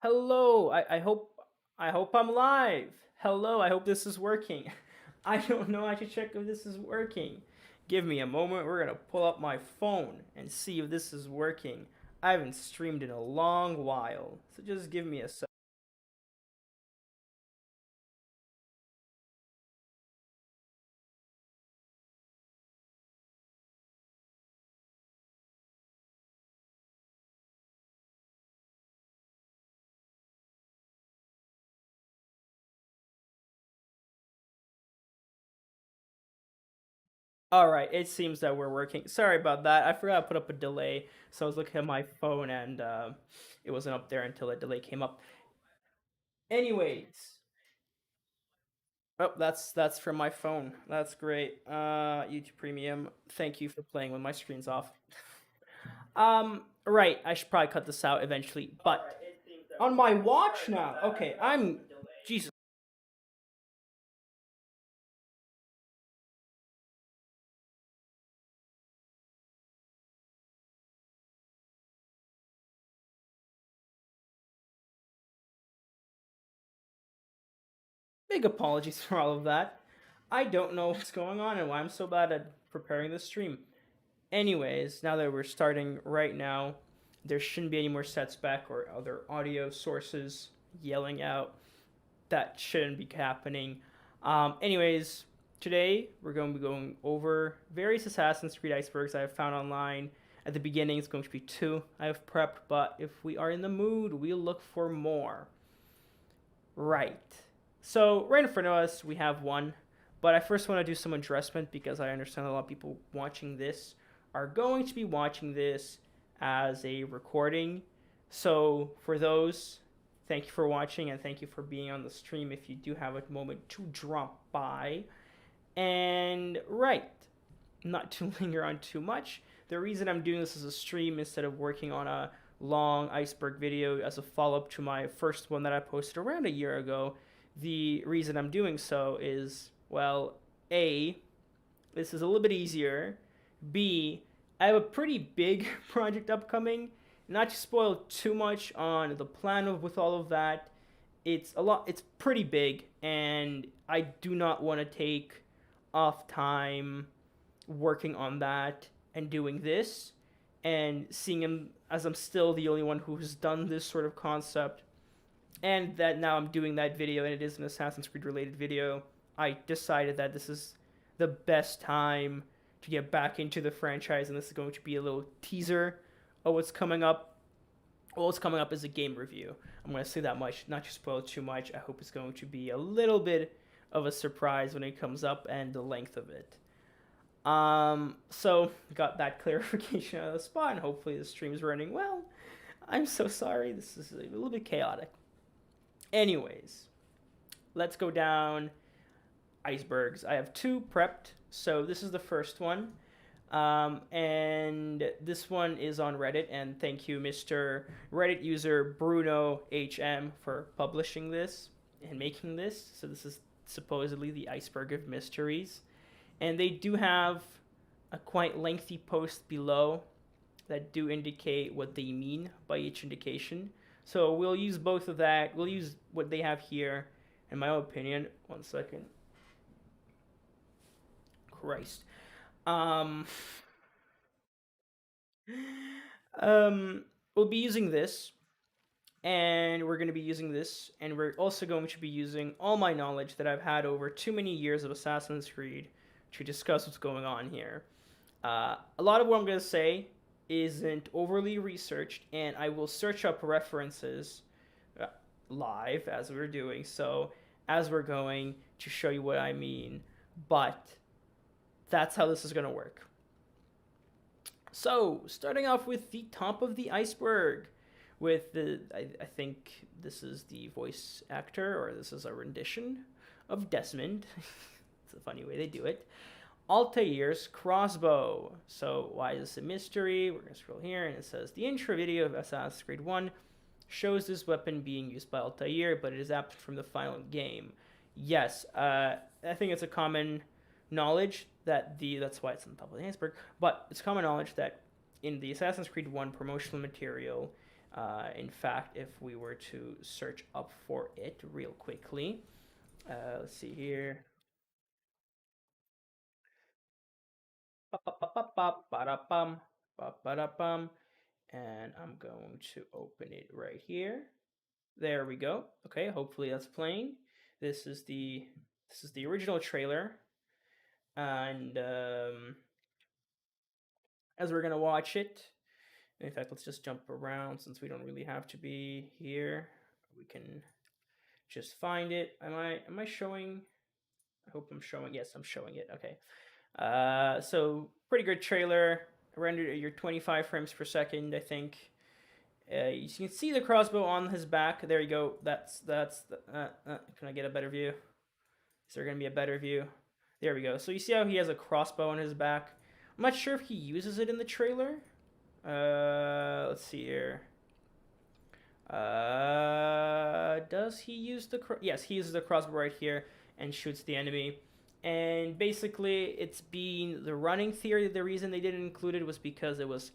Hello. I hope I'm live. Hello. I hope this is working. I don't know. I should check if this is working. Give me a moment. We're gonna pull up my phone and see if this is working. I haven't streamed in a long while, so just give me a sec. All right. It seems that we're working. Sorry about that. I forgot to put up a delay, so I was looking at my phone and it wasn't up there until a delay came up. Anyways, oh, that's from my phone. That's great. YouTube Premium. Thank you for playing when my screen's off. Right. I should probably cut this out eventually, but on my watch now. Okay, I'm Jesus. Big apologies for all of that. I don't know what's going on and why I'm so bad at preparing this stream. Anyways, now that we're starting right now, there shouldn't be any more sets back or other audio sources yelling out. That shouldn't be happening. Anyways, today we're going to be going over various Assassin's Creed icebergs I have found online. At the beginning, it's going to be two I have prepped, but if we are in the mood, we'll look for more. Right. So, right in front of us, we have one, but I first want to do some addressment because I understand a lot of people watching this are going to be watching this as a recording. So, for those, thank you for watching and thank you for being on the stream if you do have a moment to drop by. And, right, not to linger on too much, the reason I'm doing this as a stream instead of working on a long iceberg video as a follow up to my first one that I posted around a year ago. The reason I'm doing so is, well, A, this is a little bit easier. B, I have a pretty big project upcoming. Not to spoil too much on the plan of with all of that, it's pretty big and I do not want to take off time working on that and doing this and seeing him as I'm still the only one who has done this sort of concept and that now I'm doing that video and it is an Assassin's Creed related video. I decided that this is the best time to get back into the franchise and this is going to be a little teaser of what's coming up. Well, what's coming up is a game review. I'm going to say that much, not to spoil too much. I hope it's going to be a little bit of a surprise when it comes up and the length of it. So got that clarification out of the spot, and hopefully the stream's running well. I'm so sorry. This is a little bit chaotic. Anyways, let's go down icebergs. I have two prepped, so this is the first one. And this one is on Reddit, and thank you, Mr. Reddit user BrunoHM, for publishing this and making this. So this is supposedly the Iceberg of Mysteries. And they do have a quite lengthy post below that do indicate what they mean by each indication. So we'll use both of that. We'll use what they have here, in my own opinion. 1 second. Christ. Um, we'll be using this, and we're going to be using this, and we're also going to be using all my knowledge that I've had over too many years of Assassin's Creed to discuss what's going on here. A lot of what I'm going to say isn't overly researched, and I will search up references live as we're doing so, as we're going to show you what I mean. But that's how this is going to work. So, starting off with the top of the iceberg, with I think this is the voice actor, or this is a rendition of Desmond. It's a funny way they do it. Altair's crossbow. So why is this a mystery? We're gonna scroll here and it says the intro video of Assassin's Creed 1 shows this weapon being used by Altair, but it is absent from the final game. Yes, I think it's a common knowledge that that's why it's on top of the iceberg, but it's common knowledge that in the Assassin's Creed 1 promotional material, In fact, if we were to search up for it real quickly, let's see here. And I'm going to open it right here. There we go. Okay, hopefully that's playing. This is the original trailer, and as we're gonna watch it, in fact, let's just jump around since we don't really have to be here. We can just find it. Am I showing? I hope I'm showing. Yes, I'm showing it. Okay. So pretty good trailer. Rendered at your 25 frames per second, I think. You can see the crossbow on his back. There you go. That's the. Can I get a better view? Is there gonna be a better view? There we go. So you see how he has a crossbow on his back. I'm not sure if he uses it in the trailer. Let's see here. Does he use the yes, he uses the crossbow right here and shoots the enemy. And basically, it's been the running theory. The reason they didn't include it was because it was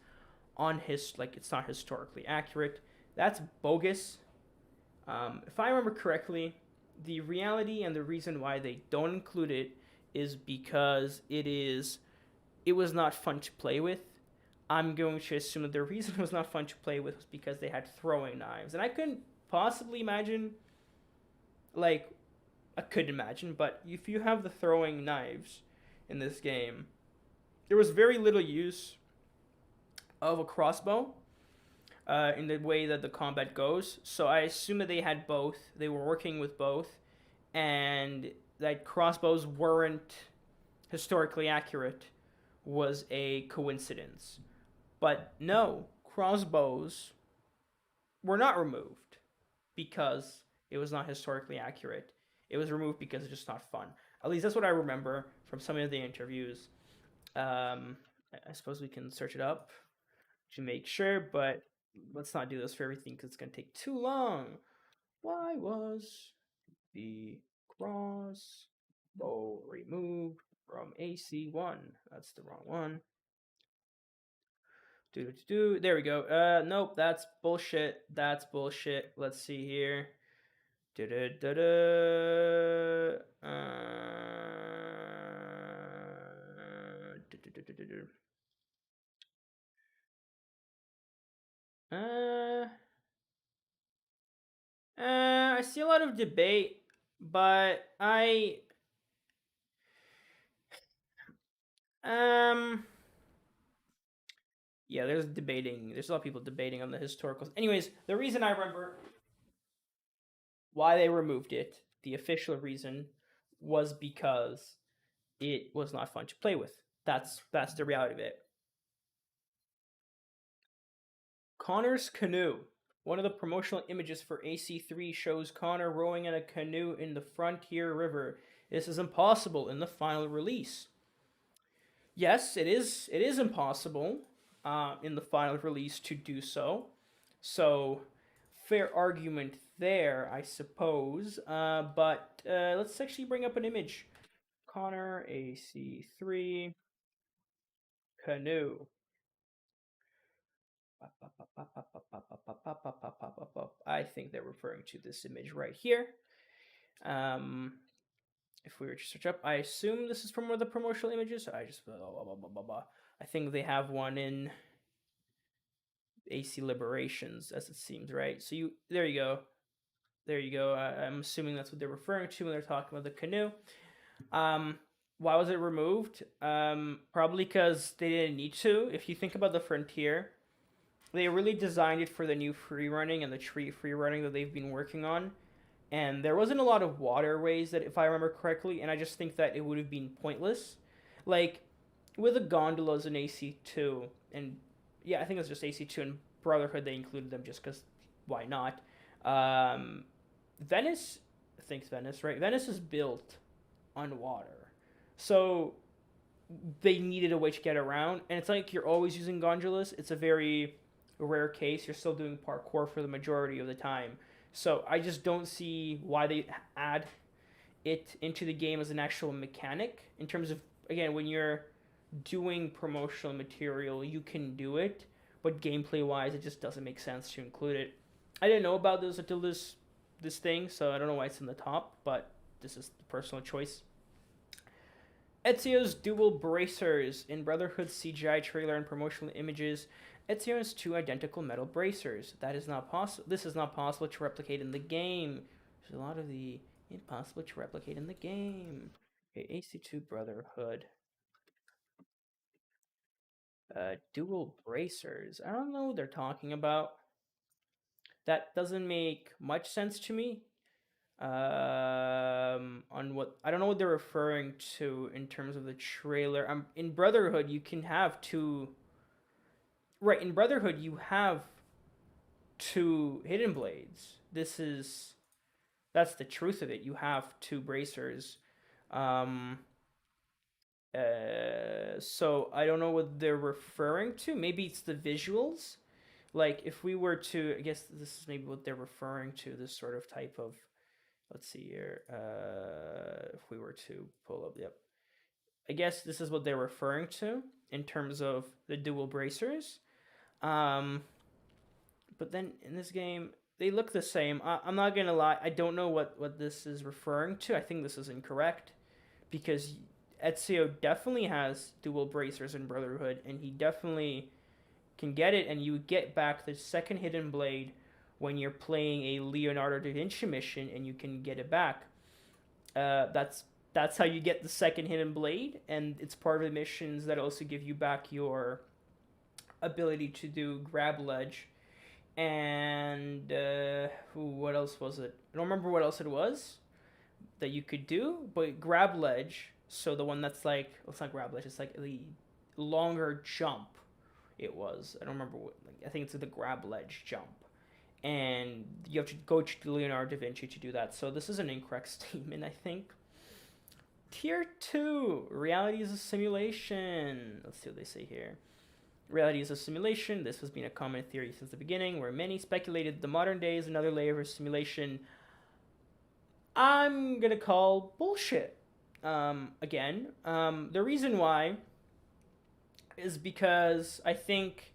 on his it's not historically accurate. That's bogus. If I remember correctly, the reality and the reason why they don't include it is because it was not fun to play with. I'm going to assume that the reason it was not fun to play with was because they had throwing knives, and I couldn't possibly imagine. I could imagine, but if you have the throwing knives in this game, there was very little use of a crossbow in the way that the combat goes. So I assume that they had both. They were working with both, and that crossbows weren't historically accurate was a coincidence. But no, crossbows were not removed because it was not historically accurate. It was removed because it's just not fun. At least that's what I remember from some of the interviews. I suppose we can search it up to make sure, but let's not do this for everything because it's going to take too long. Why was the crossbow removed from AC1? That's the wrong one. There we go. Nope, that's bullshit. That's bullshit. Let's see here. I see a lot of debate, but yeah, there's debating. There's a lot of people debating on the historicals. Anyways, the reason I remember why they removed it, the official reason, was because it was not fun to play with. That's the reality of it. Connor's canoe. One of the promotional images for AC3 shows Connor rowing in a canoe in the Frontier River. This is impossible in the final release. Yes, it is. It is impossible in the final release to do so. So, fair argument there, I suppose. But let's actually bring up an image. Connor AC3 canoe. I think they're referring to this image right here. If we were to search up, I assume this is from one of the promotional images. I think they have one in AC Liberations, as it seems, right? So there you go. There you go. I'm assuming that's what they're referring to when they're talking about the canoe. Why was it removed? Probably because they didn't need to. If you think about the Frontier, they really designed it for the new free running and the tree free running that they've been working on. And there wasn't a lot of waterways that, if I remember correctly, and I just think that it would have been pointless. Like, with the gondolas in AC2, and yeah, I think it's just AC2 and Brotherhood, they included them just because why not? Venice, I think it's Venice, right? Venice is built on water. So they needed a way to get around, and it's like you're always using gondolas. It's a very rare case. You're still doing parkour for the majority of the time. So I just don't see why they add it into the game as an actual mechanic. In terms of, again, when you're doing promotional material, you can do it. but gameplay wise, it just doesn't make sense to include it. I didn't know about this until this thing, so I don't know why it's in the top, but this is the personal choice. Ezio's dual bracers in Brotherhood CGI trailer and promotional images. Ezio has two identical metal bracers. That is not possible. This is not possible to replicate in the game. There's a lot of the impossible to replicate in the game. Okay, AC2 Brotherhood. Dual bracers. I don't know what they're talking about. That doesn't make much sense to me. On what I don't know what they're referring to in terms of the trailer. In Brotherhood, you can have two. Right, in Brotherhood, you have two hidden blades. That's the truth of it. You have two bracers. Um, so I don't know what they're referring to. Maybe it's the visuals. Like if we were to, I guess this is maybe what they're referring to. This sort of type of. Let's see here. If we were to pull up, yep. I guess this is what they're referring to in terms of the dual bracers. But then in this game, they look the same. I'm not gonna lie. I don't know what this is referring to. I think this is incorrect because Ezio definitely has dual bracers in Brotherhood, and he definitely can get it. And you get back the second hidden blade when you're playing a Leonardo da Vinci mission, and you can get it back. That's how you get the second hidden blade, and it's part of the missions that also give you back your ability to do grab ledge. And what else was it? I don't remember what else it was that you could do, but grab ledge. So the one that's like, well, it's not grab ledge. It's like the longer jump. It was. I don't remember what. I think it's the grab ledge jump, and you have to go to Leonardo da Vinci to do that. So this is an incorrect statement, I think. Tier 2, reality is a simulation. Let's see what they say here. Reality is a simulation. This has been a common theory since the beginning, where many speculated the modern day is another layer of simulation. I'm gonna call bullshit. Again, the reason why is because I think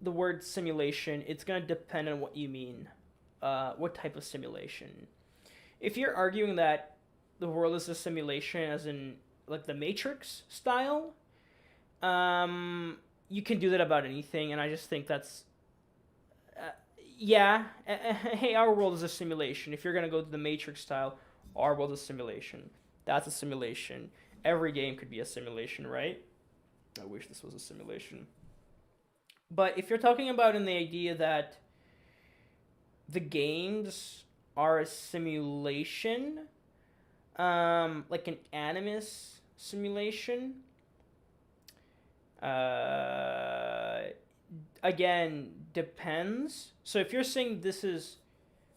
the word simulation, it's gonna depend on what you mean. What type of simulation? If you're arguing that the world is a simulation, as in like the Matrix style, you can do that about anything, and I just think that's yeah. Hey, our world is a simulation. If you're gonna go to the Matrix style, our world is a simulation. That's a simulation. Every game could be a simulation, right? I wish this was a simulation. But if you're talking about in the idea that the games are a simulation, like an animus simulation, again, depends. So if you're saying this is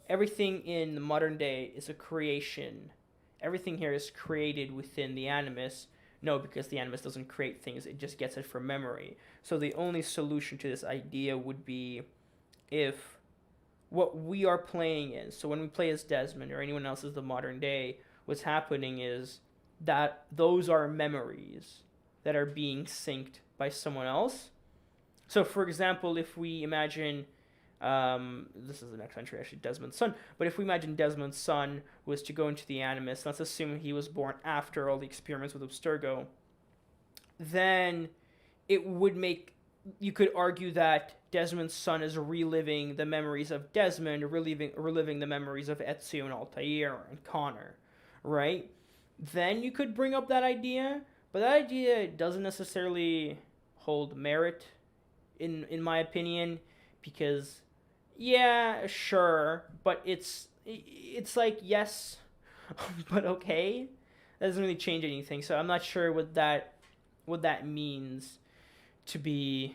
everything in the modern day is a creation, everything here is created within the animus. No, because the animus doesn't create things, it just gets it from memory. So the only solution to this idea would be if what we are playing is, so when we play as Desmond or anyone else as the modern day, what's happening is that those are memories that are being synced by someone else. So for example, if we imagine, this is the next entry actually, Desmond's son, but if we imagine Desmond's son was to go into the animus, let's assume he was born after all the experiments with Abstergo, then it would make, you could argue that Desmond's son is reliving the memories of Desmond, reliving the memories of Ezio and Altair and Connor, right? Then you could bring up that idea, but that idea doesn't necessarily hold merit, in my opinion, because yeah, sure, but it's like yes, but okay. That doesn't really change anything. So I'm not sure what that means, to be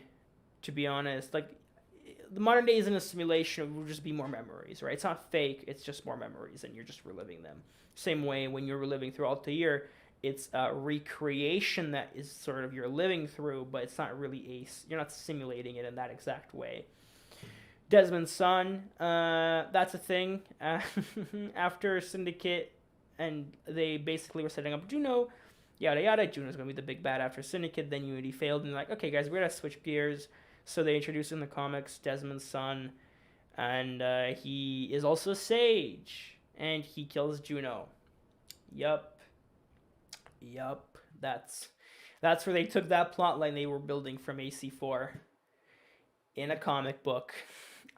honest. Like the modern day isn't a simulation, it will just be more memories, right? It's not fake, it's just more memories and you're just reliving them. Same way when you're reliving through Altair, it's a recreation that is sort of you're living through, but it's not really you're not simulating it in that exact way. Desmond's son, that's a thing. After Syndicate, and they basically were setting up Juno, yada yada. Juno's gonna be the big bad after Syndicate. Then Unity failed, and like, okay, guys, we're gonna switch gears. So they introduced in the comics Desmond's son, and he is also a sage, and he kills Juno. Yup, yup. That's where they took that plot line they were building from AC4 in a comic book.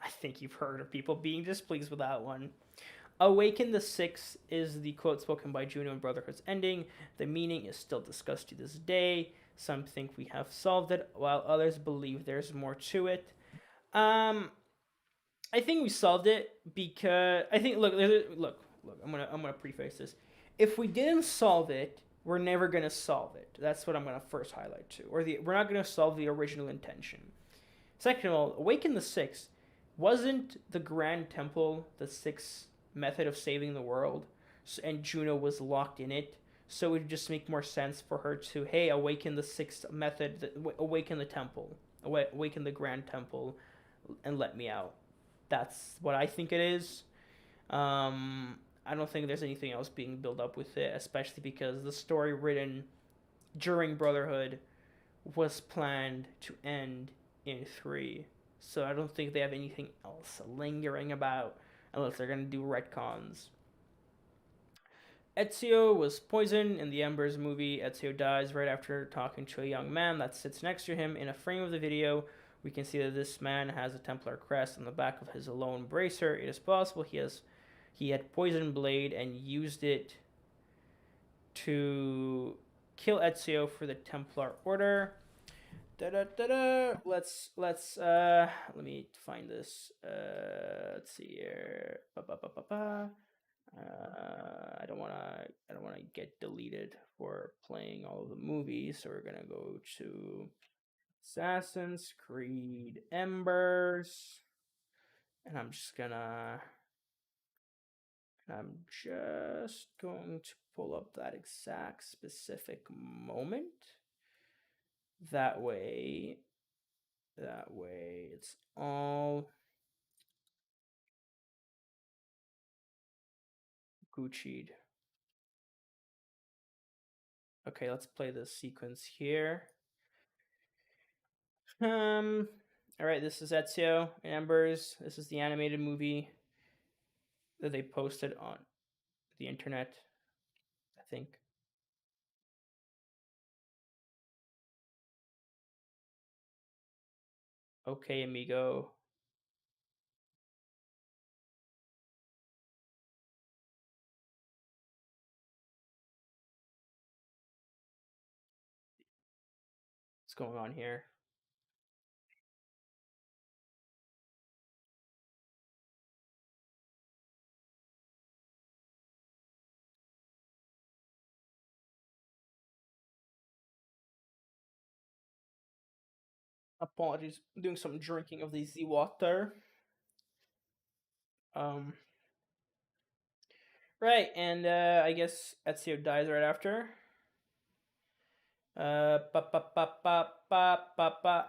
I think you've heard of people being displeased with that one. Awaken the Six is the quote spoken by Juno in Brotherhood's ending. The meaning is still discussed to this day. Some think we have solved it, while others believe there's more to it. I think we solved it because I think look. I'm gonna preface this. If we didn't solve it, we're never gonna solve it. That's what I'm gonna first highlight too. We're not gonna solve the original intention. Second of all, Awaken the Six wasn't the Grand Temple the sixth method of saving the world, and Juno was locked in it. So it would just make more sense for her to, hey, awaken the sixth method, awaken the temple, awaken the Grand Temple, and let me out. That's what I think it is. I don't think there's anything else being built up with it, especially because the story written during Brotherhood was planned to end in 3. So I don't think they have anything else lingering about unless they're going to do retcons. Ezio was poisoned in the Embers movie. Ezio dies right after talking to a young man that sits next to him. In a frame of the video, we can see that this man has a Templar crest on the back of his lone bracer. It is possible he had poison blade and used it to kill Ezio for the Templar Order. Let's let me find this. Let's see here. I don't wanna get deleted for playing all of the movies, so we're gonna go to Assassin's Creed Embers, and I'm just going to pull up that exact specific moment. That way it's all Gucci'd. Okay, let's play this sequence here. All right, this is Ezio in Embers. This is the animated movie that they posted on the internet, I think. Okay, amigo. What's going on here? Apologies, I'm doing some drinking of the Z water. Right, and I guess Ezio dies right after. I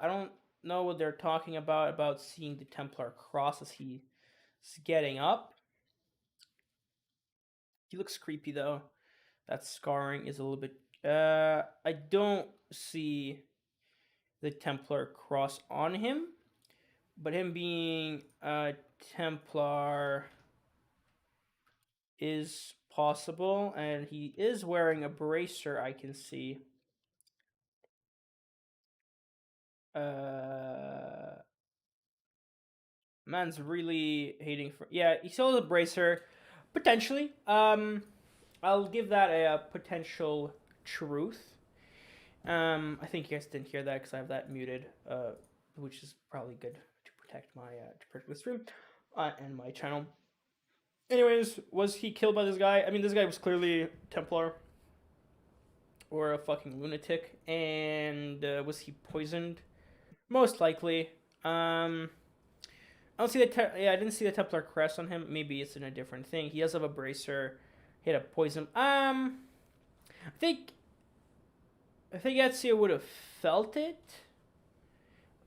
don't know what they're talking about seeing the Templar cross as he's getting up. He looks creepy though. That scarring is a little bit. I don't see the Templar cross on him, but him being a Templar is possible, and he is wearing a bracer. I can see. Man's really hating for. Yeah, he still has a bracer, potentially. I'll give that a potential truth. I think you guys didn't hear that because I have that muted, which is probably good to protect the stream and my channel. Anyways, was he killed by this guy? I mean, this guy was clearly Templar or a fucking lunatic, and was he poisoned? Most likely. I don't see the I didn't see the Templar crest on him. Maybe it's in a different thing. He does have a bracer. He had a poison. I think Ezio would have felt it.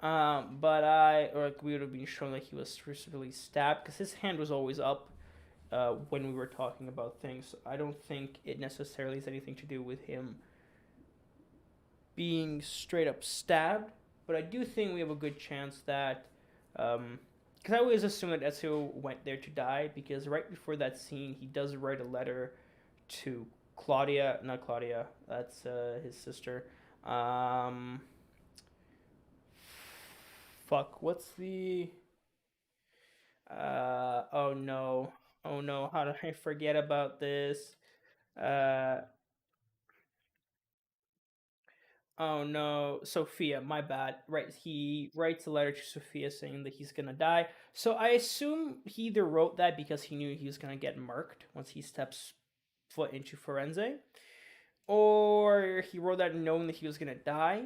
But we would have been shown that he was specifically stabbed because his hand was always up when we were talking about things. I don't think it necessarily has anything to do with him being straight up stabbed. but I do think we have a good chance that, because I always assume that Ezio went there to die because right before that scene he does write a letter to Claudia, not Claudia, that's his sister. Um, Fuck, what's the oh no. Oh no, how did I forget about this? Uh oh no, Sophia, my bad. Right, he writes a letter to Sophia saying that he's gonna die. So I assume he either wrote that because he knew he was gonna get murked once he steps foot into Firenze, or he wrote that knowing that he was gonna die.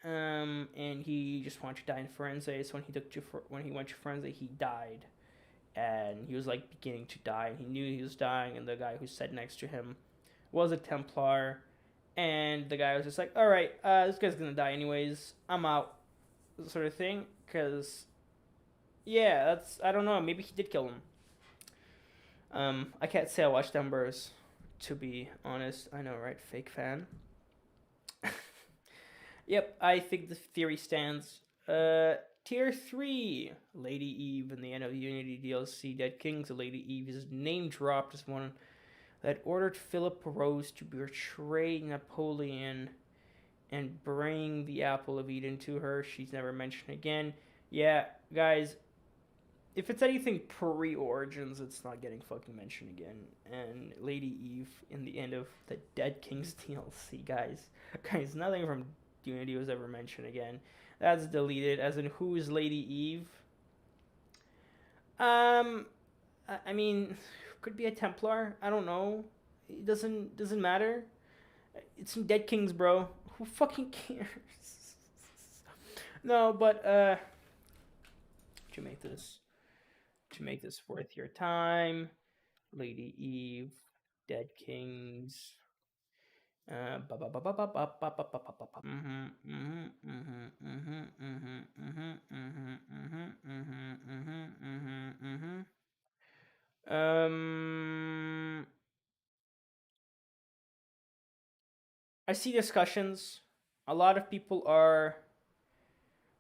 And he just wanted to die in Firenze. So when he went to Firenze, he died, and he was like beginning to die, and he knew he was dying, and the guy who sat next to him was a Templar, and the guy was just like, all right, this guy's gonna die anyways, I'm out, sort of thing. Because yeah, that's, I don't know, maybe he did kill him. I can't say I watched Embers, to be honest. I know, right? Fake fan. Yep, I think the theory stands. Tier 3, Lady Eve in the end of Unity DLC. Dead Kings, Lady Eve is name dropped as one that ordered Philip Rose to betray Napoleon and bring the Apple of Eden to her. She's never mentioned again. Yeah, guys, if it's anything pre Origins, it's not getting fucking mentioned again. And Lady Eve in the end of the Dead Kings DLC, guys. Guys, nothing from Unity was ever mentioned again. That's deleted. As in, who is Lady Eve? Um, I mean, could be a Templar. I don't know. It doesn't matter. It's in Dead Kings, bro. Who fucking cares? No, but to make this worth your time, Lady Eve, Dead Kings. Um, I see discussions. A lot of people are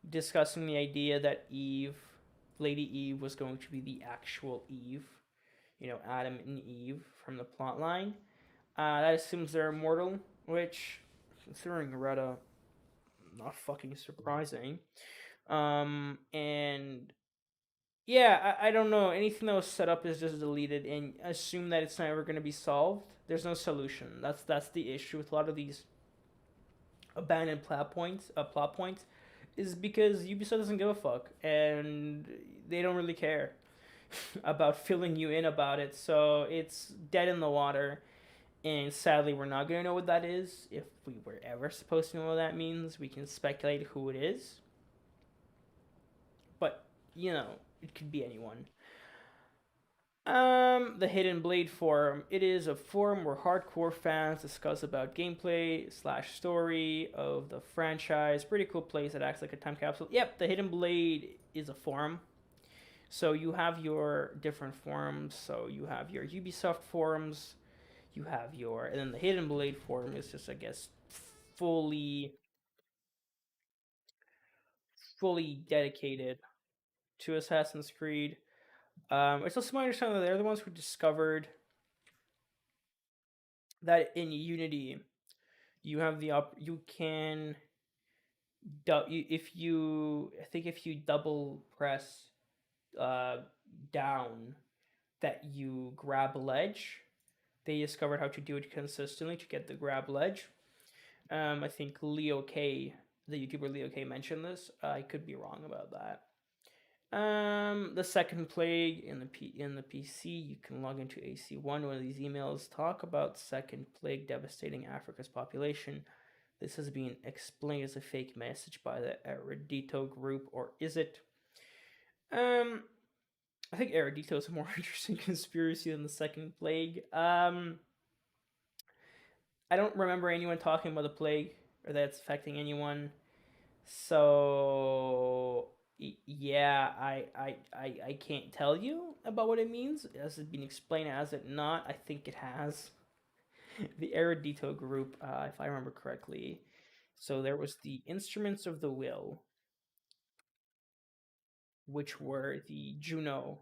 discussing the idea that Lady Eve, was going to be the actual Eve. You know, Adam and Eve from the plot line. That assumes they're immortal, which, considering Retta, not fucking surprising. And yeah, I don't know. Anything that was set up is just deleted, and assume that it's never going to be solved. There's no solution. That's the issue with a lot of these abandoned plot points, is because Ubisoft doesn't give a fuck, and they don't really care about filling you in about it. So it's dead in the water, and sadly, we're not gonna know what that is. If we were ever supposed to know what that means, we can speculate who it is, but you know, it could be anyone. The Hidden Blade forum. It is a forum where hardcore fans discuss about gameplay slash story of the franchise. Pretty cool place that acts like a time capsule. Yep, the Hidden Blade is a forum. So you have your different forums. So you have your Ubisoft forums. You have your, and then the Hidden Blade forum is just, I guess, fully dedicated to Assassin's Creed. It's also my understanding that they're the ones who discovered that in Unity you have you can if you, I think if you double press uh, down, that you grab a ledge. They discovered how to do it consistently to get the grab ledge. I think Leo K, the YouTuber Leo K, mentioned this. I could be wrong about that. The second plague in the PC, you can log into AC1. One of these emails talk about second plague devastating Africa's population. This has been explained as a fake message by the Erudito group, or is it? I think Erudito is a more interesting conspiracy than the second plague. I don't remember anyone talking about the plague or that it's affecting anyone. So yeah, I can't tell you about what it means. Has it been explained? Has it not? I think it has. The Erudito group, if I remember correctly. So there was the Instruments of the Will. which were the Juno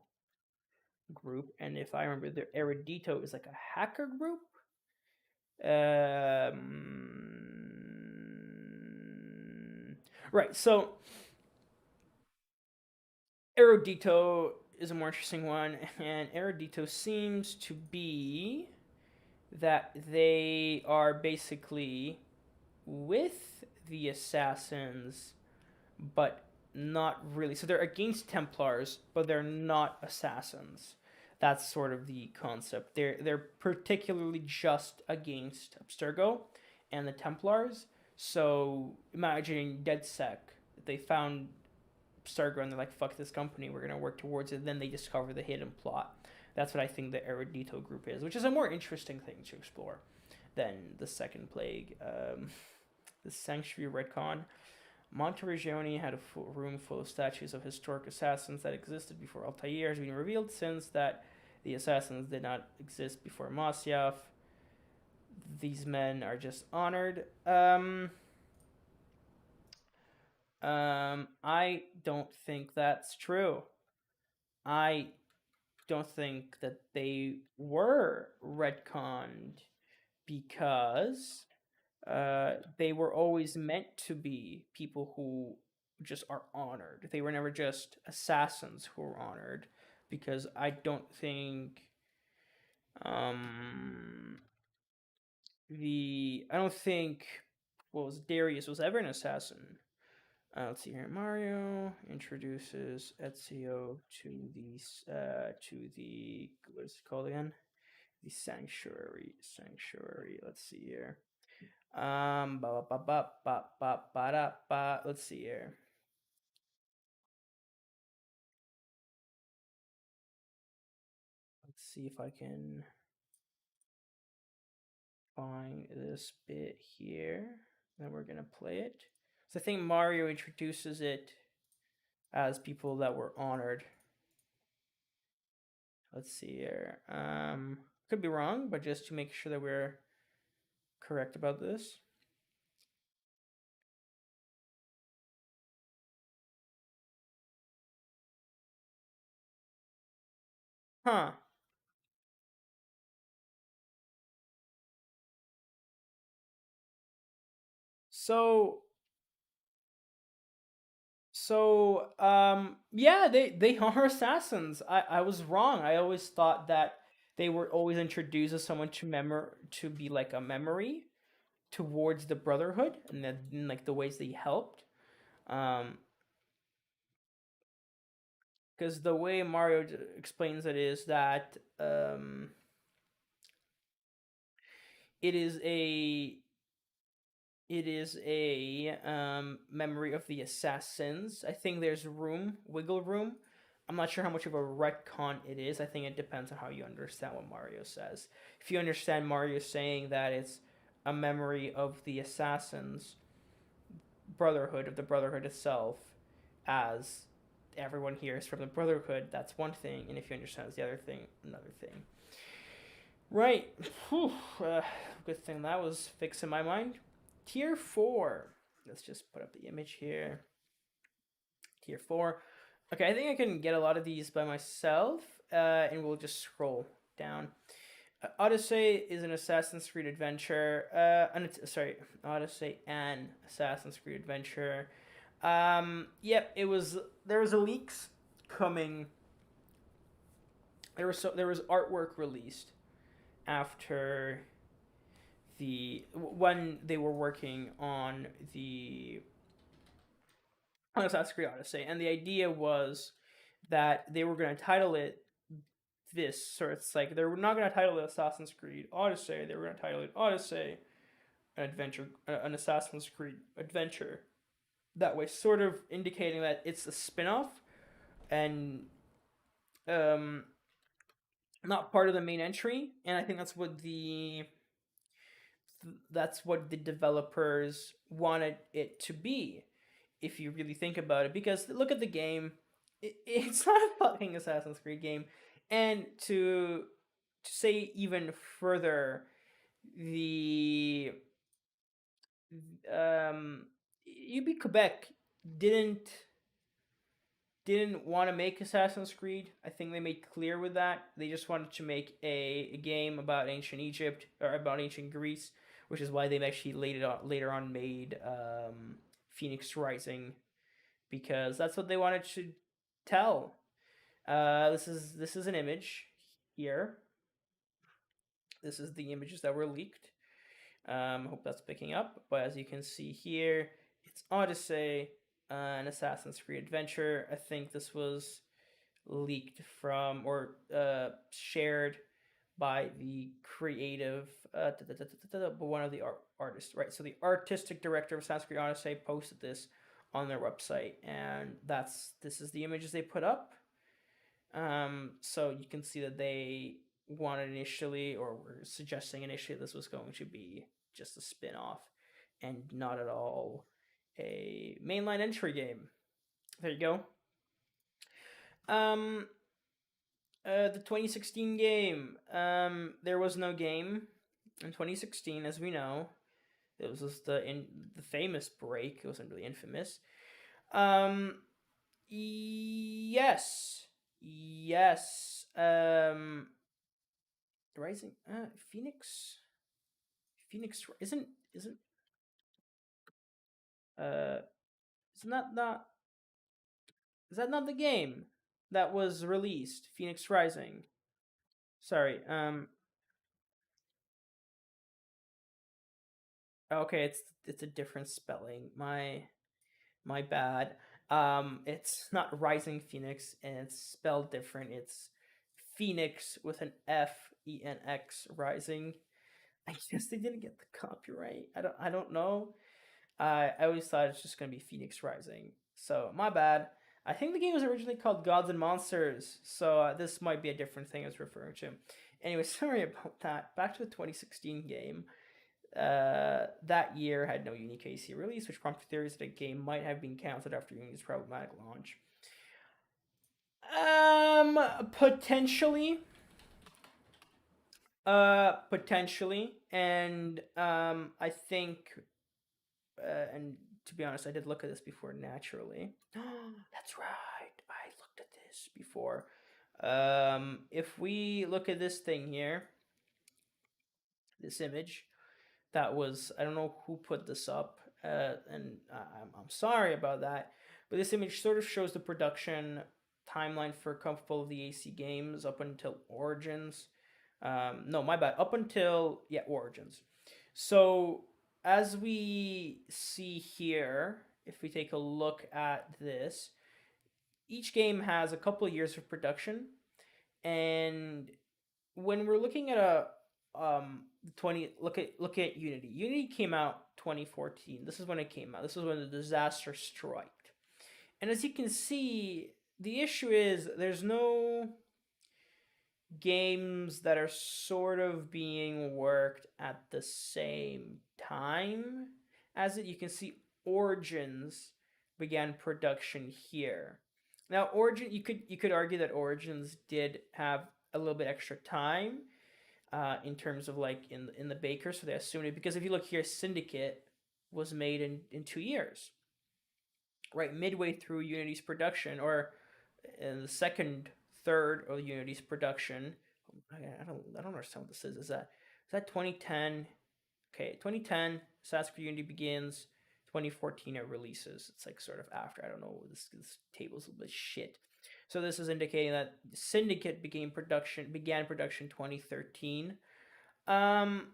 group, and if I remember, the Erudito is like a hacker group. Right. So Erudito is a more interesting one, and Erudito seems to be that they are basically with the assassins, but not really. So they're against Templars, but they're not assassins. That's sort of the concept. They're particularly just against Abstergo and the Templars. So imagining DedSec, they found Abstergo and they're like, "Fuck this company, we're gonna work towards it." Then they discover the hidden plot. That's what I think the Erudito group is, which is a more interesting thing to explore than the Second Plague. The Sanctuary Redcon. Monteregione had a room full of statues of historic assassins that existed before Altair has been revealed, since that the assassins did not exist before Masyaf. These men are just honored. I don't think that's true. I don't think that they were retconned because they were always meant to be people who just are honored. They were never just assassins who were honored, because um I don't think what was Darius was ever an assassin. Let's see here. Mario introduces Ezio to the what is it called again? The sanctuary. Sanctuary. Let's see here. Ba ba ba ba ba ba da ba. Let's see here. Let's see if I can find this bit here. Then we're gonna play it. So I think Mario introduces it as people that were honored. Let's see here. Could be wrong, but just to make sure that we're correct about this. Huh. So yeah, they are assassins. I was wrong. I always thought that they were always introduced as someone to be like a memory towards the Brotherhood, and then like the ways they helped. Um, because the way Mario explains it is that it is a memory of the assassins. I think there's wiggle room. I'm not sure how much of a retcon it is. I think it depends on how you understand what Mario says. If you understand Mario saying that it's a memory of the assassins, Brotherhood, of the Brotherhood itself, as everyone here is from the Brotherhood, that's one thing. And if you understand it's the other thing, another thing. Right. Whew. Good thing that was fixed in my mind. Tier 4. Let's just put up the image here. Tier 4. Okay, I think I can get a lot of these by myself, and we'll just scroll down. Odyssey is an Assassin's Creed adventure. Odyssey and Assassin's Creed adventure. Yep, it was. There was a leaks coming. There was artwork released after when they were working on the Assassin's Creed Odyssey, and the idea was that they were going to title it this. So it's like they were not going to title it Assassin's Creed Odyssey. They were going to title it Odyssey, an adventure, an Assassin's Creed adventure. That way, sort of indicating that it's a spin-off and um, not part of the main entry. And I think that's what the developers wanted it to be, if you really think about it. Because look at the game, it's not a fucking Assassin's Creed game. And to say even further, the UB Quebec didn't didn't want to make Assassin's Creed. I think they made clear with that. They just wanted to make a game about ancient Egypt or about ancient Greece, which is why they've actually later on made Phoenix Rising because that's what they wanted to tell. This is an image here. This is the images that were leaked. Hope that's picking up. But as you can see here, it's Odyssey, an Assassin's Creed adventure. I think this was leaked from or shared by the creative, one of the artists, right? So the artistic director of Assassin's Creed Odyssey posted this on their website, and this is the images they put up. So you can see that they wanted initially, or were suggesting initially, this was going to be just a spin off and not at all a mainline entry game. There you go. Um, the 2016 game. There was no game in 2016, as we know. It was just the famous break. It wasn't really infamous. Um, yes, yes. Rising Phoenix Phoenix uh isn't that not is that not the game that was released? Phoenix Rising. Sorry. Okay, it's a different spelling. My bad. It's not Rising Phoenix and it's spelled different. It's Phoenix with an Phoenix Rising. I guess they didn't get the copyright. I don't know. I always thought it's just gonna be Phoenix Rising. So my bad. I think the game was originally called Gods and Monsters, so this might be a different thing I was referring to. Anyway, sorry about that. Back to the 2016 game. That year had no UniKC release, which prompted theories that the game might have been cancelled after Uni's problematic launch. Potentially. Potentially, and I think and to be honest, I did look at this before naturally. That's right. I looked at this before. If we look at this thing here, this image, that was I don't know who put this up, and I'm sorry about that, but this image sort of shows the production timeline for a couple of the AC games up until Origins. No, my bad. Up until Origins. So as we see here, if we take a look at this, each game has a couple of years of production, and when we're looking at a 20 look at Unity. Unity came out 2014. This is when it came out. This is when the disaster struck. And as you can see, the issue is there's no games that are sort of being worked at the same time as it. You can see Origins began production here. Now, you could argue that Origins did have a little bit extra time in terms of like in the baker, so they assumed it because if you look here, Syndicate was made in 2 years, right midway through Unity's production, or in the second third of Unity's production. I don't understand what this is. Is that 2010? Okay, 2010. Assassin's Creed Unity begins. 2014 it releases. It's like sort of after. I don't know. This table's a little bit shit. So this is indicating that Syndicate began production 2013. Um,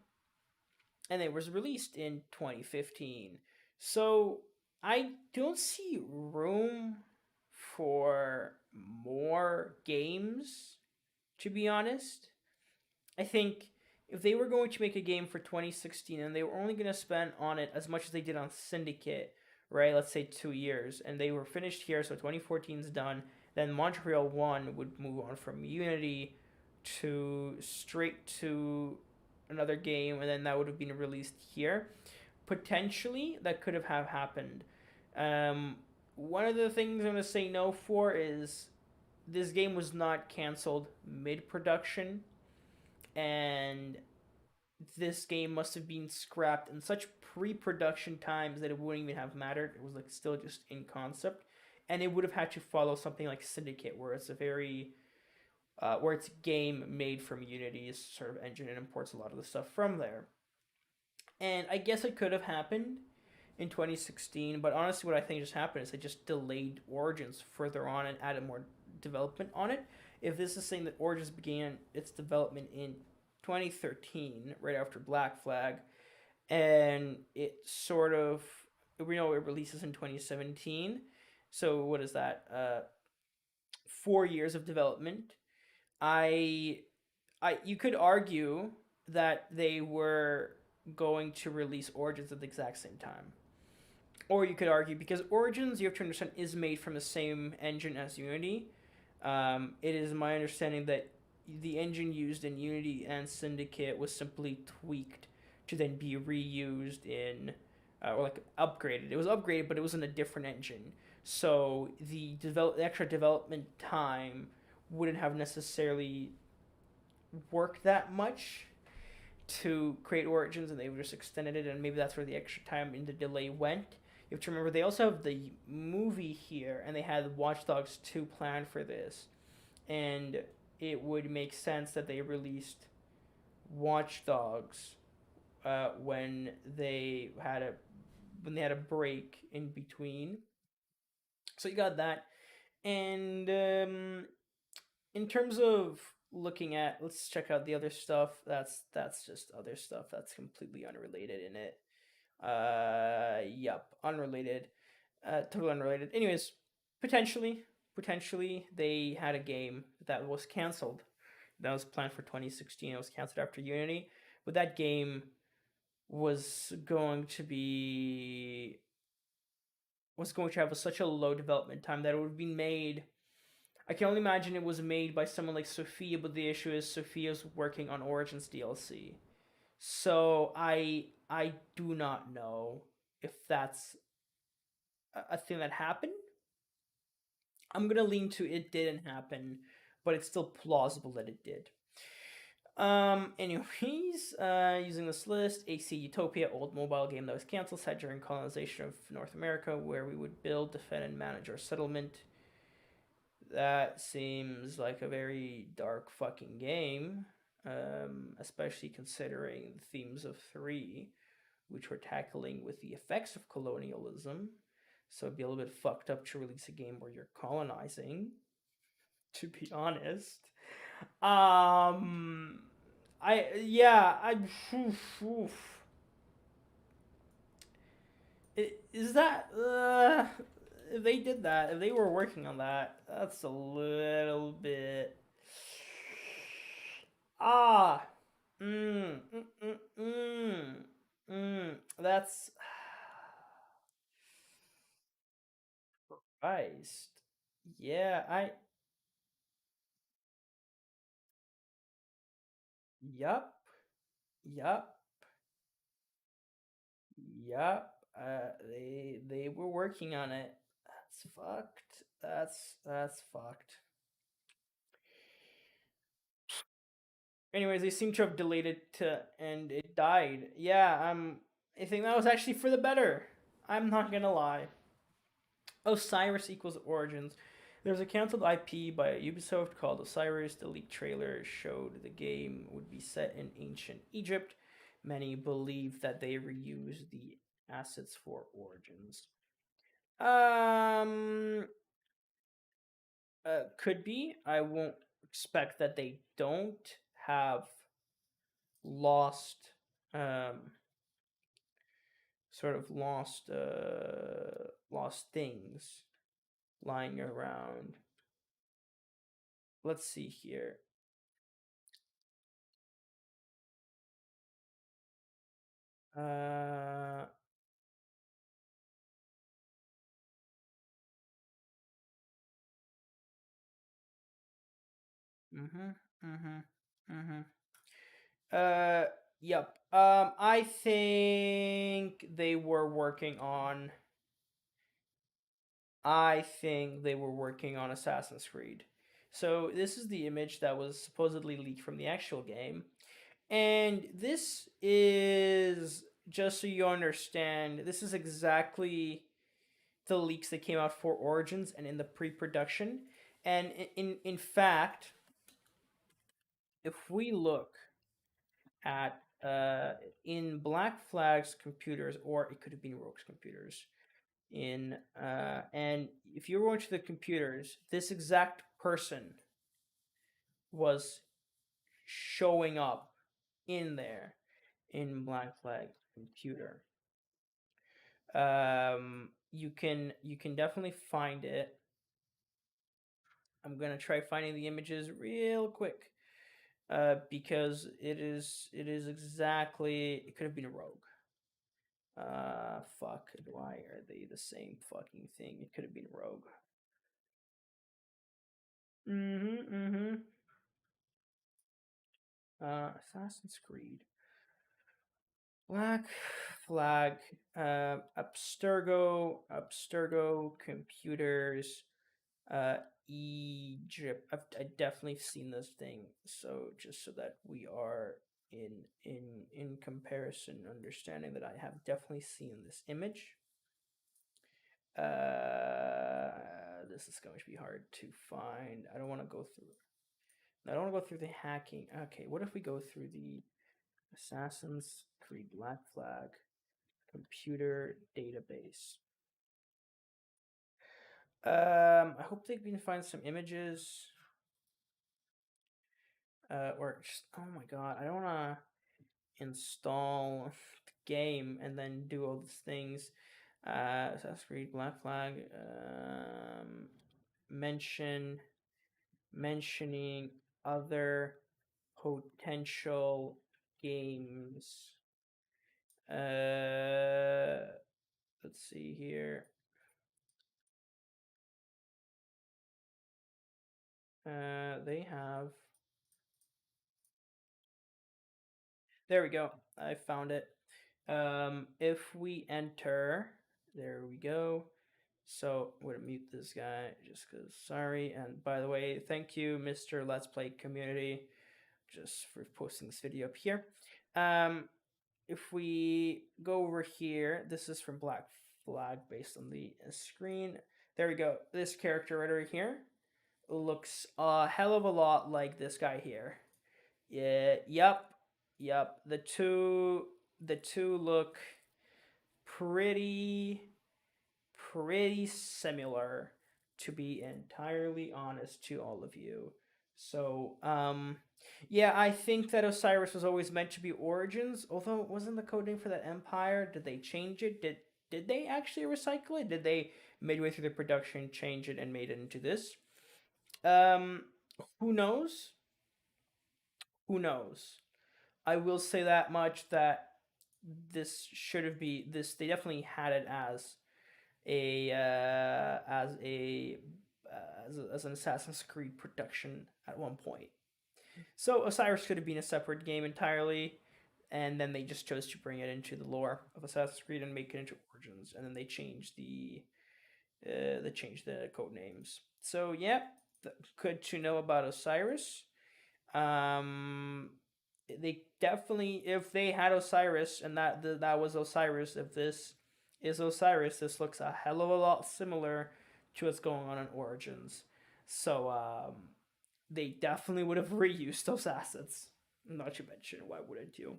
and it was released in 2015. So I don't see room for more games, to be honest. I think if they were going to make a game for 2016 and they were only going to spend on it as much as they did on Syndicate, right? Let's say 2 years, and they were finished here, so 2014 is done. Then Montreal 1 would move on from Unity to straight to another game, and then that would have been released here. Potentially, that could have happened. One of the things I'm going to say no for is this game was not canceled mid production, and this game must have been scrapped in such pre-production times that it wouldn't even have mattered. It was like still just in concept. and it would have had to follow something like Syndicate, where it's a very where it's game made from Unity's sort of engine and imports a lot of the stuff from there. And I guess it could have happened in 2016, but honestly, what I think just happened is they just delayed Origins further on and added more development on it. If this is saying that Origins began its development in 2013, right after Black Flag, and it sort of, we know it releases in 2017, so what is that? 4 years of development. I, you could argue that they were going to release Origins at the exact same time. Or you could argue, because Origins, you have to understand, is made from the same engine as Unity. It is my understanding that the engine used in Unity and Syndicate was simply tweaked to then be reused in, or like upgraded. It was upgraded, but it was in a different engine. So the extra development time wouldn't have necessarily worked that much to create Origins, and they just extended it, and maybe that's where the extra time in the delay went. You have to remember they also have the movie here, and they had Watch Dogs 2 planned for this, and it would make sense that they released Watch Dogs when they had a break in between. So you got that, and in terms of looking at, let's check out the other stuff. That's just other stuff that's completely unrelated in it. Yup, unrelated, totally unrelated. Anyways, potentially they had a game that was canceled. That was planned for 2016. It was canceled after Unity, but that game was going to be was going to have such a low development time that it would be made. I can only imagine it was made by someone like Sophia, but the issue is Sophia's working on Origins DLC. So I do not know if that's a thing that happened. I'm gonna lean to it didn't happen, but it's still plausible that it did. Anyways, using this list, AC Utopia, old mobile game that was canceled, set during colonization of North America, where we would build, defend, and manage our settlement. That seems like a very dark fucking game, especially considering the themes of 3, which we're tackling with the effects of colonialism. So it'd be a little bit fucked up to release a game where you're colonizing, to be honest. I yeah, I oof, oof. Is that if they did that, if they were working on that, that's a little bit ah that's Christ. Yeah, I yup, yup, yup. They were working on it. That's fucked. That's fucked. Anyways, they seem to have delayed it to, and it died. Yeah, I think that was actually for the better. I'm not gonna lie. Osiris equals Origins. There's a canceled IP by Ubisoft called Osiris. The leaked trailer showed the game would be set in ancient Egypt. Many believe that they reused the assets for Origins. Um, could be. I won't expect that they don't have lost, um, sort of lost things lying around. Let's see here. Uh, mhm, mhm, mhm. Uh, yep. I think they were working on. I think they were working on Assassin's Creed. So this is the image that was supposedly leaked from the actual game, and this is just so you understand. This is exactly the leaks that came out for Origins and in the pre-production. And in fact, if we look at in Black Flag's computers, or it could have been Rogue's computers, in and if you go into the computers, this exact person was showing up in there in Black Flag's computer. You can definitely find it. I'm gonna try finding the images real quick, because it is exactly, it could have been a rogue. Fuck. Why are they the same fucking thing? It could have been rogue. Mm-hmm. Mm-hmm. Assassin's Creed. Black Flag. Abstergo computers. Egypt. I've definitely seen this thing. So just so that we are in comparison, understanding that I have definitely seen this image. This is going to be hard to find. I don't want to go through. I don't want to go through the hacking. Okay, what if we go through the Assassin's Creed Black Flag computer database? I hope they can find some images. Or just, oh my god, I don't want to install the game and then do all these things. Assassin's Creed Black Flag. Mentioning other potential games. Let's see here. They have. There we go. I found it. If we enter, there we go. So I'm gonna mute this guy just cause sorry. And by the way, thank you, Mr. Let's Play community, just for posting this video up here. If we go over here, this is from Black Flag based on the screen. There we go. This character right over here looks a hell of a lot like this guy here. Yeah, yep. The two look pretty similar, to be entirely honest to all of you. So, yeah, I think that Osiris was always meant to be Origins, although it wasn't the codename for that Empire. Did they change it? Did they actually recycle it? Did they midway through the production change it and made it into this? Um, who knows? Who knows? I will say that much, that this should have been this. They definitely had it as a as an Assassin's Creed production at one point. So Osiris could have been a separate game entirely, and then they just chose to bring it into the lore of Assassin's Creed and make it into Origins, and then they changed the code names. So yeah, good to know about Osiris. Um, they definitely, if they had Osiris and that was Osiris, if this is Osiris, this looks a hell of a lot similar to what's going on in Origins. So they definitely would have reused those assets. Not to mention, why wouldn't you?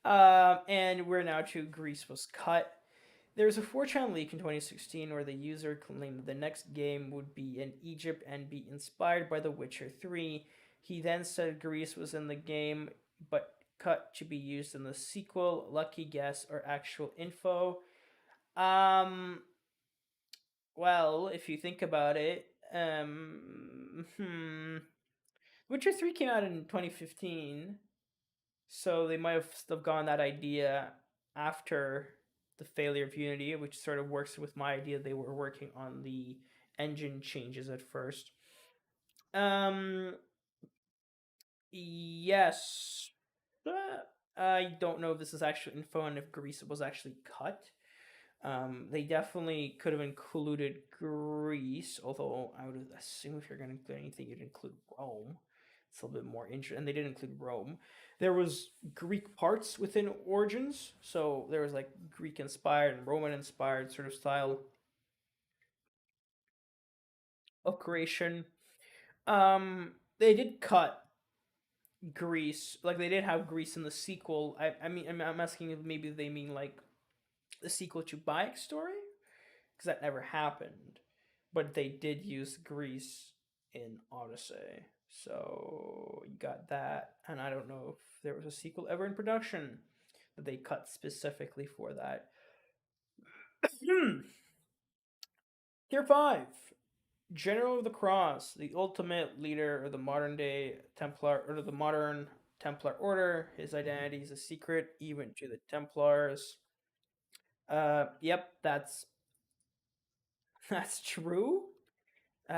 And we're now to Greece was cut. There was a 4chan leak in 2016 where the user claimed that the next game would be in Egypt and be inspired by The Witcher 3. He then said Greece was in the game, but cut to be used in the sequel. Lucky guess or actual info? Um, well, if you think about it, Witcher 3 came out in 2015, so they might have still gone that idea after the failure of Unity, which sort of works with my idea. They were working on the engine changes at first. Yes. I don't know if this is actual info and if Greece was actually cut. They definitely could have included Greece, although I would assume if you're going to include anything, you'd include Rome. It's a little bit more interesting, and they didn't include Rome. There was Greek parts within Origins, so there was like Greek inspired and Roman inspired sort of style of creation. They did cut Greece, like they did have Greece in the sequel. I mean, I'm asking if maybe they mean like the sequel to Bayek's story, because that never happened. But they did use Greece in Odyssey, so you got that. And I don't know if there was a sequel ever in production that they cut specifically for that. Tier 5. General of the Cross, the ultimate leader of the modern day Templar, or the modern Templar Order. His identity is a secret, even to the Templars. Yep, that's true. That's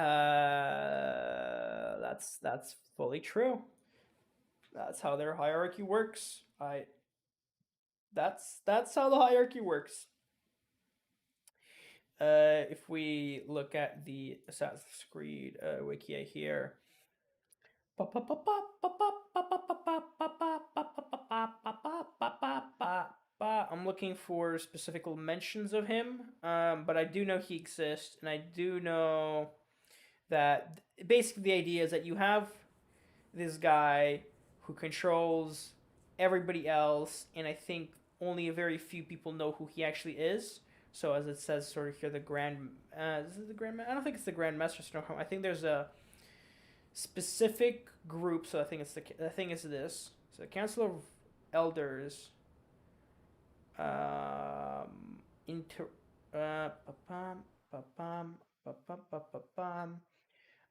fully true. That's how their hierarchy works. That's how the hierarchy works. If we look at the Assassin's Creed wiki here, I'm looking for specific mentions of him, but I do know he exists, and I do know that basically the idea is that you have this guy who controls everybody else, and I think only a very few people know who he actually is. So as it says sort of here, the grand, is it the grand? I don't think it's the Grand Master Stormhome. I think there's a specific group. So I think it's the thing is this. So the Council of Elders, inter, pa-pam, pa-pam, pa-pam, pa-pam.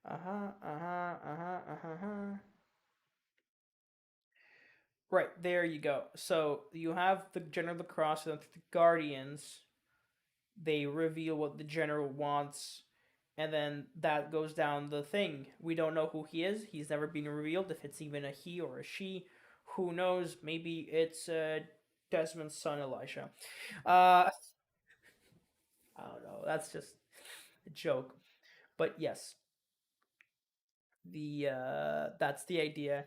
Uh-huh, uh-huh, uh-huh, uh-huh. Right, there you go. So you have the General of the Cross and the Guardians. They reveal what the General wants, and then that goes down the thing. We don't know who he is. He's never been revealed. If it's even a he or a she, who knows? Maybe it's Desmond's son, Elisha. I don't know. That's just a joke. But yes, the that's the idea.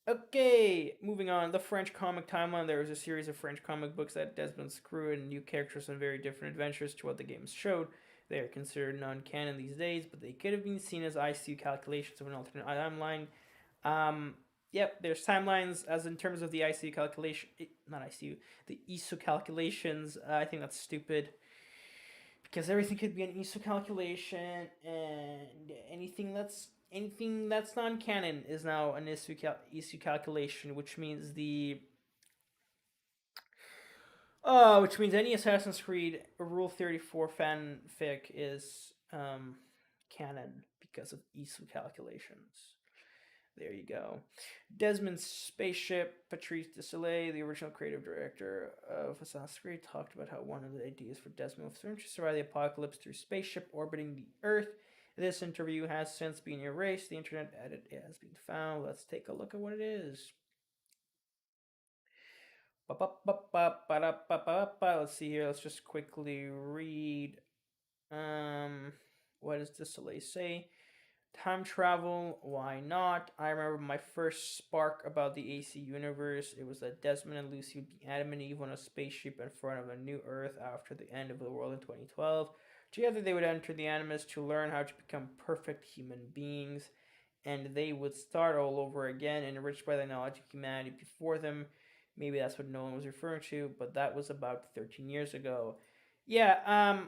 Okay, moving on. The French comic timeline. There was a series of French comic books that Desmond's crew and new characters on very different adventures to what the games showed. They are considered non-canon these days, but they could have been seen as ICU calculations of an alternate timeline. Yep, there's timelines as in terms of the ICU calculation, not ICU, the ISO calculations. I think that's stupid because everything could be an ISO calculation, and anything that's non-canon is now an ISU calculation, which means any Assassin's Creed Rule 34 fanfic is canon because of ISU calculations. There you go. Desmond's spaceship. Patrice Desilets, the original creative director of Assassin's Creed, talked about how one of the ideas for Desmond was to survive the apocalypse through spaceship orbiting the Earth. This interview has since been erased. The internet edit has been found. Let's take a look at what it is. Let's see here. Let's just quickly read. What does Desilets say? Time travel, why not? I remember my first spark about the AC universe. It was that Desmond and Lucy would be Adam and Eve on a spaceship in front of a new Earth after the end of the world in 2012. Together, they would enter the Animus to learn how to become perfect human beings, and they would start all over again, enriched by the knowledge of humanity before them. Maybe that's what Nolan was referring to, but that was about 13 years ago. Yeah,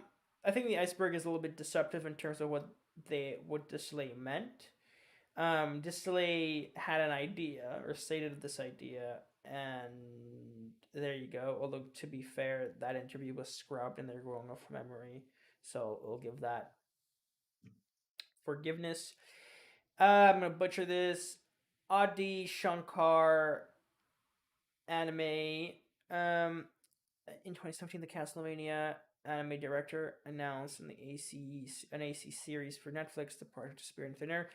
I think the iceberg is a little bit deceptive in terms of what Distillate meant. Distillate had an idea or stated this idea, and there you go. Although to be fair, that interview was scrubbed and they're going off memory, so we'll give that forgiveness. I'm gonna butcher this. Adi Shankar anime. In 2017, the Castlevania anime director announced an AC series for Netflix, The Project to Spirit and Thin Air.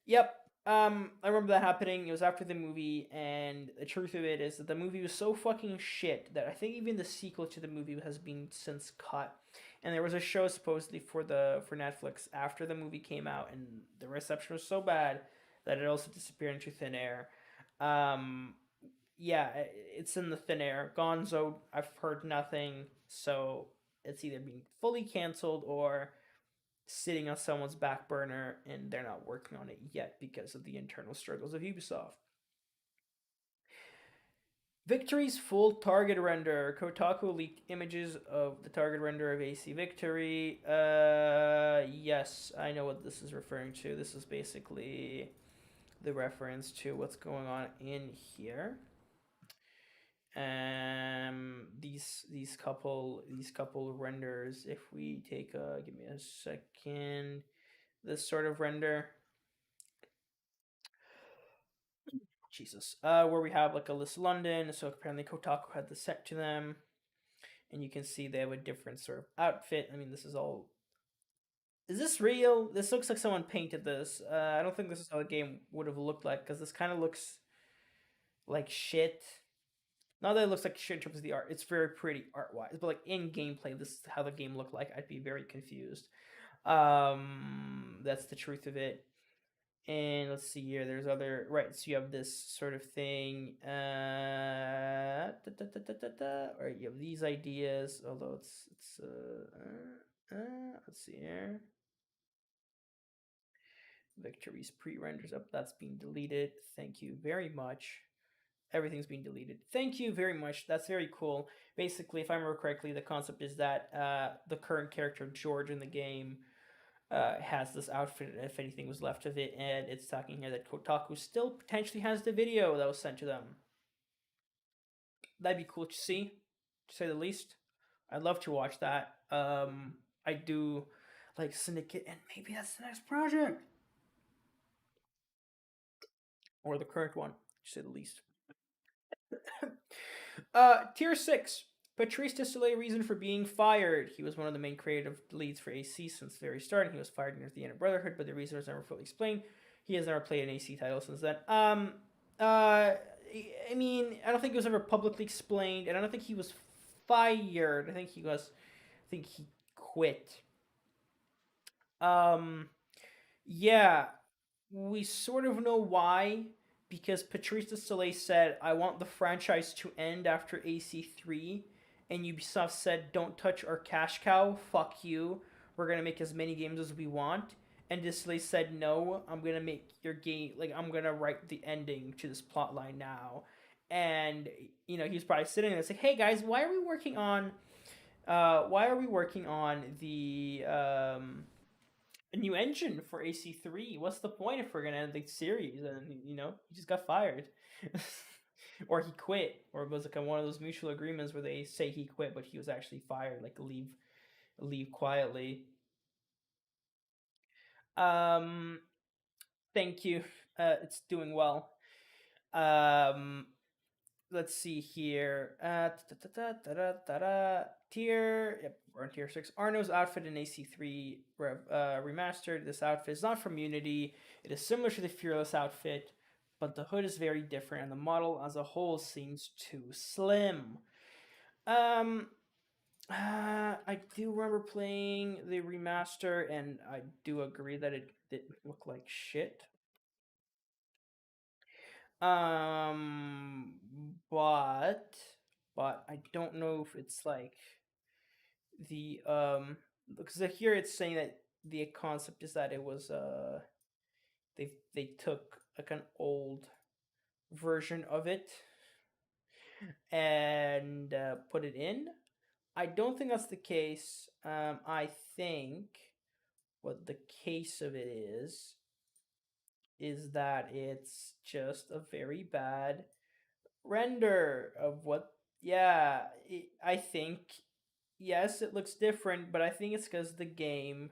Yep. I remember that happening. It was after the movie, and the truth of it is that the movie was so fucking shit that I think even the sequel to the movie has been since cut. And there was a show supposedly for Netflix after the movie came out, and the reception was so bad that it also disappeared into thin air. Um, yeah, it's in the thin air. Gonzo, I've heard nothing, so it's either being fully canceled or sitting on someone's back burner and they're not working on it yet because of the internal struggles of Ubisoft. Victory's full target render. Kotaku leaked images of the target render of AC Victory. Yes, I know what this is referring to. This is basically the reference to what's going on in here. These couple renders. If we take give me a second. This sort of render. Jesus. Where we have like a list London. So apparently Kotaku had this set to them, and you can see they have a different sort of outfit. I mean, this is all. Is this real? This looks like someone painted this. I don't think this is how the game would have looked like because this kind of looks like shit. Not that it looks like shit in terms of the art. It's very pretty art wise, but like in gameplay, this is how the game looked like. I'd be very confused. That's the truth of it. And let's see here. There's other right. So you have this sort of thing. Or you have these ideas. Although let's see here. Victory's pre-renders up. That's being deleted. Thank you very much. Everything's being deleted. Thank you very much. That's very cool. Basically, if I remember correctly, the concept is that the current character George in the game has this outfit, if anything was left of it, and it's talking here that Kotaku still potentially has the video that was sent to them. That'd be cool to see, to say the least. I'd love to watch that. I do like Syndicate, and maybe that's the next project, or the current one, to say the least. Tier 6. Patrice Desilets' reason for being fired. He was one of the main creative leads for AC since the very start, and he was fired near the end of Brotherhood, but the reason was never fully explained. He has never played an AC title since then. I mean, I don't think it was ever publicly explained, and I don't think he was fired. I think he quit. Um, yeah, we sort of know why, because Patrice Desilets said, "I want the franchise to end after AC3," and Ubisoft said, "Don't touch our cash cow. Fuck you. We're gonna make as many games as we want." And Desilets said, "No, I'm gonna make your game like I'm gonna write the ending to this plot line now." And he's probably sitting there, it's like, "Hey guys, why are we working on the a new engine for AC3. What's the point if we're gonna end the series?" And he just got fired, or he quit, or it was like one of those mutual agreements where they say he quit, but he was actually fired, like leave quietly. Um, Thank you. It's doing well. Um, let's see here. Tier. Yep, we're on tier 6. Arno's outfit in AC3 remastered. This outfit is not from Unity. It is similar to the Fearless outfit, but the hood is very different, and the model as a whole seems too slim. Um, I do remember playing the remaster, and I do agree that it didn't look like shit. Um, but I don't know if it's like the because here it's saying that the concept is that it was they took like an old version of it and put it in. I don't think that's the case. I think what the case of it is that it's just a very bad render of what. Yeah, I think yes, it looks different, but I think it's because the game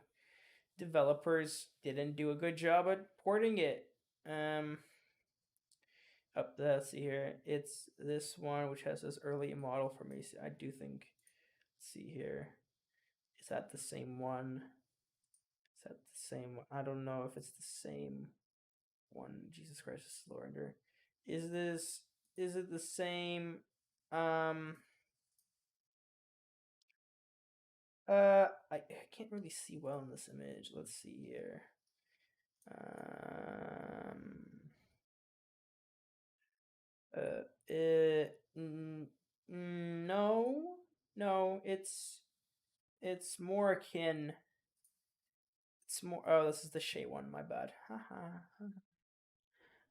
developers didn't do a good job at porting it. Um, Up, let's see here. It's this one which has this early model for me. I do think. Let's see here. Is that the same one? Is that the same one? I don't know if it's the same one. Jesus Christ, this is slow render. Is this? Is it the same? Um. I can't really see well in this image. Let's see here. Um, uh, uh, n- no, no, it's more akin. It's more. Oh, this is the Shay one. My bad. Haha.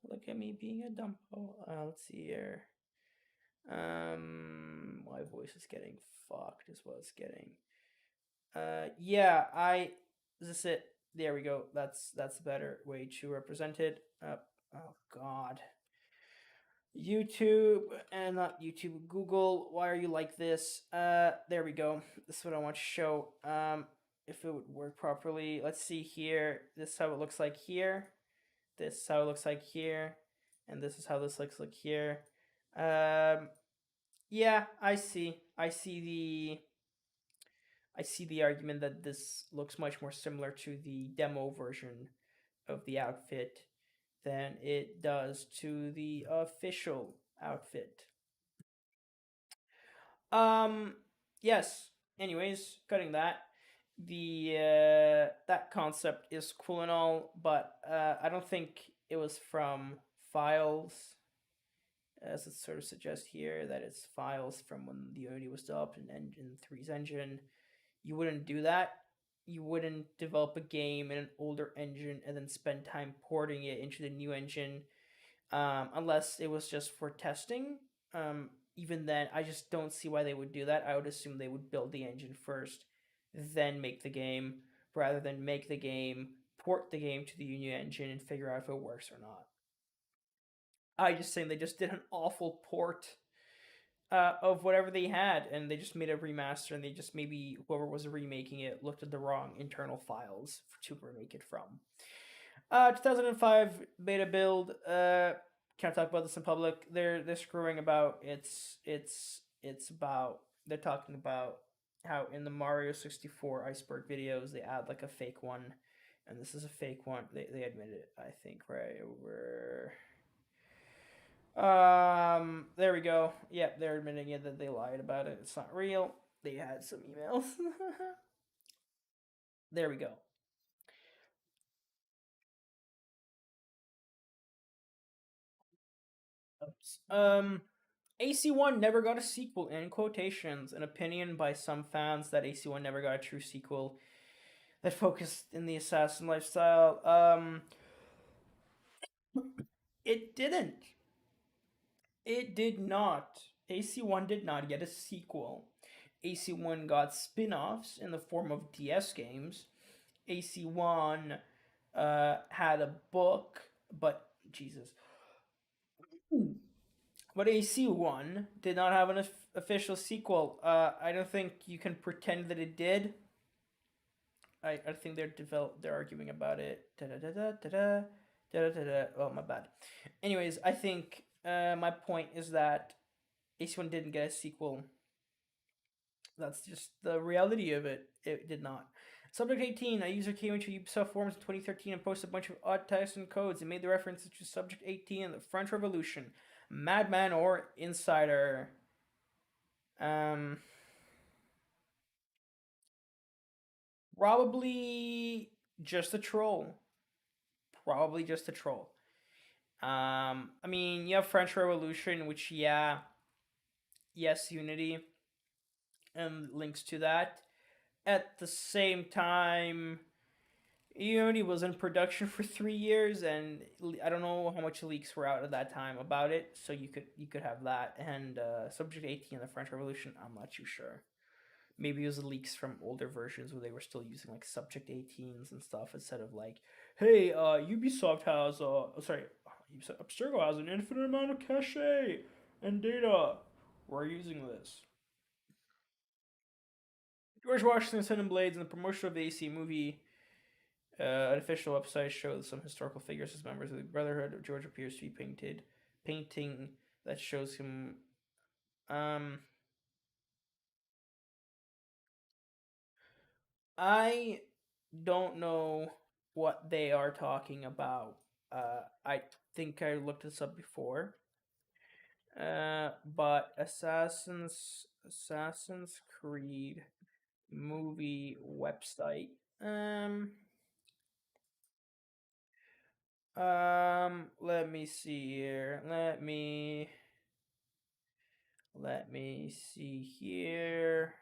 Look at me being a dumpo. Let's see here. My voice is getting fucked. Is what it's getting. Yeah. Is this it? There we go. That's a better way to represent it. Oh God. YouTube and not YouTube. Google. Why are you like this? There we go. This is what I want to show. If it would work properly. Let's see here. This is how it looks like here. This is how it looks like here, and this is how this looks like here. Yeah, I see the argument that this looks much more similar to the demo version of the outfit than it does to the official outfit. Um, yes. Anyways, cutting that. That concept is cool and all, but I don't think it was from files, as it sort of suggests here that it's files from when the Unity was developed in Engine 3's engine. You wouldn't do that. You wouldn't develop a game in an older engine and then spend time porting it into the new engine, unless it was just for testing. Even then, I just don't see why they would do that. I would assume they would build the engine first, then make the game, rather than make the game, port the game to the new engine, and figure out if it works or not. I just think they just did an awful port of whatever they had, and they just made a remaster, and they just maybe whoever was remaking it looked at the wrong internal files to remake it from. 2005 beta build. Can't talk about this in public. They're screwing about. It's about they're talking about how in the Mario 64 Iceberg videos they add like a fake one, and this is a fake one. They admit it. I think right over. There we go. Yep, they're admitting it that they lied about it. It's not real. They had some emails. There we go. Oops. AC1 never got a sequel, in quotations. An opinion by some fans that AC1 never got a true sequel that focused in the assassin lifestyle. It didn't. It did not. AC1 did not get a sequel. AC1 got spin offs in the form of DS games. AC1 had a book, but Jesus. But AC1 did not have an official sequel. I don't think you can pretend that it did. I think they're arguing about it. Da da da da da da da da. Oh my bad. Anyways, I think my point is that AC1 didn't get a sequel. That's just the reality of it. It did not. Subject 18, a user came into Ubisoft forums in 2013 and posted a bunch of odd text and codes and made the references to Subject 18 and the French Revolution, Madman or Insider. Um, Probably just a troll. Probably just a troll. I mean, you have French Revolution, which yes, Unity, and links to that. At the same time, Unity was in production for 3 years, and I don't know how much leaks were out at that time about it. So you could have that, and Subject 18, the French Revolution. I'm not too sure. Maybe it was leaks from older versions where they were still using like Subject 18s and stuff instead of like, hey, Ubisoft has Ubisoft Abstergo has an infinite amount of cache and data. We're using this. George Washington's Hidden Blades and the promotion of the AC movie. An official website shows some historical figures as members of the Brotherhood of George appears to be painting that shows him. Um, I don't know what they are talking about. I think I looked this up before. But Assassin's Creed movie website. Let me see here. Let me see here.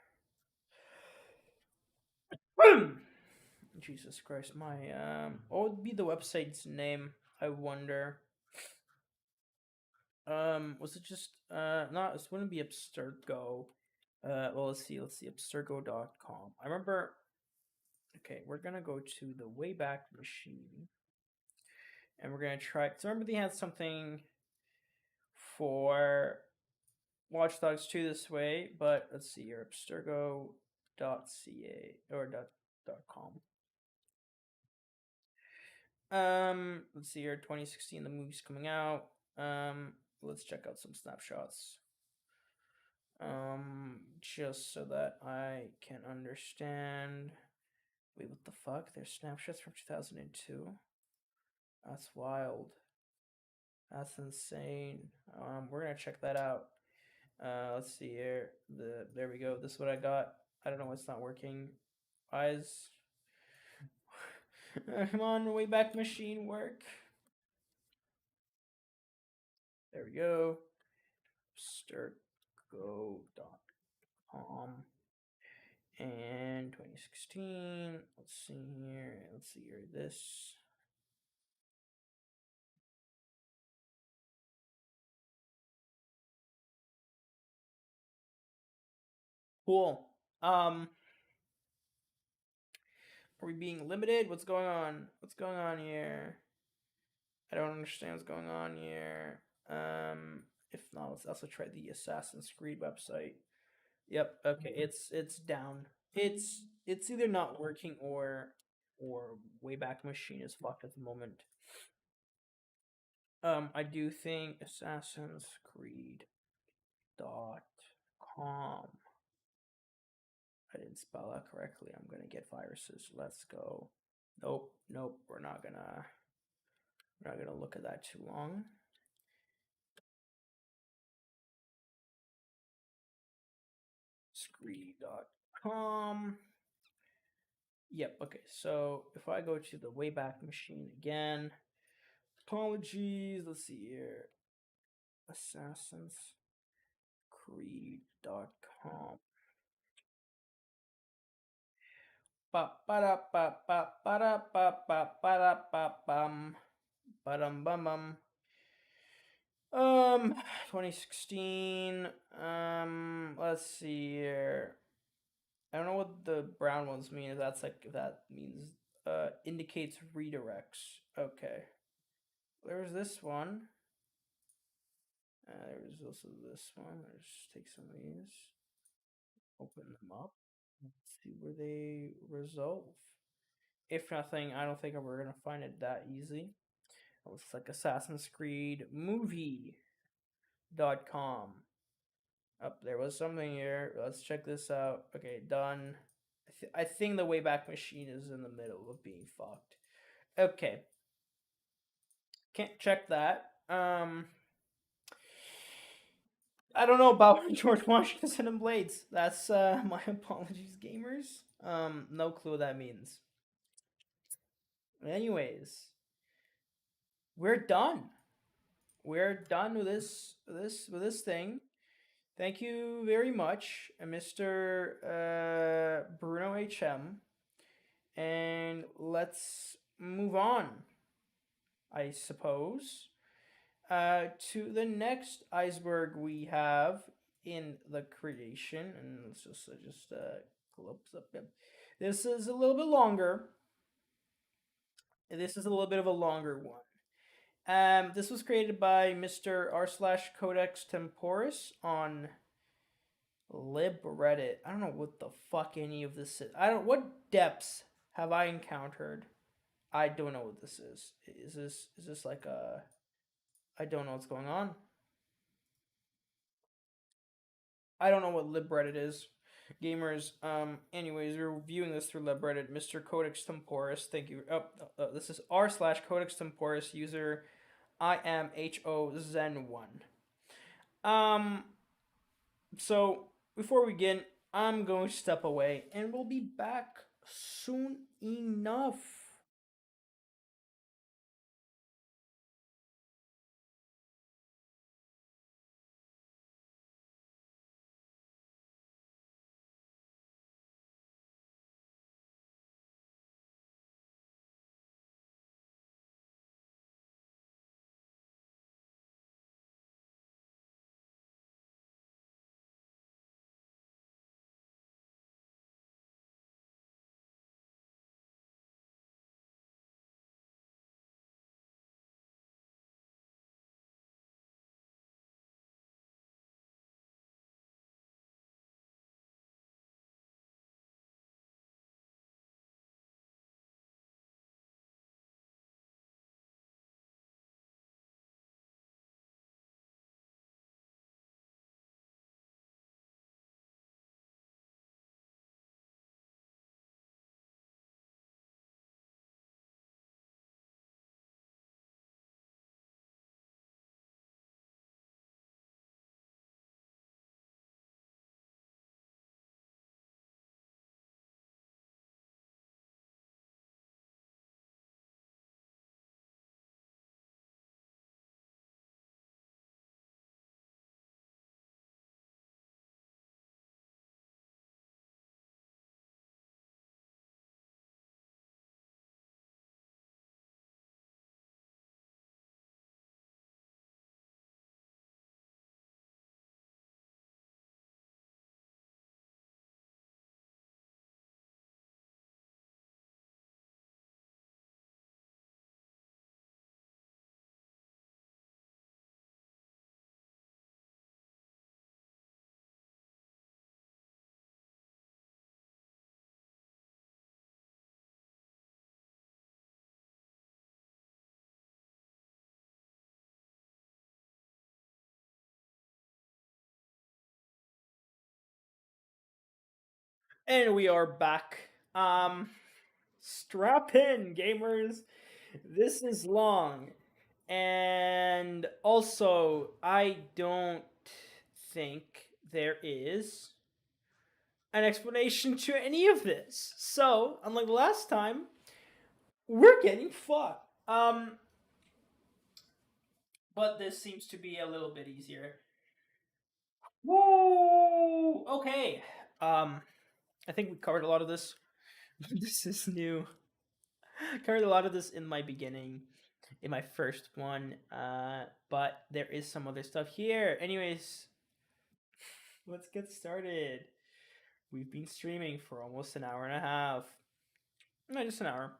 Jesus Christ, my what would be the website's name? I wonder. Was it just not? It wouldn't be Abstergo. Well, let's see, abstergo.com. I remember. Okay, we're gonna go to the Wayback Machine, and we're gonna try. Cause remember they had something for Watch Dogs 2 this way, but let's see here, abstergo.ca or .com. Let's see here, 2016, the movie's coming out. Let's check out some snapshots. Just so that I can understand. Wait, what the fuck? There's snapshots from 2002. That's wild. That's insane. We're gonna check that out. Let's see here. There we go. This is what I got. I don't know why it's not working. Eyes. Come on, Wayback Machine, work. There we go. Startgo.com and 2016. Let's see here. Let's see here. This. Cool. Are we being limited? What's going on? What's going on here? I don't understand what's going on here. If not, let's also try the Assassin's Creed website. Yep. Okay. It's down. It's either not working or Wayback Machine is fucked at the moment. I do think Assassin's Creed .com. I didn't spell that correctly. I'm gonna get viruses. Let's go. Nope. We're not gonna look at that too long. Scree.com. Yep, okay, so if I go to the Wayback Machine again, apologies, let's see here. Assassin's Creed.com. Ba ba da ba ba ba da ba ba ba da ba bum ba dum bum bum. 2016. Let's see here. I don't know what the brown ones mean. If that's like if that means indicates redirects. Okay. There's this one. There's also this one. Let's take some of these. Open them up. Let's see where they resolve. If nothing, I don't think we're gonna find it that easy. It looks like Assassin's Creed movie.com. Up there was something here. Let's check this out. Okay, done. I think the Wayback Machine is in the middle of being fucked. Okay. Can't check that. I don't know about George Washington and Blades. That's my apologies, gamers. No clue what that means. Anyways, we're done. We're done with this thing. Thank you very much, Mr. BrunoHM. And let's move on, I suppose, to the next iceberg we have in the creation. And let's just close up. This is a little bit longer. This is a little bit of a longer one. This was created by Mr. r/Codex Temporis on libreddit. I don't know what the fuck any of this is. What depths have I encountered? I don't know what this is. Is this like a I don't know what's going on. I don't know what libreddit is. Gamers, anyways, we're viewing this through libreddit. Mr. Codex Temporis, thank you. This is r/Codex Temporis, user IamHO-Zen1. So before we begin, I'm going to step away and we'll be back soon enough. And we are back. Strap in, gamers. This is long. And also, I don't think there is an explanation to any of this. So, unlike the last time, we're getting fucked. But this seems to be a little bit easier. Whoa! Okay. I think we covered a lot of this. This is new. Covered a lot of this in my beginning, in my first one. But there is some other stuff here. Anyways, let's get started. We've been streaming for almost an hour and a half. No, just an hour.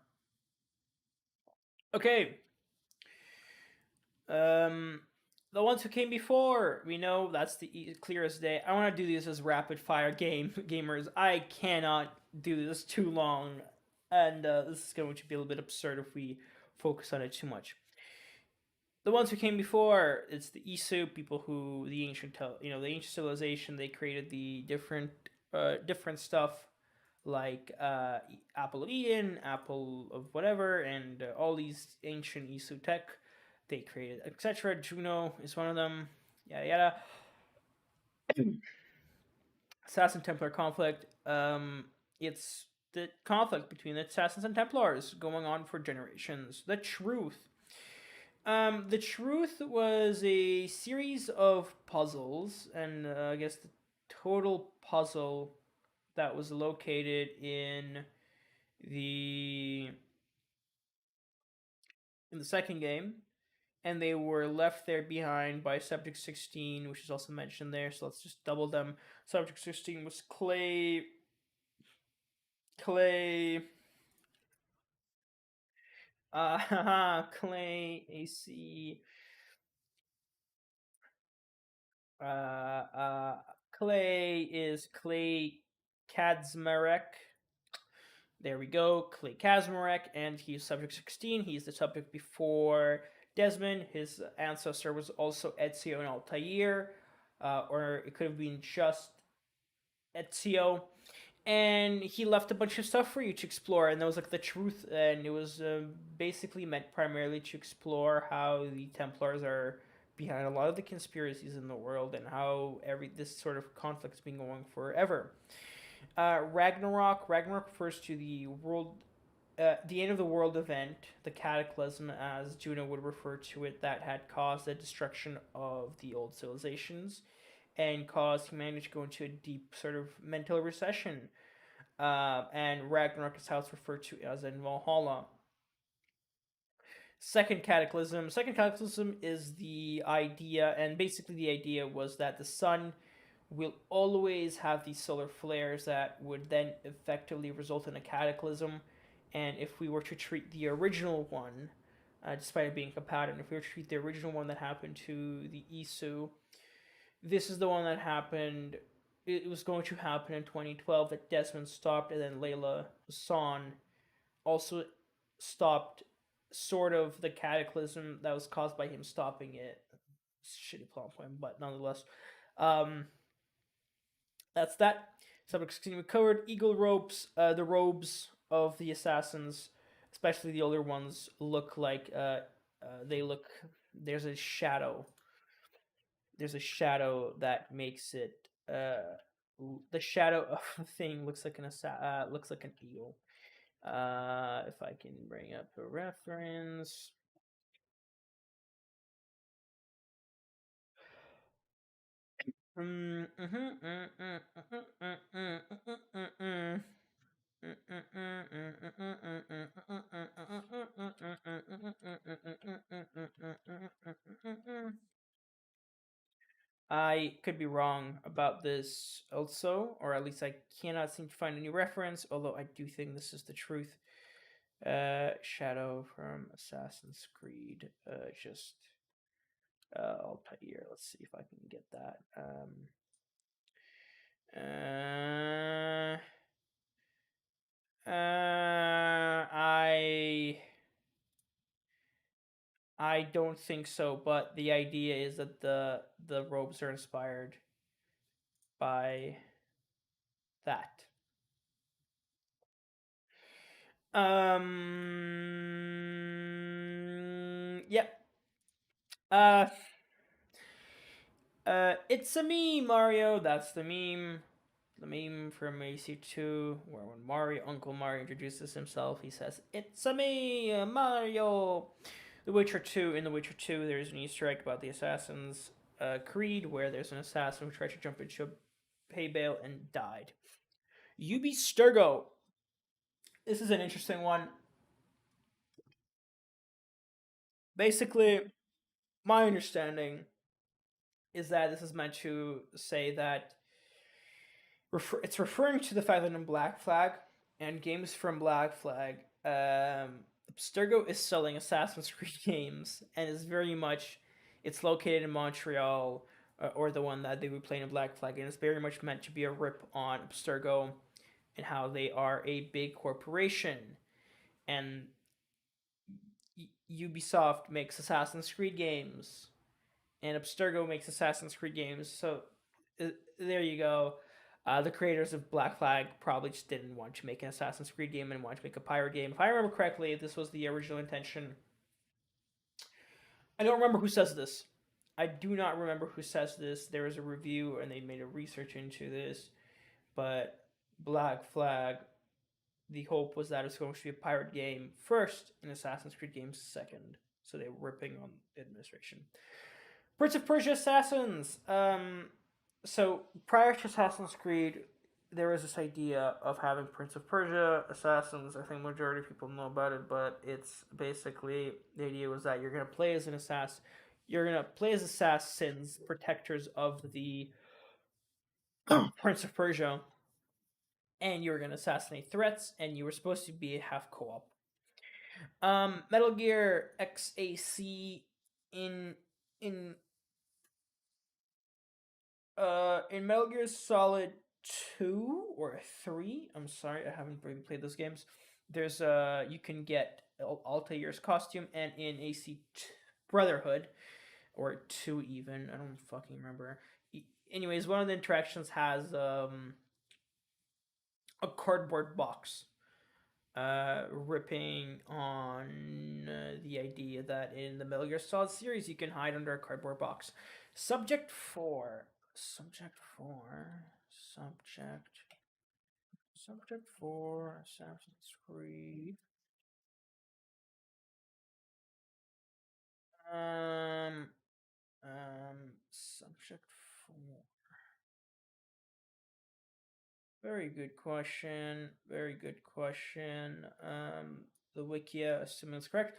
Okay. Um, the ones who came before, we know that's the clearest day. I want to do these as rapid fire gamers. I cannot do this too long, and this is going to be a little bit absurd if we focus on it too much. The ones who came before, it's the Isu people who the ancient, the ancient civilization. They created the different stuff like Apple of Eden, Apple of whatever, and all these ancient Isu tech they created, etc. Juno is one of them. Yada yada. Assassin Templar conflict. It's the conflict between the Assassins and Templars going on for generations. The truth. The truth was a series of puzzles, and I guess the total puzzle that was located the in the second game, and they were left there behind by Subject 16, which is also mentioned there. So let's just double them. Subject 16 was Clay, Clay, AC, uh, uh, Clay is Clay Kadzmarek. There we go, Clay Kazmarek, and he's subject 16. He's the subject before Desmond. His ancestor was also Ezio and Altair, or it could have been just Ezio. And he left a bunch of stuff for you to explore, and that was like the truth, and it was basically meant primarily to explore how the Templars are behind a lot of the conspiracies in the world, and how this sort of conflict's been going forever. Ragnarok. Ragnarok refers to the end of the world event, the cataclysm, as Juno would refer to it, that had caused the destruction of the old civilizations and caused humanity to go into a deep sort of mental recession. And Ragnarok is how it's referred to as in Valhalla. Second cataclysm. Second cataclysm is the idea, and basically the idea was that the sun will always have these solar flares that would then effectively result in a cataclysm. And if we were to treat the original one, despite it being a pattern, if we were to treat the original one that happened to the Isu, this is the one that happened. It was going to happen in 2012 that Desmond stopped, and then Layla Hassan also stopped sort of the cataclysm that was caused by him stopping it. Shitty plot point, but nonetheless. That's that. Subject 16 we covered. Eagle ropes. The robes of the assassins, especially the older ones, look like they look. There's a shadow. There's a shadow that makes it. The shadow of the thing looks like looks like an eagle. If I can bring up a reference. I could be wrong about this also, or at least I cannot seem to find any reference, although I do think this is the truth. Shadow from Assassin's Creed. Just Altair. Let's see if I can get that. I don't think so, but the idea is that the robes are inspired by that. Yep. It's a me, Mario. That's the meme. The meme from AC2, where when Uncle Mario introduces himself, he says, "It's a me, Mario." The Witcher 2. In The Witcher 2, there's an Easter egg about the Assassin's Creed, where there's an assassin who tried to jump into a hay bale and died. Ubi Sturgo. This is an interesting one. Basically, my understanding is that this is meant to say that it's referring to the fact that in Black Flag and games from Black Flag, Abstergo is selling Assassin's Creed games and is very much it's located in Montreal, or the one that they would play in Black Flag, and it's very much meant to be a rip on Abstergo and how they are a big corporation, and Ubisoft makes Assassin's Creed games and Abstergo makes Assassin's Creed games. So uh, there you go. The creators of Black Flag probably just didn't want to make an Assassin's Creed game and wanted to make a pirate game. If I remember correctly, this was the original intention. I don't remember who says this. I do not remember who says this. There was a review and they made a research into this. But Black Flag, the hope was that it was going to be a pirate game first and Assassin's Creed games second. So they were ripping on the administration. Prince of Persia Assassins. So prior to Assassin's Creed, there was this idea of having Prince of Persia Assassins. I think majority of people know about it, but it's basically the idea was that you're gonna play as an assassin. You're gonna play as assassins, protectors of the Prince of Persia, and you were gonna assassinate threats, and you were supposed to be half co-op. Metal Gear XAC in in in Metal Gear Solid 2 or 3, I'm sorry, I haven't really played those games. There's you can get Altair's costume, and in Brotherhood or 2 even, I don't fucking remember. Anyways, one of the interactions has a cardboard box, ripping on the idea that in the Metal Gear Solid series you can hide under a cardboard box. Subject 4. Subject 4. Subject. Subject 4. Assassin's Creed. Um. Subject 4. Very good question. Very good question. The Wikia, assuming it's correct.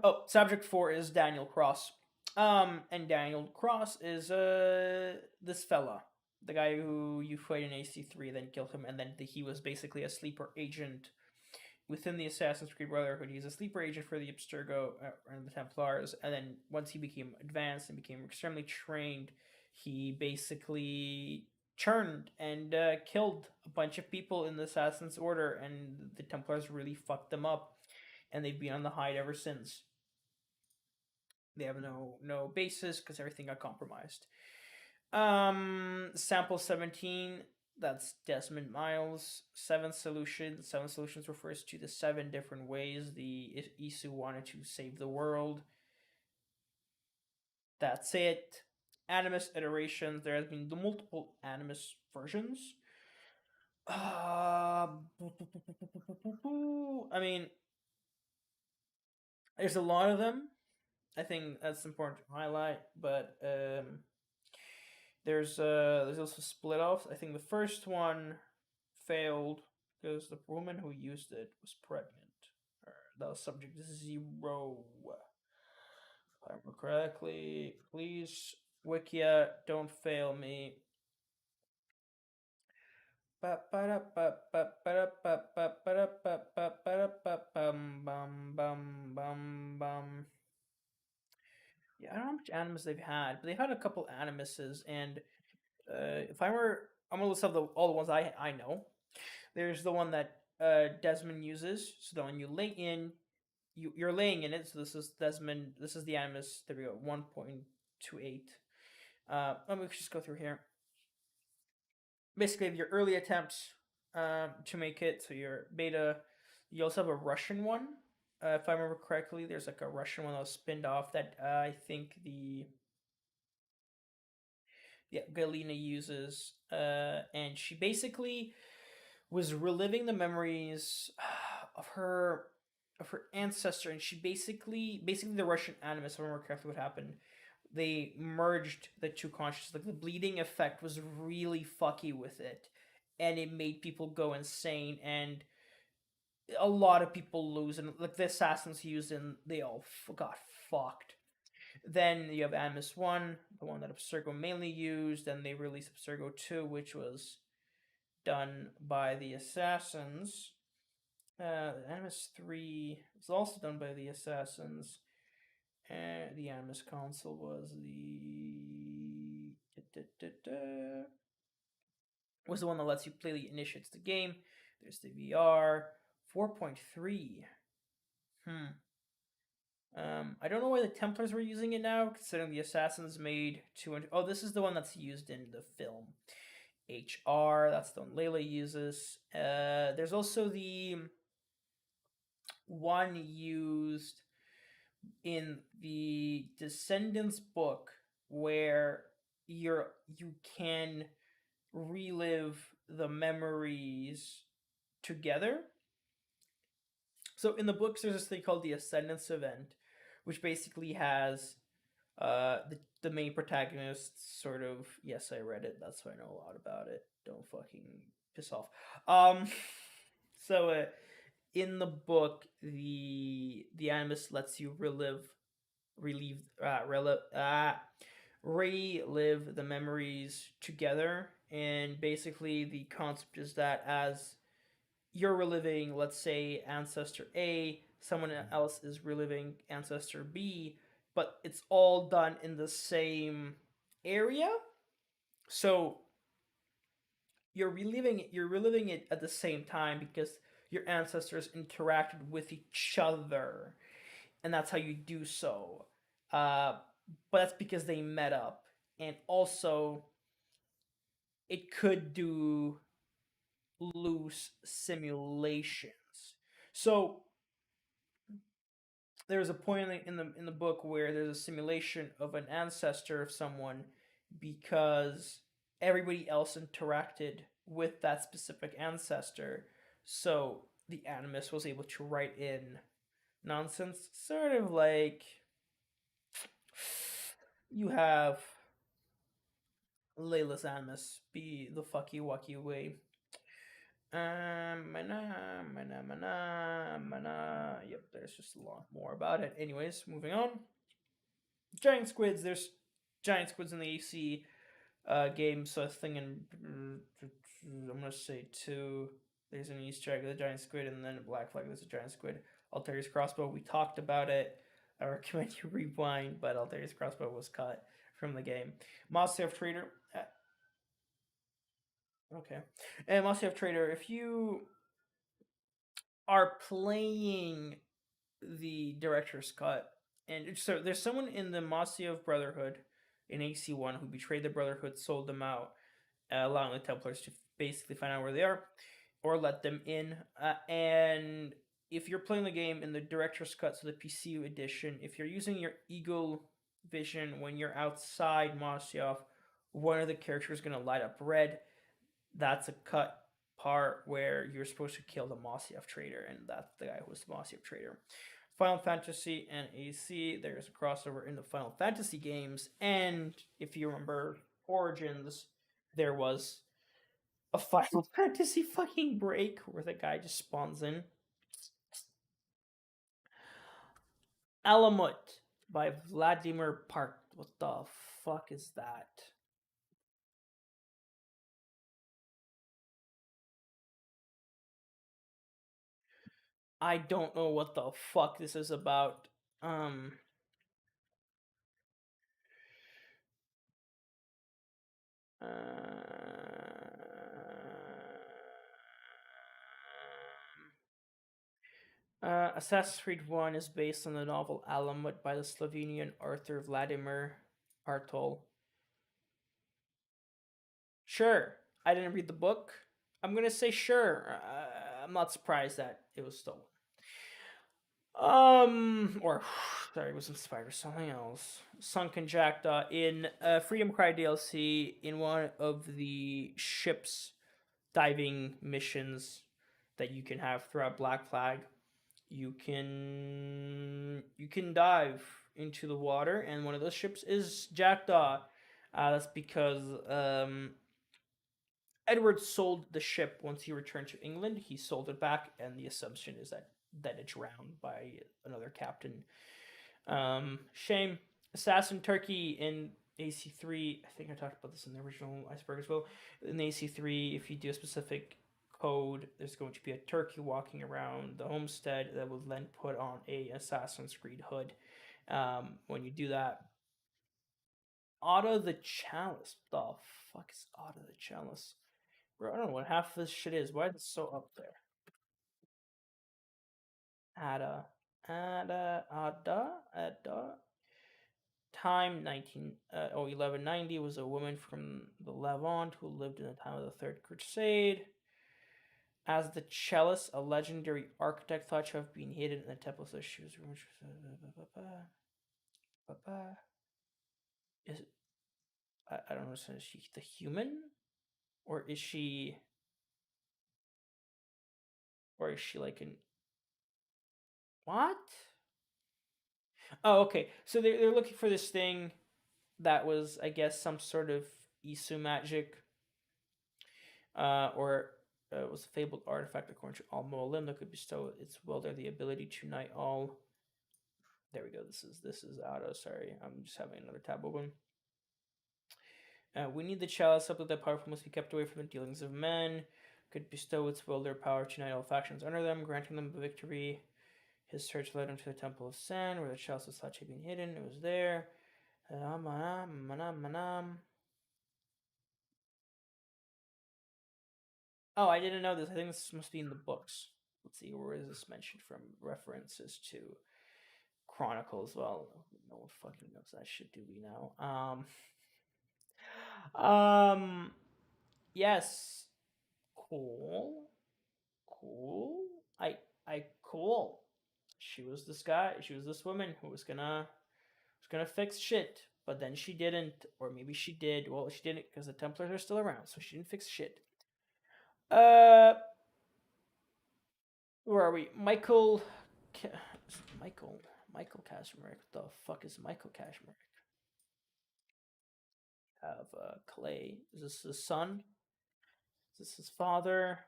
Oh, subject 4 is Daniel Cross. And Daniel Cross is this fella, the guy who you fight in AC3, then killed him, and then he was basically a sleeper agent within the Assassin's Creed Brotherhood. He's a sleeper agent for the Abstergo and the Templars, and then once he became advanced and became extremely trained, he basically churned and killed a bunch of people in the Assassin's Order, and the Templars really fucked them up, and they've been on the hide ever since. They have no basis because everything got compromised. Sample 17. That's Desmond Miles. Seven solutions. Seven solutions refers to the 7 different ways the Isu wanted to save the world. That's it. Animus iterations. There has been multiple Animus versions. I mean, there's a lot of them. I think that's important to highlight, but there's also split offs. I think the first one failed because the woman who used it was pregnant. That was subject 0. If I remember correctly, please, Wikia, don't fail me. Yeah, I don't know how much animus they've had, but they've had a couple animuses, and if I were, I'm gonna list all the ones I know. There's the one that Desmond uses. So that when you lay in, you're laying in it. So this is Desmond. This is the animus. There we go. 1.28. Let me just go through here. Basically, your early attempts. to make it. So your beta, you also have a Russian one. If I remember correctly, there's like a Russian one that was spinned off that I think the yeah Galina uses, and she basically was reliving the memories of her of her ancestor, and she basically the Russian animus. If I remember correctly, what happened. They merged the two consciousness. Like the bleeding effect was really fucky with it, and it made people go insane. And a lot of people lose, and like the assassins used, and they all got fucked. Then you have Animus One, the one that Abstergo mainly used. Then they released Abstergo Two, which was done by the assassins. Animus Three was also done by the assassins. The Animus console was the one that lets you play the initiates the game. There's the VR 4.3. Hmm. I don't know why the Templars were using it now, considering the Assassins made 200. Oh, this is the one that's used in the film. HR, that's the one Layla uses. There's also the one used in the Descendants book where you can relive the memories together. So in the books, there's this thing called the Ascendance event, which basically has the main protagonist sort of. Yes, I read it. That's why I know a lot about it. Don't fucking piss off. Um, so in the book, the animus lets you relieve, relive the memories together, and basically the concept is that as you're reliving, let's say, ancestor A, someone else is reliving ancestor B, but it's all done in the same area. So you're reliving it at the same time because your ancestors interacted with each other, and that's how you do so. Uh, but that's because they met up, and also it could do loose simulations. So there's a point in the book where there's a simulation of an ancestor of someone because everybody else interacted with that specific ancestor. So the animus was able to write in nonsense, sort of like you have Layla's animus be the fucky wucky way. Mana. Yep, there's just a lot more about it. Anyways, moving on. Giant squids. There's giant squids in the AC game. So I think I'm gonna say two. There's an Easter egg with a giant squid, and then a Black Flag. There's a giant squid. Alterius crossbow. We talked about it. I recommend you rewind, but Alterius crossbow was cut from the game. Mosshaft Trader. Okay, and Mosshaft Trader. If you are playing the director's cut, and so there's someone in the Masyov Brotherhood in AC1 who betrayed the Brotherhood, sold them out, allowing the Templars to basically find out where they are or let them in. And if you're playing the game in the director's cut, so the PC edition, if you're using your Eagle vision when you're outside Masyov, one of the characters is going to light up red. That's a cut part where you're supposed to kill the Mossiev trader, and that's the guy who was the Mossiev trader. Final Fantasy and AC, there's a crossover in the Final Fantasy games, and if you remember Origins, there was a Final Fantasy fucking break where the guy just spawns in. Alamut by Vladimir Park. What the fuck is that? I don't know what the fuck this is about. Um, uh, Assassin's Creed 1 is based on the novel Alamut by the Slovenian author Vladimir Artol. Sure, I didn't read the book. I'm gonna say sure. I'm not surprised that it was stolen. Or sorry, it was inspired by something else. Sunken Jackdaw in Freedom Cry DLC in one of the ship's diving missions that you can have throughout Black Flag. You can dive into the water, and one of those ships is Jackdaw. That's because Edward sold the ship once he returned to England. He sold it back, and the assumption is that it drowned by another captain. Shame. Assassin Turkey in AC3. I think I talked about this in the original Iceberg as well. In AC3, if you do a specific code, there's going to be a turkey walking around the homestead that will then put on a Assassin's Creed hood. When you do that, Auto the Chalice. The fuck is Auto the Chalice? Bro, I don't know what half of this shit is. Why is it so up there? Ada. Time 1190 was a woman from the Levant who lived in the time of the Third Crusade. As the cellist, a legendary architect thought to have been hidden in the temple, so she was. Is I don't understand. Is she the human, or is she, like an what? Oh, okay. So they're looking for this thing that was, I guess, some sort of Isu magic, or was a fabled artifact according to Al Mualim that could bestow its wielder the ability to unite all. There we go. This is Auto. Sorry, I'm just having another tab open. We need the chalice, something that powerful must be kept away from the dealings of men. Could bestow its wielder power to unite all factions under them, granting them victory. His search led him to the Temple of Sen, where the chalice was thought to have been hidden. It was there. Oh, I didn't know this. I think this must be in the books. Let's see, where is this mentioned from? References to Chronicles. Well, no one fucking knows that shit, do we now? Um, yes, cool, cool. Cool. She was this guy. She was this woman who was gonna fix shit, but then she didn't, or maybe she did. Well, she didn't because the Templars are still around, so she didn't fix shit. Uh, where are we? Michael Kashmir. The fuck is Michael Kashmir? Have Clay. Is this his son? Is this his father?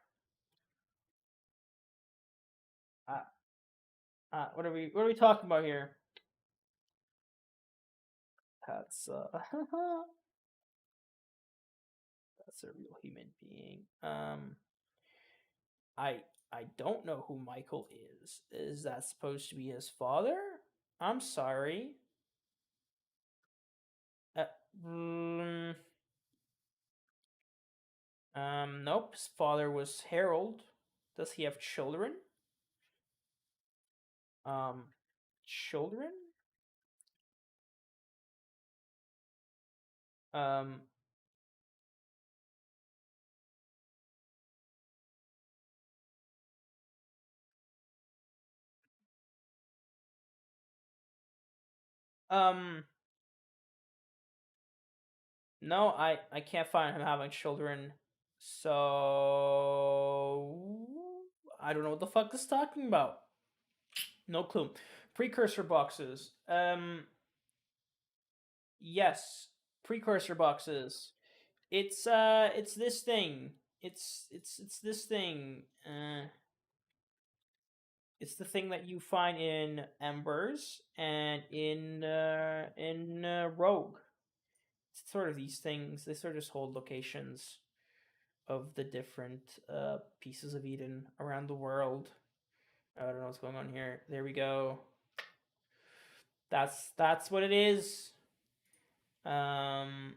Uh, what are we talking about here? That's that's a real human being. I I don't know who Michael is. Is that supposed to be his father? I'm sorry. Uh, mm, nope. His father was Harold. Does he have children? Um, children? Um, um, no, I can't find him having children. So I don't know what the fuck this is talking about. No clue. Precursor boxes. Yes, precursor boxes. It's this thing. It's this thing. It's the thing that you find in Embers and in Rogue. It's sort of these things. They sort of just hold locations of the different pieces of Eden around the world. I don't know what's going on here. There we go. That's what it is. Um,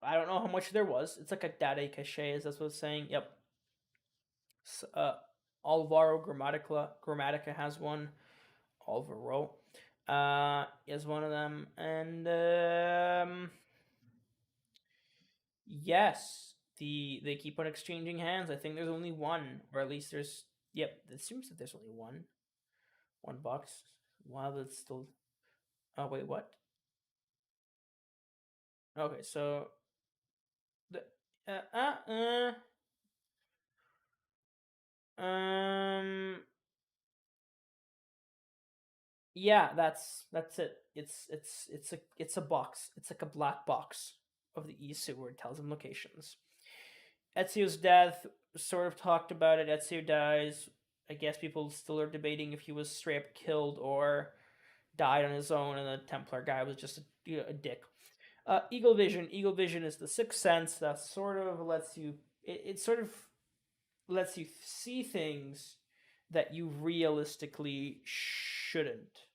I don't know how much there was. It's like a data cache, is that's what it's saying. Yep. Uh, Alvaro Grammatica has one. Alvaro is one of them, and yes, they keep on exchanging hands. I think there's only one, or at least there's yep. It seems that there's only one box. While it's still. Oh wait, what? Okay, so the um yeah, that's it. It's a box. It's like a black box of the Isu where it tells him locations. Ezio's death sort of talked about it. Ezio dies. I guess people still are debating if he was straight up killed or died on his own, and the Templar guy was just a dick. Eagle Vision. Eagle Vision is the sixth sense that sort of lets you. It sort of lets you see things that you realistically shouldn't.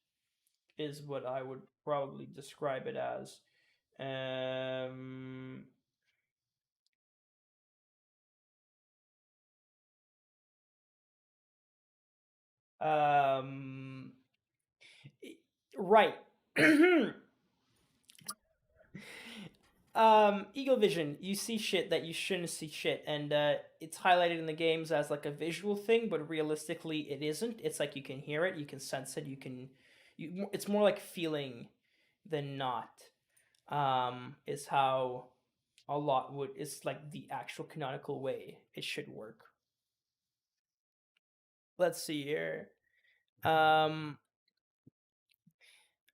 Is what I would probably describe it as. Um, um, right. Eagle vision, you see shit that you shouldn't see shit, and it's highlighted in the games as like a visual thing, but realistically, it isn't. It's like you can hear it, you can sense it, you can, you. It's more like feeling than not. Is how a lot would. It's like the actual canonical way it should work. Let's see here. Um,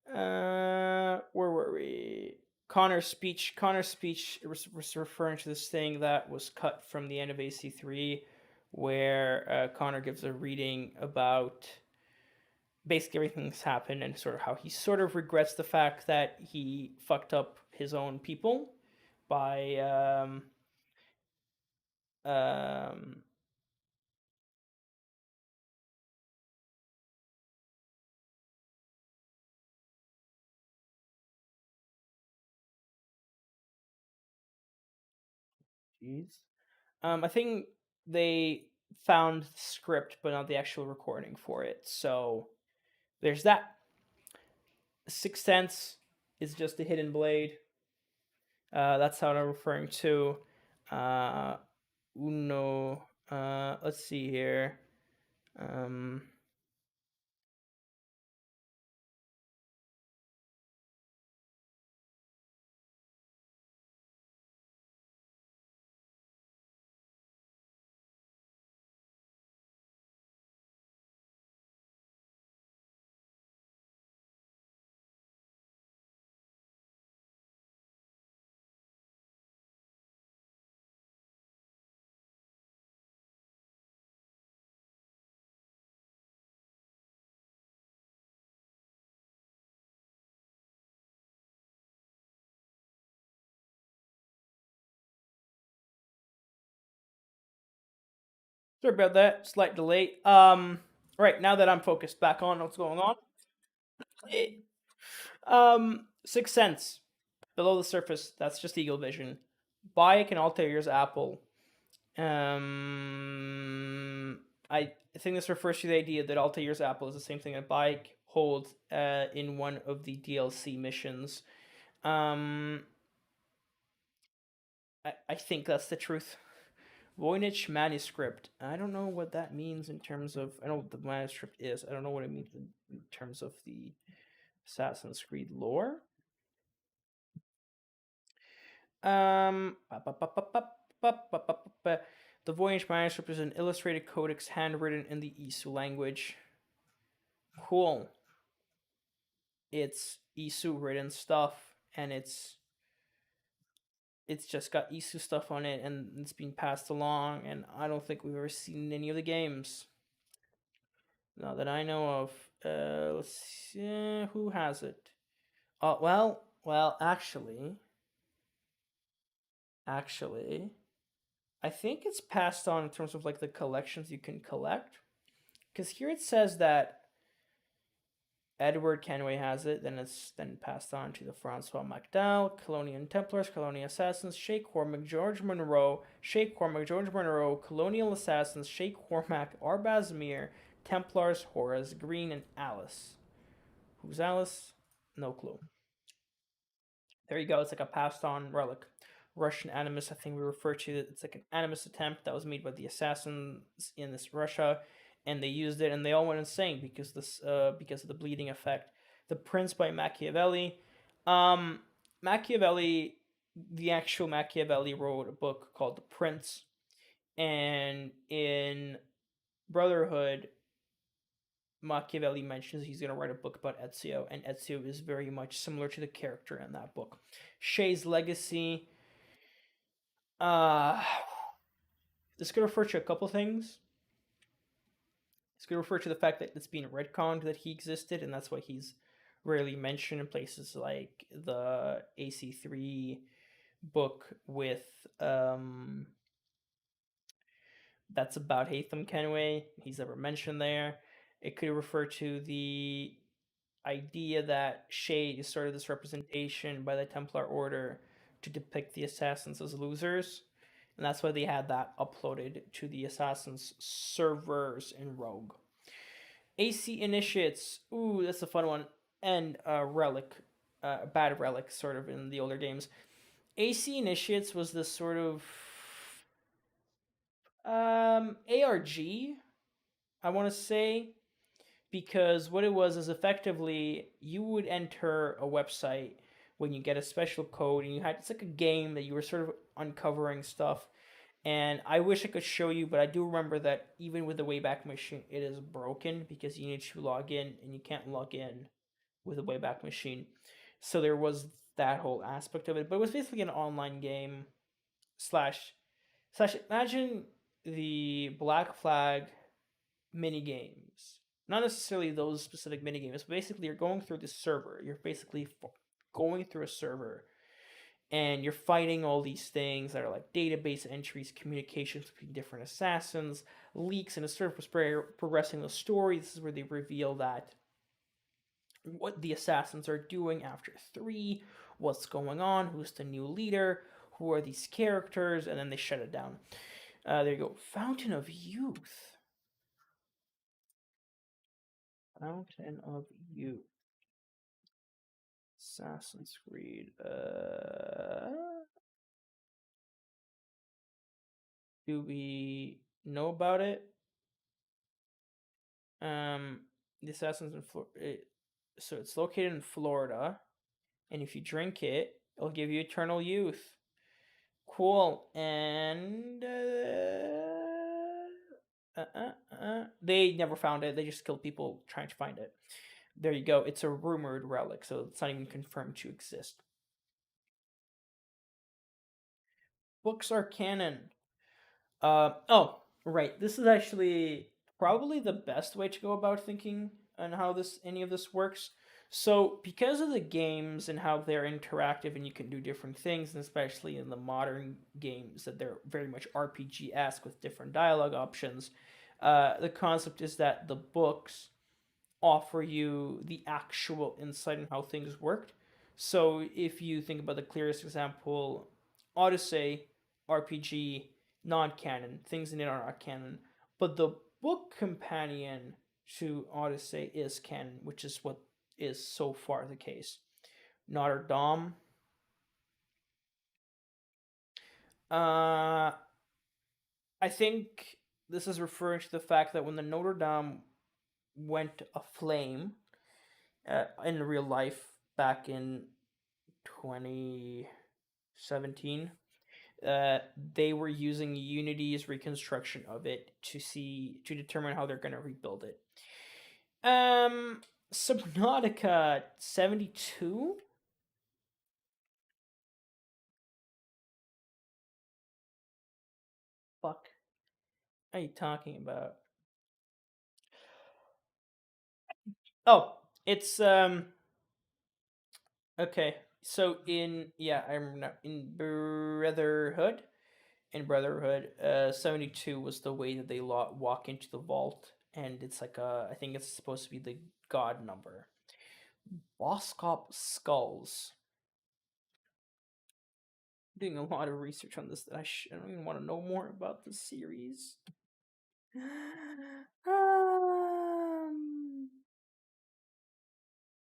where were we? Connor's speech was referring to this thing that was cut from the end of AC3, where Connor gives a reading about basically everything that's happened and sort of how he sort of regrets the fact that he fucked up his own people by um, jeez. I think they found the script, but not the actual recording for it. So there's that. Sixth Sense is just a hidden blade. That's how I'm referring to. Uh, Uno. Let's see here. Um, Sorry about that. Slight delay. Right now that I'm focused back on what's going on. Sixth Sense. Below the surface, that's just eagle vision. Bayek and Altair's apple. I think this refers to the idea that Altair's apple is the same thing that Bayek holds in one of the DLC missions. Um, I think that's the truth. Voynich manuscript. I don't know what that means in terms of. I know what the manuscript is. I don't know what it means in terms of the Assassin's Creed lore. Um, the Voynich manuscript is an illustrated codex handwritten in the Isu language. Cool. It's Isu written stuff, and it's just got Isu stuff on it, and it's been passed along. And I don't think we've ever seen any of the games. Not that I know of. Let's see, who has it? Oh well, actually, I think it's passed on in terms of like the collections you can collect. Because here it says that Edward Kenway has it, then it's then passed on to the Francois MacDowell, Colonial Templars, Colonial Assassins, Shay Cormac, George Monroe, Colonial Assassins, Shay Cormac, Arbaz Mir, Templars, Horace Green, and Alice. Who's Alice? No clue. There you go. It's like a passed on relic. Russian animus. I think we refer to it. It's like an animus attempt that was made by the assassins in this Russia, and they used it, and they all went insane because of the bleeding effect. The Prince by Machiavelli. Um, Machiavelli, the actual Machiavelli wrote a book called The Prince, and in Brotherhood, Machiavelli mentions he's going to write a book about Ezio, and Ezio is very much similar to the character in that book. Shay's legacy. Uh, this could refer to a couple things. This could refer to the fact that it's being retconned that he existed, and that's why he's rarely mentioned in places like the AC3 book with that's about Haytham Kenway. He's never mentioned there. It could refer to the idea that Shade is sort of this representation by the Templar Order to depict the assassins as losers. And that's why they had that uploaded to the assassins servers in Rogue. AC Initiates, ooh, that's a fun one. And Relic, Bad Relic, sort of in the older games. AC Initiates was this sort of ARG, I want to say, because what it was is effectively you would enter a website when you get a special code, and you had it's like a game that you were sort of uncovering stuff. And I wish I could show you, but I do remember that even with the Wayback Machine, it is broken because you need to log in, and you can't log in with the Wayback Machine. So there was that whole aspect of it, but it was basically an online game slash. Imagine the Black Flag mini games. Not necessarily those specific mini games, but basically you're going through this server. You're basically going through a server, and you're fighting all these things that are like database entries, communications between different assassins, leaks, and it's sort of progressing the story. This is where they reveal that what the assassins are doing after 3, what's going on, who's the new leader, who are these characters, and then they shut it down. There you go. Fountain of Youth. Fountain of Youth. Assassin's Creed. Do we know about it? The Assassin's in Florida. So it's located in Florida, and if you drink it, it'll give you eternal youth. Cool. And they never found it. They just killed people trying to find it. There you go. It's a rumored relic, so it's not even confirmed to exist. Books are canon. Oh, right. This is actually probably the best way to go about thinking on how any of this works. So, because of the games and how they're interactive and you can do different things, and especially in the modern games that they're very much RPG-esque with different dialogue options, the concept is that the books offer you the actual insight on how things worked. So, if you think about the clearest example, Odyssey, RPG, non-canon, things in it are not canon, but the book companion to Odyssey is canon, which is what is so far the case. Notre Dame. I think this is referring to the fact that when the Notre Dame went aflame in real life back in 2017, they were using Unity's reconstruction of it to determine how they're going to rebuild it. Subnautica 72. Fuck are you talking about? Oh, it's okay. So I remember now, in Brotherhood, 72 was the way that they walk into the vault, and it's like I think it's supposed to be the god number. Boskop skulls. I'm doing a lot of research on this that I don't even want to know more about the series.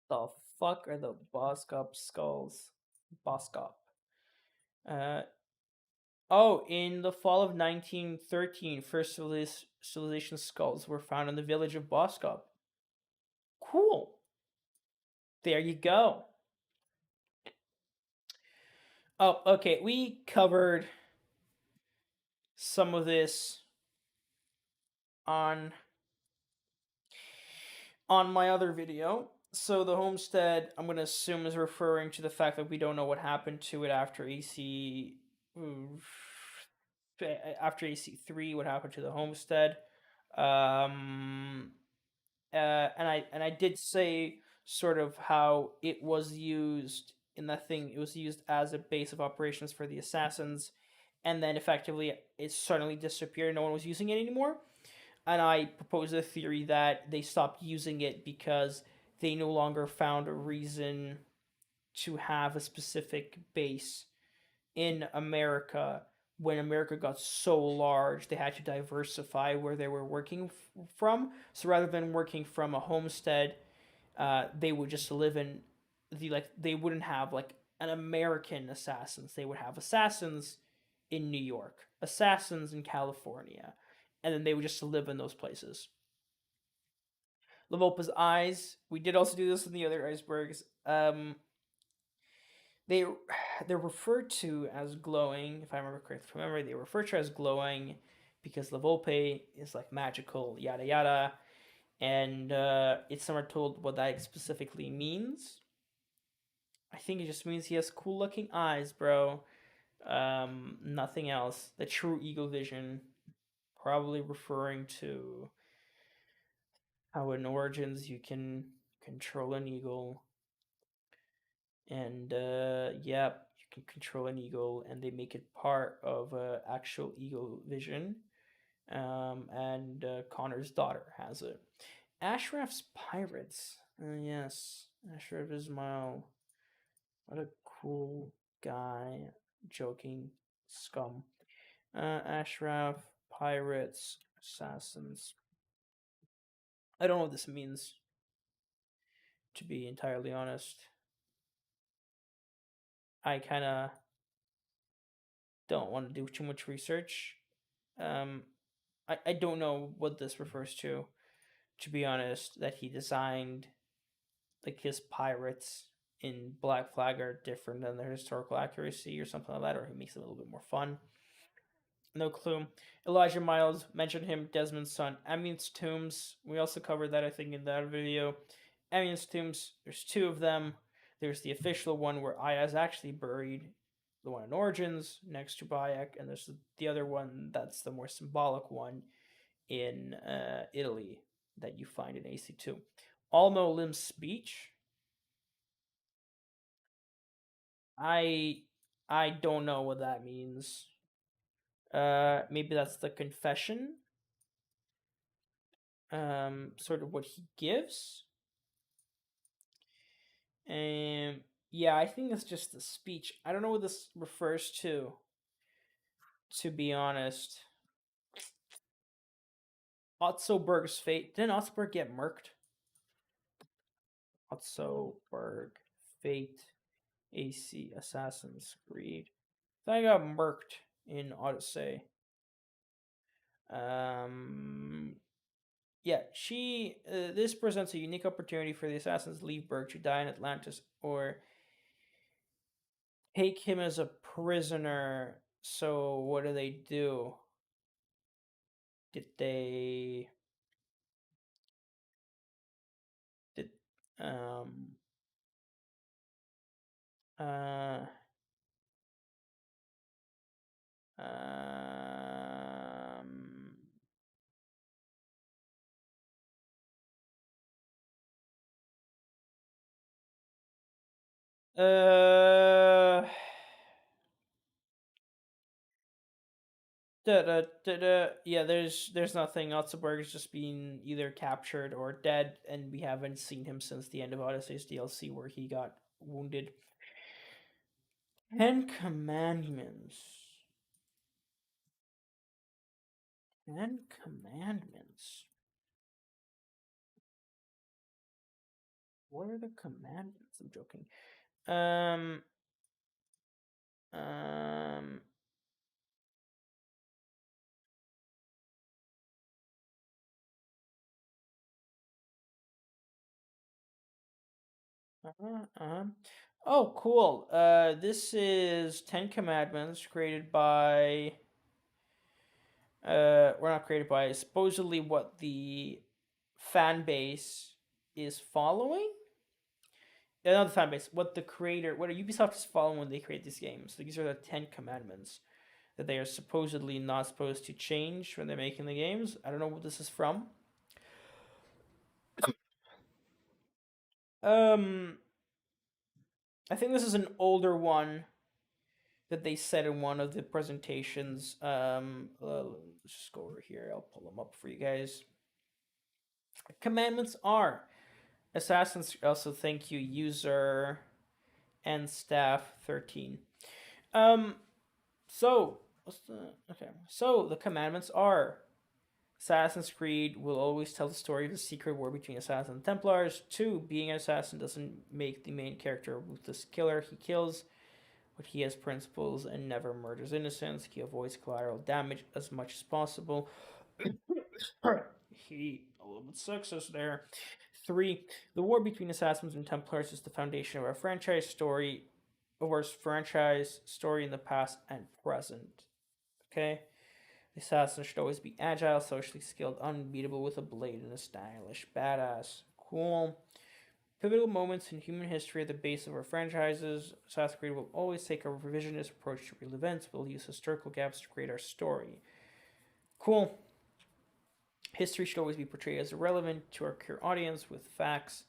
The fuck are the Boskop skulls? Boskop. Uh, oh, in the fall of 1913, first civilization skulls were found in the village of Boskop. Cool. There you go. Oh, okay. We covered some of this on my other video. So the homestead, I'm gonna assume, is referring to the fact that we don't know what happened to it after AC, after AC3. What happened to the homestead? Um, and I did say sort of how it was used in that thing. It was used as a base of operations for the assassins, and then effectively it suddenly disappeared. No one was using it anymore. And I proposed a theory that they stopped using it because they no longer found a reason to have a specific base in America. When America got so large, they had to diversify where they were working from. So rather than working from a homestead, they would just live in they wouldn't have like an American assassins. They would have assassins in New York, assassins in California, and then they would just live in those places. Lavolpa's eyes. We did also do this in the other icebergs. They they're referred to as glowing. If I remember correctly from memory, they refer to as glowing because Lavolpe is like magical, yada yada, and it's never told what that specifically means. I think it just means he has cool looking eyes, bro. Nothing else. The true eagle vision, probably referring to how in Origins you can control an eagle, and yeah, you can control an eagle, and they make it part of actual eagle vision. And Connor's daughter has it. Ashraf's pirates. Yes, Ashraf Ismail. What a cool guy. Joking scum. Ashraf, pirates, assassins. I don't know what this means, to be entirely honest. I kind of don't want to do too much research. Um, I don't know what this refers to be honest. That he designed like his pirates in Black Flag are different than their historical accuracy or something like that, or he makes it a little bit more fun. No clue. Elijah Miles mentioned him, Desmond's son. Amion's tombs. We also covered that, I think, in that video. Amion's tombs, there's two of them. There's the official one where Aya is actually buried, the one in Origins next to Bayek, and there's the other one that's the more symbolic one in Italy that you find in AC2. Almo Lim's speech. I I don't know what that means. Maybe that's the confession. Sort of what he gives. And yeah, I think it's just the speech. I don't know what this refers to be honest. Otzoberg's fate. Didn't Otzoberg get murked? Otzoberg fate. AC Assassin's Creed. I got murked in Odyssey. Um, yeah, she. This presents a unique opportunity for the assassins to leave Berg to die in Atlantis or take him as a prisoner. So what do they do? Did they did um uh um uh yeah, there's nothing. Otzelberg has just been either captured or dead, and we haven't seen him since the end of Odyssey's DLC where he got wounded. 10 Commandments. 10 Commandments. What are the commandments? I'm joking. Um Um, uh-huh. Oh, cool. This is Ten Commandments created by. We're not created by. Supposedly, what the fan base is following. Not the fan base. What the creator, what Ubisoft is following when they create these games. So these are the Ten Commandments that they are supposedly not supposed to change when they're making the games. I don't know what this is from. Um, I think this is an older one that they said in one of the presentations. Let's just go over here. I'll pull them up for you guys. Commandments are Assassins. Also, thank you, user and staff 13. Um, so what's the okay? So the commandments are Assassin's Creed will always tell the story of the secret war between assassins and Templars. 2. Being an assassin doesn't make the main character a ruthless killer. He kills, but he has principles and never murders innocents. He avoids collateral damage as much as possible. He a little bit sexist there. 3. The war between assassins and Templars is the foundation of our franchise story, in the past and present. Okay? The assassin should always be agile, socially skilled, unbeatable with a blade, and a stylish badass. Cool. Pivotal moments in human history are the base of our franchises. Assassin's Creed will always take a revisionist approach to real events. We'll use historical gaps to create our story. Cool. History should always be portrayed as relevant to our current audience with facts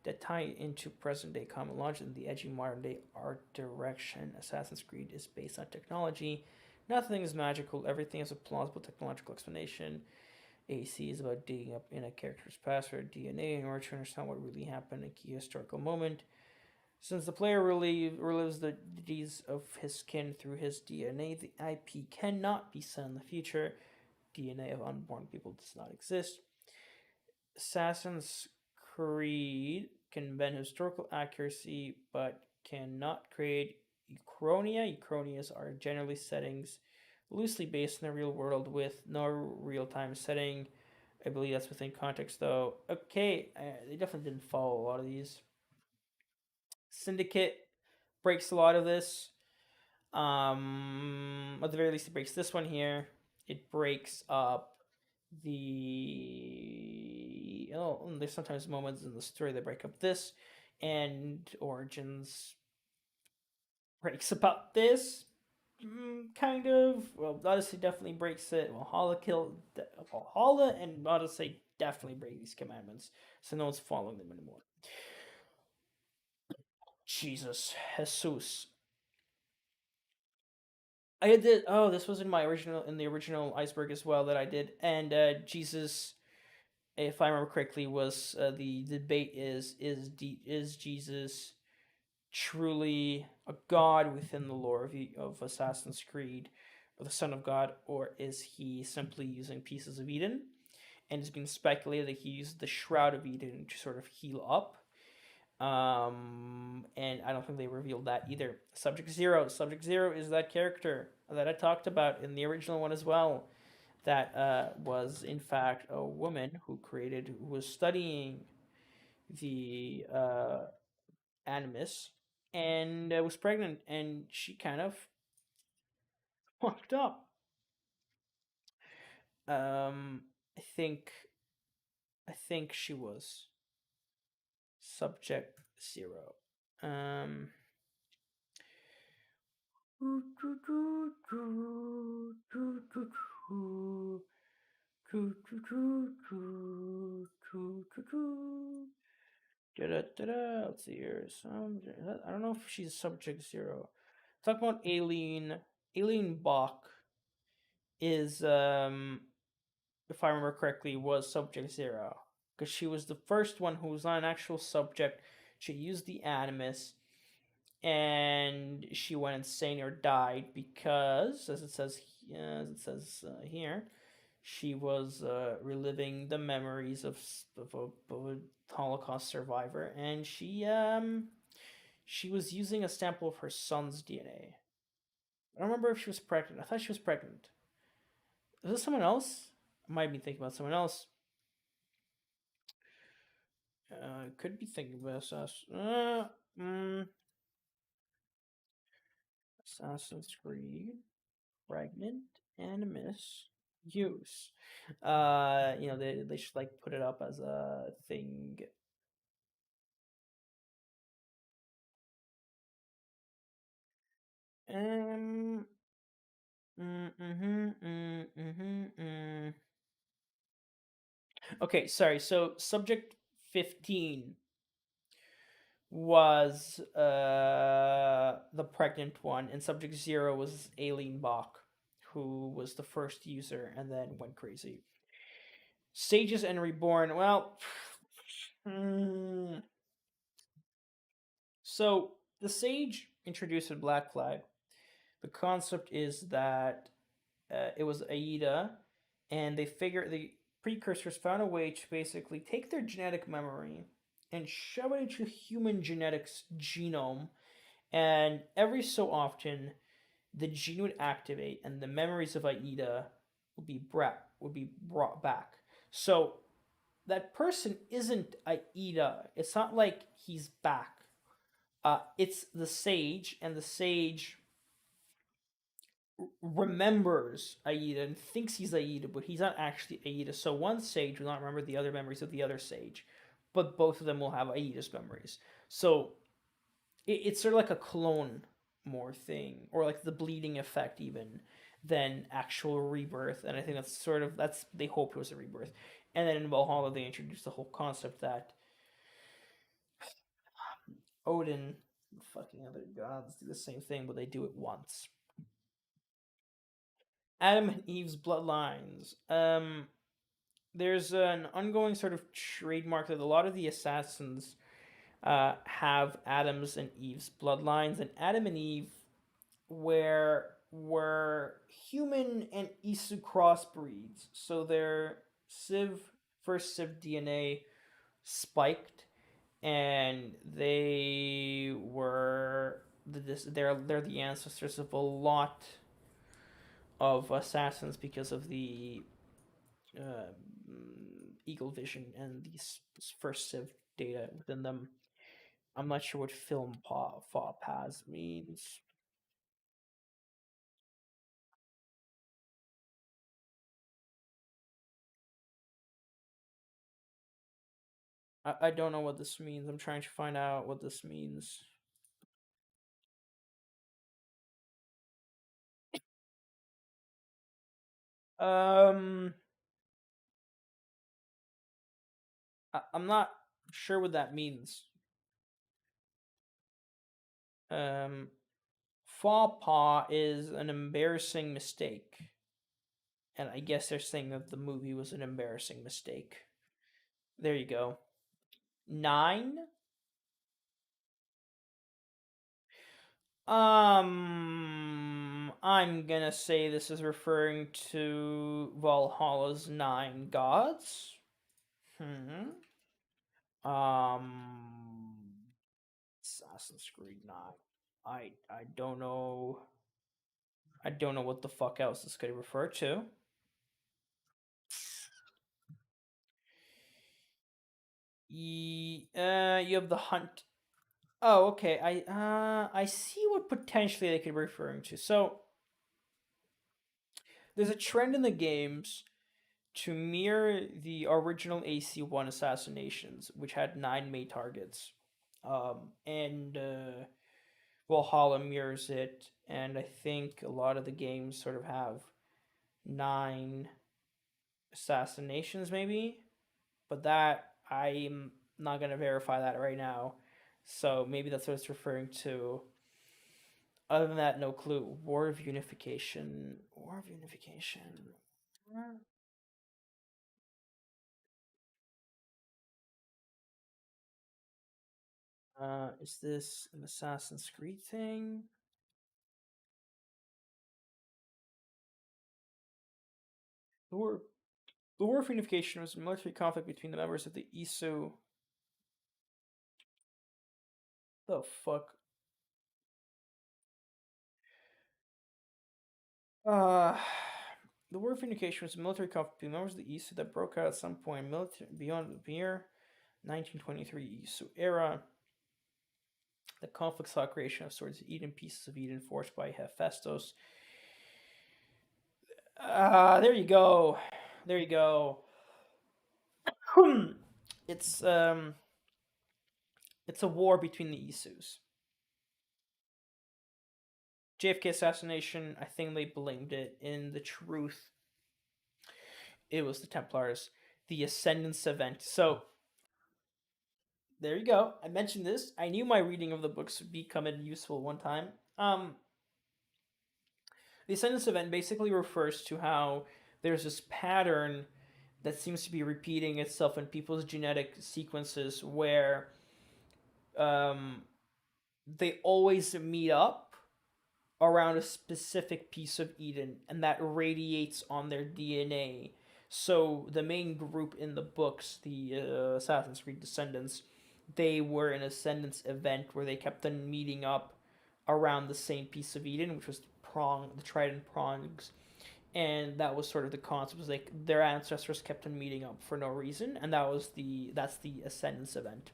that tie into present day common knowledge and the edgy modern day art direction. Assassin's Creed is based on technology. Nothing is magical, everything has a plausible technological explanation. AC is about digging up in a character's past or DNA in order to understand what really happened in a key historical moment. Since the player relives the deeds of his kin through his DNA, the IP cannot be set in the future. DNA of unborn people does not exist. Assassin's Creed can bend historical accuracy but cannot create Uchronia. Uchronias are generally settings loosely based in the real world with no real time setting. I believe that's within context though. Okay, they definitely didn't follow a lot of these. Syndicate breaks a lot of this. At the very least, it breaks this one here. It breaks up there's sometimes moments in the story that break up this, and Origins breaks about this. Kind of. Well, Odyssey definitely breaks it. Valhalla and Odyssey definitely break these commandments, so no one's following them anymore. Jesus. I did. Oh, this was in the original Iceberg as well that I did, and Jesus, if I remember correctly, was the debate is Jesus truly a god within the lore of Assassin's Creed, or the Son of God, or is he simply using pieces of Eden? And it's been speculated that he used the Shroud of Eden to sort of heal up. And I don't think they revealed that either. Subject Zero. Subject Zero is that character that I talked about in the original one as well. That was in fact a woman who was studying the Animus and was pregnant, and she kind of fucked up. Um, I think she was Subject Zero. Um, Let's see here. I don't know if she's Subject Zero. Talk about Aileen. Aileen Bach is, if I remember correctly, was Subject Zero because she was the first one who was not an actual subject. She used the Animus, and she went insane or died because, here, she was reliving the memories of a Holocaust survivor, and she was using a sample of her son's DNA. I don't remember if she was pregnant. I thought she was pregnant. Is this someone else? I might be thinking about someone else. Could be thinking about Assassin's Creed, pregnant, animus, use. They should like put it up as a thing. Um. Mm-hmm, mm-hmm, mm. Okay, sorry. So subject 15 was the pregnant one, and subject 0 was Aileen Bach, who was the first user and then went crazy. Sages and Reborn. Well, so the Sage introduced in Black Flag. The concept is that it was Aida, and the precursors found a way to basically take their genetic memory and shove it into human genetics genome, and every so often the gene would activate, and the memories of Aida would be brought back. So that person isn't Aida. It's not like he's back. It's the sage, and the sage remembers Aida and thinks he's Aida, but he's not actually Aida. So one sage will not remember the other memories of the other sage, but both of them will have Aida's memories. So it's sort of like a clone more thing, or like the bleeding effect even than actual rebirth. And I think that's they hope it was a rebirth. And then in Valhalla they introduced the whole concept that Odin, fucking other gods do the same thing, but they do it once. Adam and Eve's bloodlines. There's an ongoing sort of trademark that a lot of the assassins have Adam's and Eve's bloodlines, and Adam and Eve were human and Isu crossbreeds, so their Civ first Civ DNA spiked, and they're the ancestors of a lot of assassins because of the uh, Eagle Vision and these first Civ data within them. I'm not sure what film fa paz means. I don't know what this means. I'm trying to find out what this means. Um, I'm not sure what that means. Um, Faux pas is an embarrassing mistake, and I guess they're saying that the movie was an embarrassing mistake. There you go. 9. I'm gonna say this is referring to Valhalla's 9 gods. Hmm. Um, Assassin's Creed 9. I don't know. I don't know what the fuck else this could refer to. You have the hunt. Oh, okay. I see what potentially they could be referring to. So there's a trend in the games to mirror the original AC1 assassinations, which had 9 main targets. And Valhalla mirrors it, and I think a lot of the games sort of have 9 assassinations, maybe. But that I'm not gonna verify that right now. So maybe that's what it's referring to. Other than that, no clue. War of Unification. War of Unification. Is this an Assassin's Creed thing? The War, the War of Unification was a military conflict between the members of the Isu. The fuck? Uh, the War of Vindication was a military conflict between members of the East that broke out at some point military, beyond the year 1923 East era. The conflict saw creation of swords of Eden, pieces of Eden forged by Hephaestus. There you go. There you go. it's um, it's a war between the Isus. JFK assassination. I think they blamed it. In the truth, it was the Templars. The Ascendance event. So there you go. I mentioned this. I knew my reading of the books would become useful one time. Um, the Ascendance event basically refers to how there's this pattern that seems to be repeating itself in people's genetic sequences where um, they always meet up around a specific piece of Eden and that radiates on their DNA. So the main group in the books, the Assassin's Creed Descendants, they were an Ascendance event where they kept on meeting up around the same piece of Eden, which was the trident prongs, and that was sort of the concept. Was like their ancestors kept on meeting up for no reason, and that's the Ascendance event.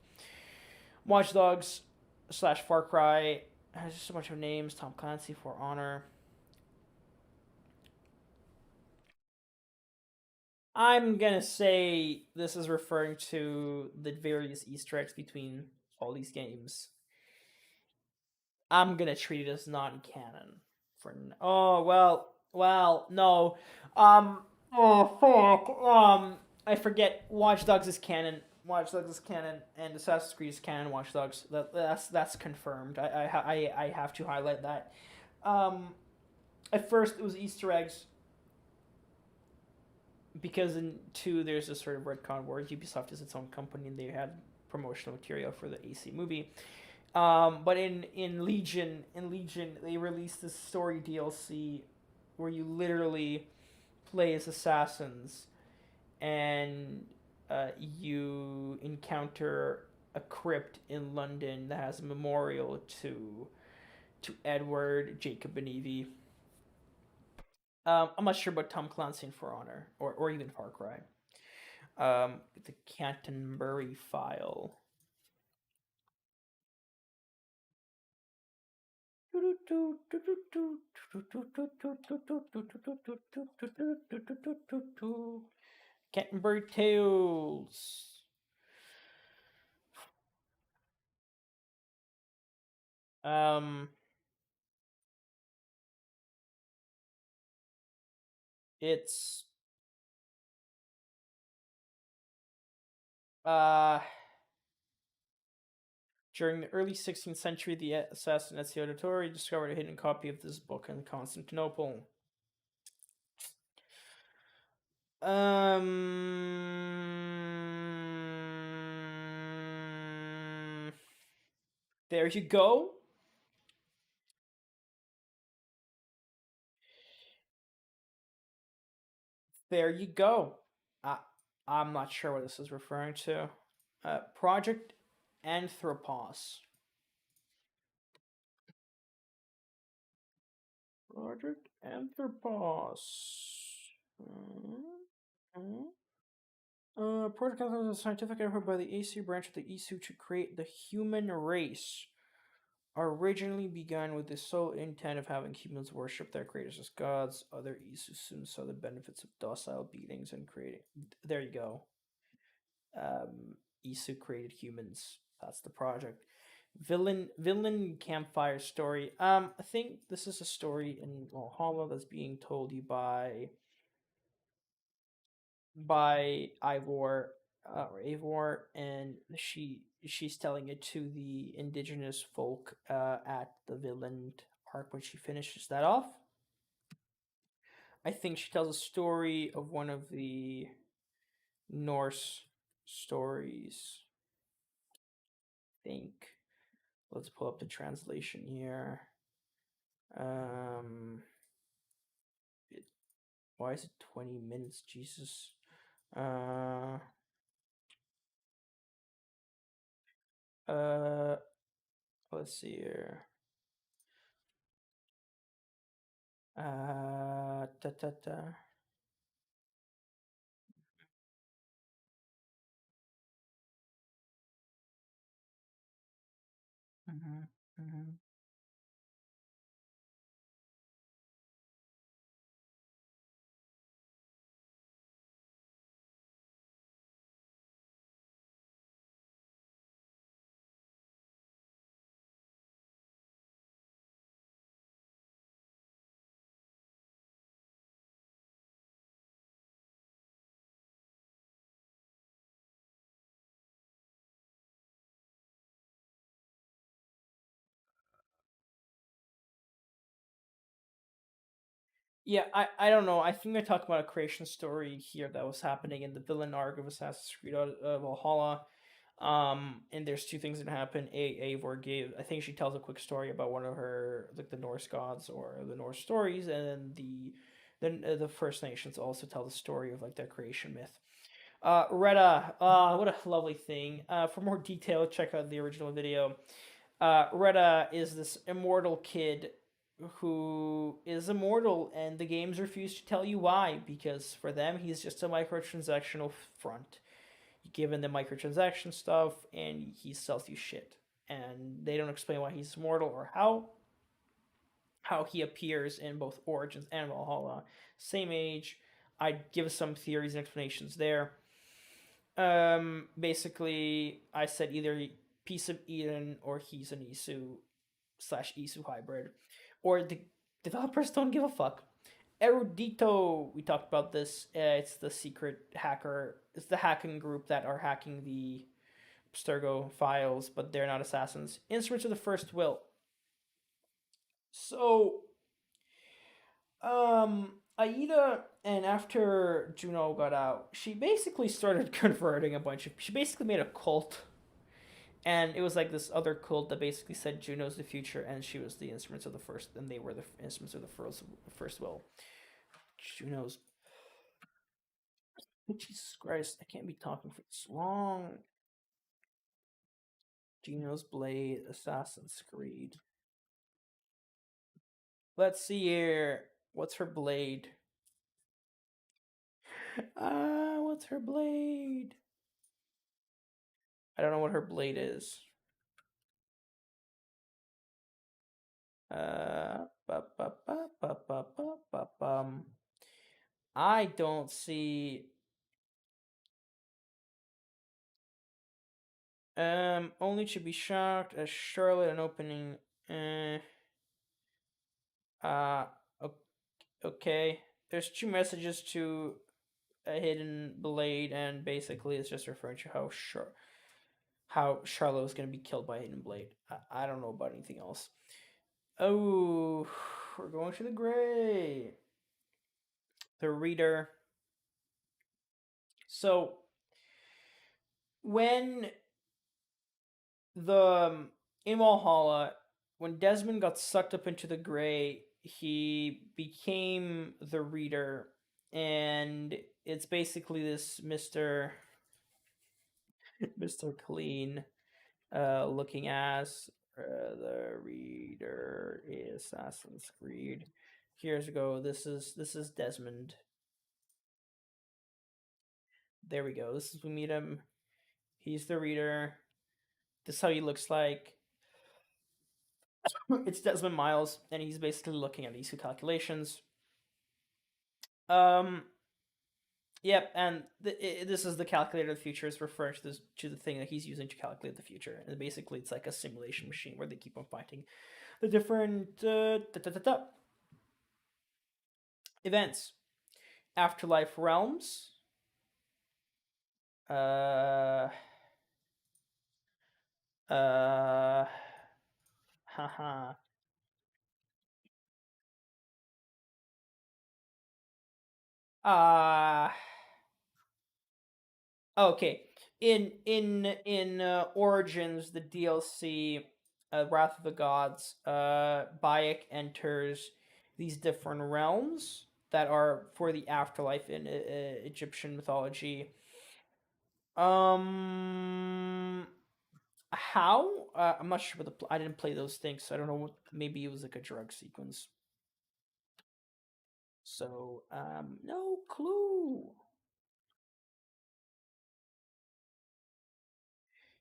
Watch Dogs slash Far Cry has just a bunch of names. Tom Clancy, For Honor. I'm gonna say this is referring to the various Easter eggs between all these games. I'm gonna treat it as non-canon. Oh well, no. Um, oh fuck. I forget. Watch Dogs is canon. Watch Dogs is canon, and Assassin's Creed is canon. Watch Dogs. That's confirmed. I have to highlight that. Um, at first it was Easter eggs because in two there's a sort of retcon where Ubisoft is its own company and they had promotional material for the AC movie. But in Legion they released this story DLC where you literally play as assassins and you encounter a crypt in London that has a memorial to Edward, Jacob, and Evie. I'm not sure about Tom Clancy and For Honor or even Far Cry. The Canterbury File. Canterbury Tales. Um, it's uh during the early 16th century, the assassin Ezio Auditore discovered a hidden copy of this book in Constantinople. There you go. There you go. I, I'm not sure what this is referring to. Project Anthropos. Project Anthropos. Project Anthropos is a scientific effort by the AC branch of the ISU to create the human race. Originally begun with the sole intent of having humans worship their creators as gods, other ISU soon saw the benefits of docile beings and creating. There you go. Isu created humans. That's the project. Villain campfire story. I think this is a story in Valhalla that's being told you by Ivor or Avor, and she's telling it to the indigenous folk at the villain arc when she finishes that off. I think she tells a story of one of the Norse stories. I think. Let's pull up the translation here. Um, it, why is it 20 minutes? Jesus. Uh, uh, let's see here. Ta ta ta. Mhm, mhm. Yeah, I don't know. I think they're talking about a creation story here that was happening in the villain arc of Assassin's Creed Valhalla. And there's two things that happen. Eivor gave, I think she tells a quick story about one of her like the Norse gods or the Norse stories, and then the First Nations also tell the story of like their creation myth. Retta, what a lovely thing. For more detail, check out the original video. Retta is this immortal kid who is immortal, and the games refuse to tell you why, because for them, he's just a microtransactional front. You give him the microtransaction stuff, and he sells you shit. And they don't explain why he's immortal or how he appears in both Origins and Valhalla. Same age. I'd give some theories and explanations there. Basically, I said either Piece of Eden or he's an Isu/Isu hybrid, or the developers don't give a fuck. Erudito, we talked about this. It's the secret hacker. It's the hacking group that are hacking the Abstergo files, but they're not assassins. Instruments of the First Will. So, Aida, and after Juno got out, she basically started converting a bunch of. She basically made a cult, and it was like this other cult that basically said Juno's the future, and she was the instruments of the first, and they were the instruments of the first will. Juno's. Jesus Christ, I can't be talking for this long. Juno's Blade, Assassin's Creed. Let's see here. What's her blade? What's her blade? I don't know what her blade is. I don't see. Only to be shocked as Charlotte an opening. Uh, uh, okay. There's two messages to a hidden blade, and basically it's just referring to how Charlotte was gonna be killed by a hidden blade. I don't know about anything else. Oh, we're going to the gray. The reader. So when the in Valhalla, when Desmond got sucked up into the gray, he became the reader, and it's basically this Mister Clean, looking as the reader is Assassin's Creed. Here's go. This is Desmond. There we go. This is we meet him. He's the reader. This is how he looks like. It's Desmond Miles, and he's basically looking at these two calculations. Um, yep, and this is the calculator of the future. Is referring to the thing that he's using to calculate the future, and basically it's like a simulation machine where they keep on finding the different events, afterlife realms. Uh, uh, haha. Uh, Okay, in Origins, the DLC, Wrath of the Gods, Bayek enters these different realms that are for the afterlife in Egyptian mythology. Um, how? I'm not sure. I didn't play those things, so I don't know. Maybe it was like a drug sequence. So, no clue.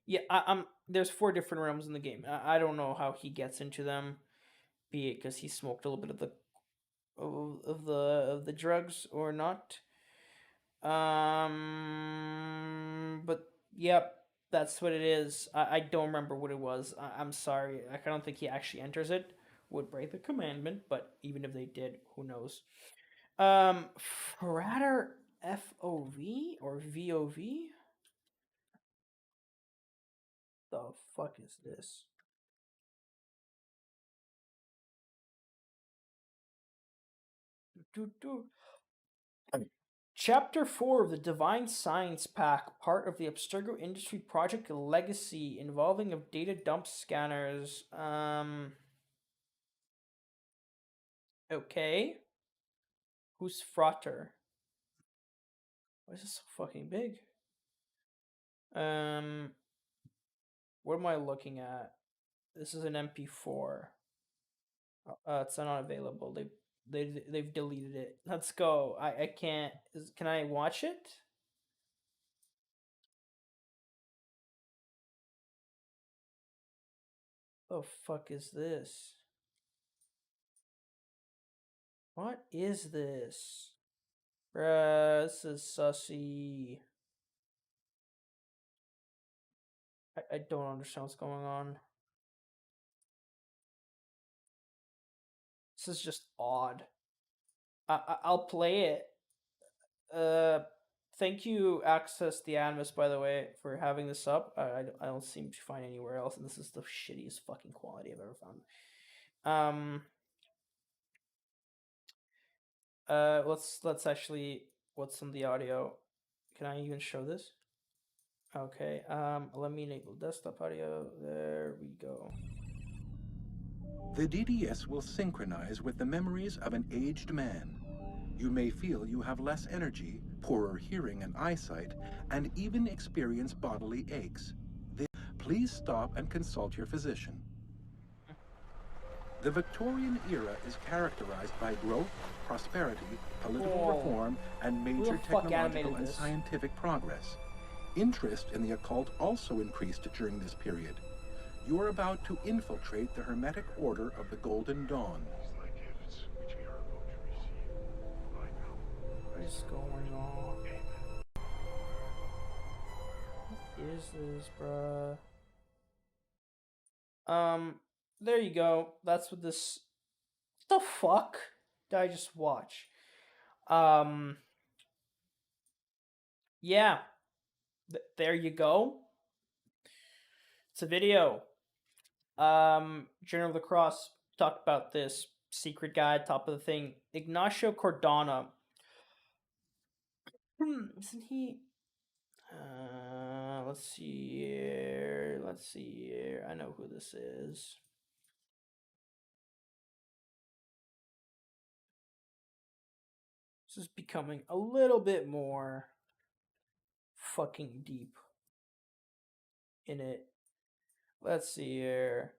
Yeah, there's 4 different realms in the game. I don't know how he gets into them, be it because he smoked a little bit of the drugs or not. But yep, that's what it is. I don't remember what it was. I'm sorry. I don't think he actually enters it. Would break the commandment, but even if they did, who knows? Um, Frater FOV or VOV? The fuck is this? Do. Chapter 4 of the Divine Science Pack, part of the Abstergo Industry Project Legacy, involving of data dump scanners. Okay. Who's Frater? Why is this so fucking big? Um, what am I looking at? This is an MP4. It's not available. They've deleted it. Let's go. I can't. Can I watch it? The fuck is this? What is this? Bruh, this is sussy. I don't understand what's going on. This is just odd. I'll play it. Thank you, Access the Animus, by the way, for having this up. I don't seem to find anywhere else, and this is the shittiest fucking quality I've ever found. Let's actually, what's on the audio? Can I even show this? Okay. Let me enable desktop audio. There we go. The DDS will synchronize with the memories of an aged man. You may feel you have less energy, poorer hearing and eyesight, and even experience bodily aches. Please stop and consult your physician. The Victorian era is characterized by growth, prosperity, political reform, and major technological and scientific progress. Interest in the occult also increased during this period. You are about to infiltrate the Hermetic Order of the Golden Dawn. What is going on? What is this, bruh? There you go. That's what this. What the fuck did I just watch? Yeah. There you go. It's a video. General of the Cross talked about this secret guide, top of the thing. Ignacio Cardona. Isn't he? Let's see here. Let's see here. I know who this is. This is becoming a little bit more fucking deep in it. Let's see here.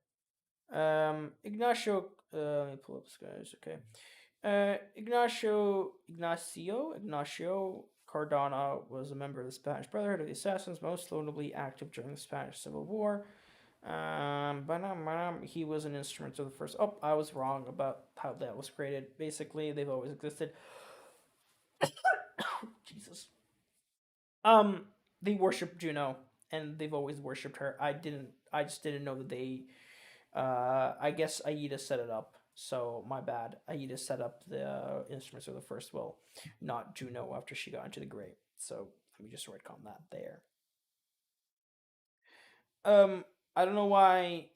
Ignacio. Let me pull up this guys. Okay. Ignacio Cardona was a member of the Spanish Brotherhood of the Assassins, most notably active during the Spanish Civil War. He was an instrument of the first. Oh, I was wrong about how that was created. Basically, they've always existed. Jesus. They worship Juno, and they've always worshipped her. I just didn't know that they. I guess Aida set it up. So my bad. Aida set up the instruments of the first will, not Juno after she got into the grave. So let me just retcon that there. I don't know why.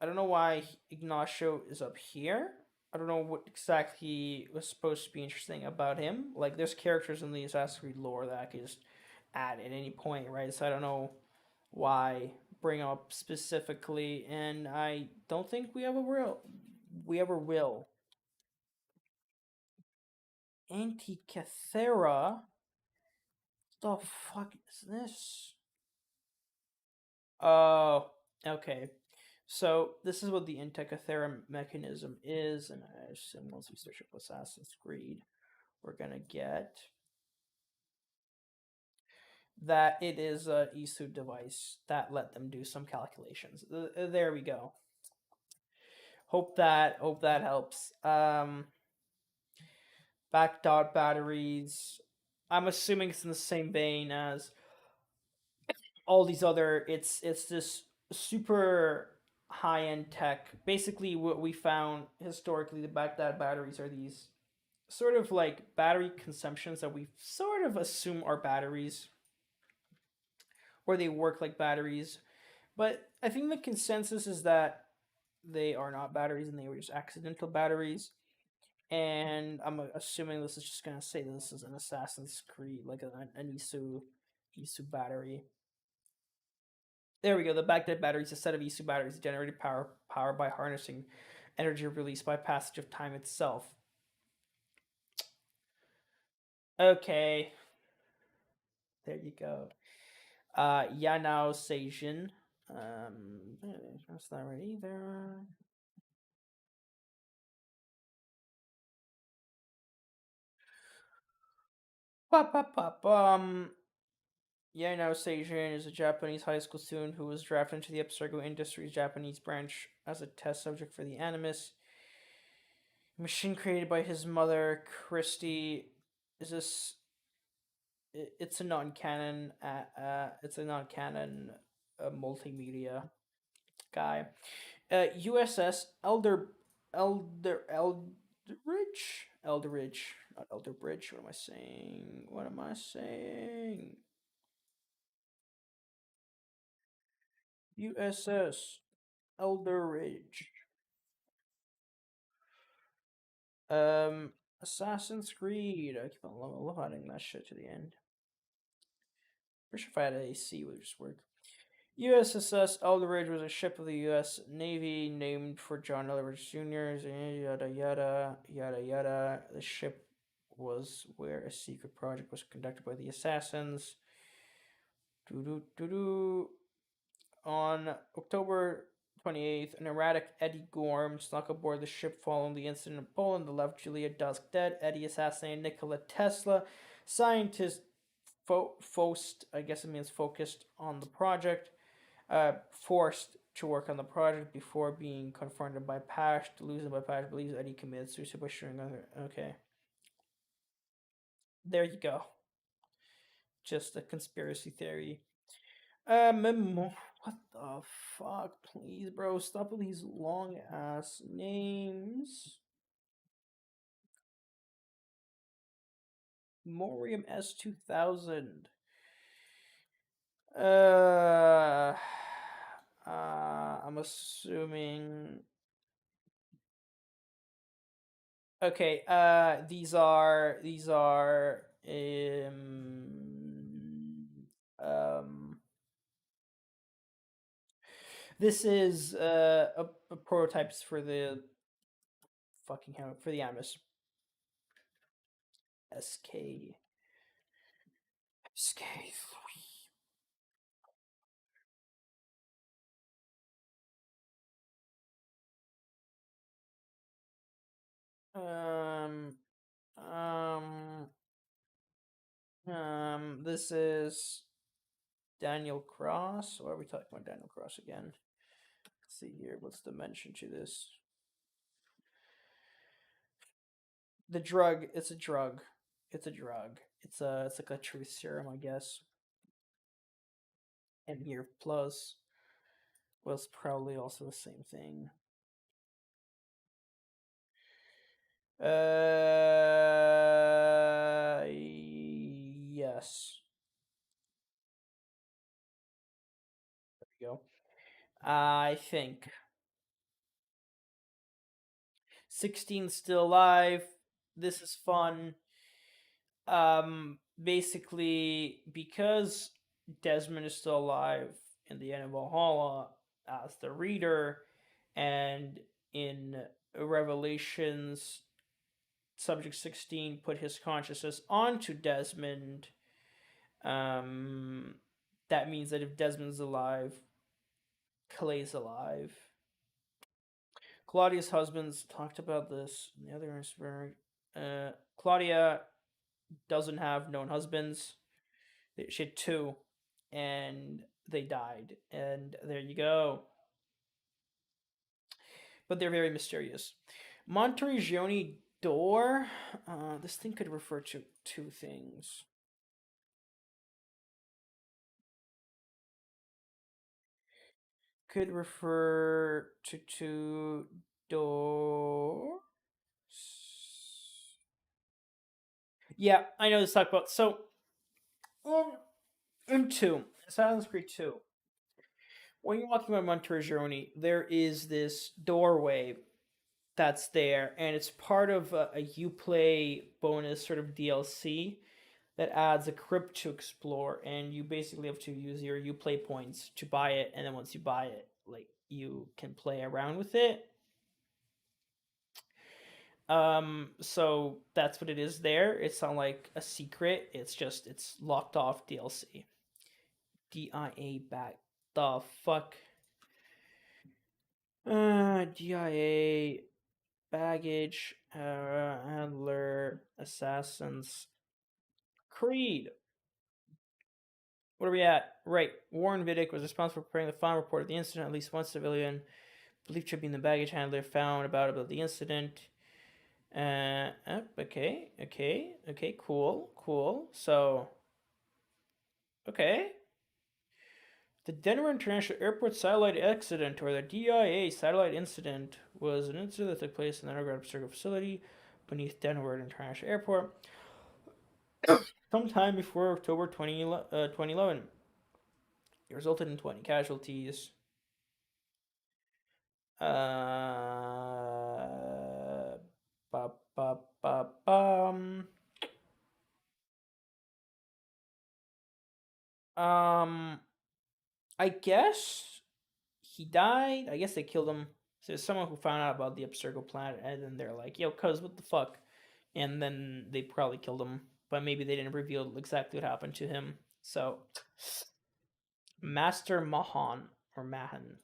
I don't know why Ignacio is up here. I don't know what exactly was supposed to be interesting about him. Like, there's characters in the Assassin's Creed lore that I could just add at any point, right? So I don't know why bring up specifically, and I don't think we ever will. Antikythera? The fuck is this? Oh, okay. So this is what the Intecathera mechanism is, and I assume once we search up Assassin's Creed, we're gonna get that it is a ESU device that let them do some calculations. There we go. Hope that helps. Back dot batteries. I'm assuming it's in the same vein as all these other. It's this super high end tech. Basically, what we found historically, the back dot batteries are these sort of like battery consumptions that we sort of assume are batteries, or they work like batteries. But I think the consensus is that they are not batteries and they were just accidental batteries. And I'm assuming this is just gonna say this is an Assassin's Creed, like an ISU battery. There we go. The Baghdad battery is a set of ISU batteries generated power by harnessing energy released by passage of time itself. Okay, there you go. Yanao Seijin. That's not right either. Pop, pop, pop. Yanao Seijin is a Japanese high school student who was drafted into the Abstergo Industries Japanese branch as a test subject for the Animus machine created by his mother, Christy. Is this? It's a non-canon. It's a non-canon multimedia guy. USS Elderidge, not Elderbridge. What am I saying? What am I saying? USS Elderidge. Assassin's Creed. I keep on love adding that shit to the end. Pretty sure if I had AC, it would just work. USS Elderidge was a ship of the U.S. Navy named for John Elderidge Jr. Yada yada yada yada. The ship was where a secret project was conducted by the assassins. On October 28th, an erratic Eddie Gorm snuck aboard the ship following the incident in Poland that left Julia Dusk dead. Eddie assassinated Nikola Tesla. Scientist Fost, I guess it means focused on the project, forced to work on the project before being confronted by Pash. Delusioned by Pash, believes Eddie committed suicide by shooting other. Okay. There you go. Just a conspiracy theory. What the fuck? Please, bro, stop with these long ass names. Morium S2000. I'm assuming. Okay. These are um This is a prototypes for the fucking hell for the Animus SK SK3. Um um this is Daniel Cross. Or are we talking about Daniel Cross again? Let's see here. What's the mention to this? The drug. It's a drug. It's a drug. It's like a truth serum, I guess. And here plus was probably also the same thing. Yes. There we go. I think 16 still alive. This is fun. Basically, because Desmond is still alive in the end of Valhalla as the reader, and in Revelations, Subject 16 put his consciousness onto Desmond. That means that if Desmond's alive, Clay's alive. Claudia's husbands talked about this in the other iceberg. Claudia doesn't have known husbands. She had two, and they died. And there you go. But they're very mysterious. Monteregione door. This thing could refer to two things. Could refer to two doors. Yeah, I know this talk about. So, in two, Assassin's Creed 2, when you're walking around Monteregione, there is this doorway that's there, and it's part of a Uplay bonus sort of DLC that adds a crypt to explore, and you basically have to use your Uplay points to buy it, and then once you buy it, like, you can play around with it. So that's what it is there. It's not like a secret. It's locked off DLC. DIA back. The fuck? DIA baggage handler Assassin's Creed. What are we at? Right. Warren Vidic was responsible for preparing the final report of the incident. At least one civilian, believed to be in the baggage handler, found about the incident. Okay, cool. So, okay. The Denver International Airport satellite accident, or the DIA satellite incident, was an incident that took place in the underground Abstergo facility beneath Denver International Airport sometime before October 2011. It resulted in 20 casualties. Ba, ba, ba, bum. I guess he died. I guess they killed him. So there's someone who found out about the Abstergo planet, and then they're like, "Yo, cuz, what the fuck?" And then they probably killed him, but maybe they didn't reveal exactly what happened to him. So, Master Mahan or Mahan,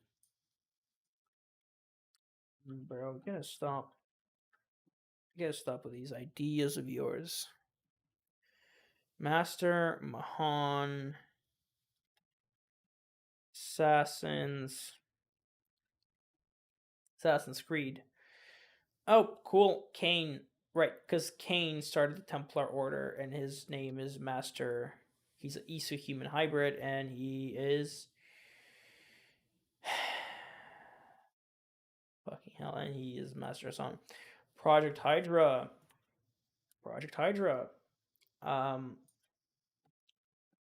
bro, you gotta stop. You gotta stop with these ideas of yours. Master Mahan Assassin's Creed. Oh, cool. Cain. Right, because Cain started the Templar Order, and his name is Master. He's an Isu human hybrid, and he is. Fucking hell, and he is Master Son. Project Hydra. Project Hydra.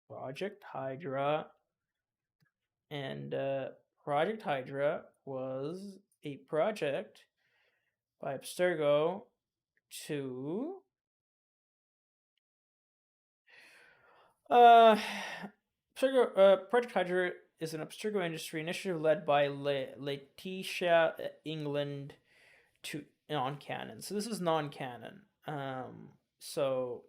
Project Hydra. And Project Hydra was a project by Abstergo to Project Hydra is an Abstergo industry initiative led by Letitia England to non-canon. So this is non-canon. So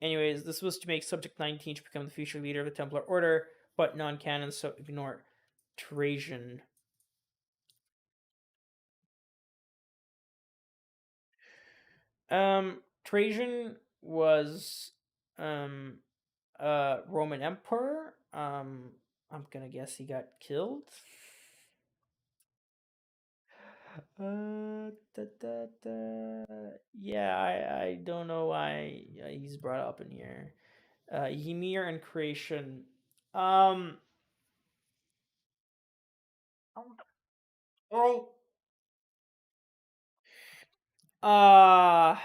anyways, this was to make Subject 19 to become the future leader of the Templar Order, but non-canon, so ignore Trajan. Trajan was Roman emperor. I'm gonna guess he got killed. Yeah, I don't know why he's brought up in here. Ymir and creation. Oh, uh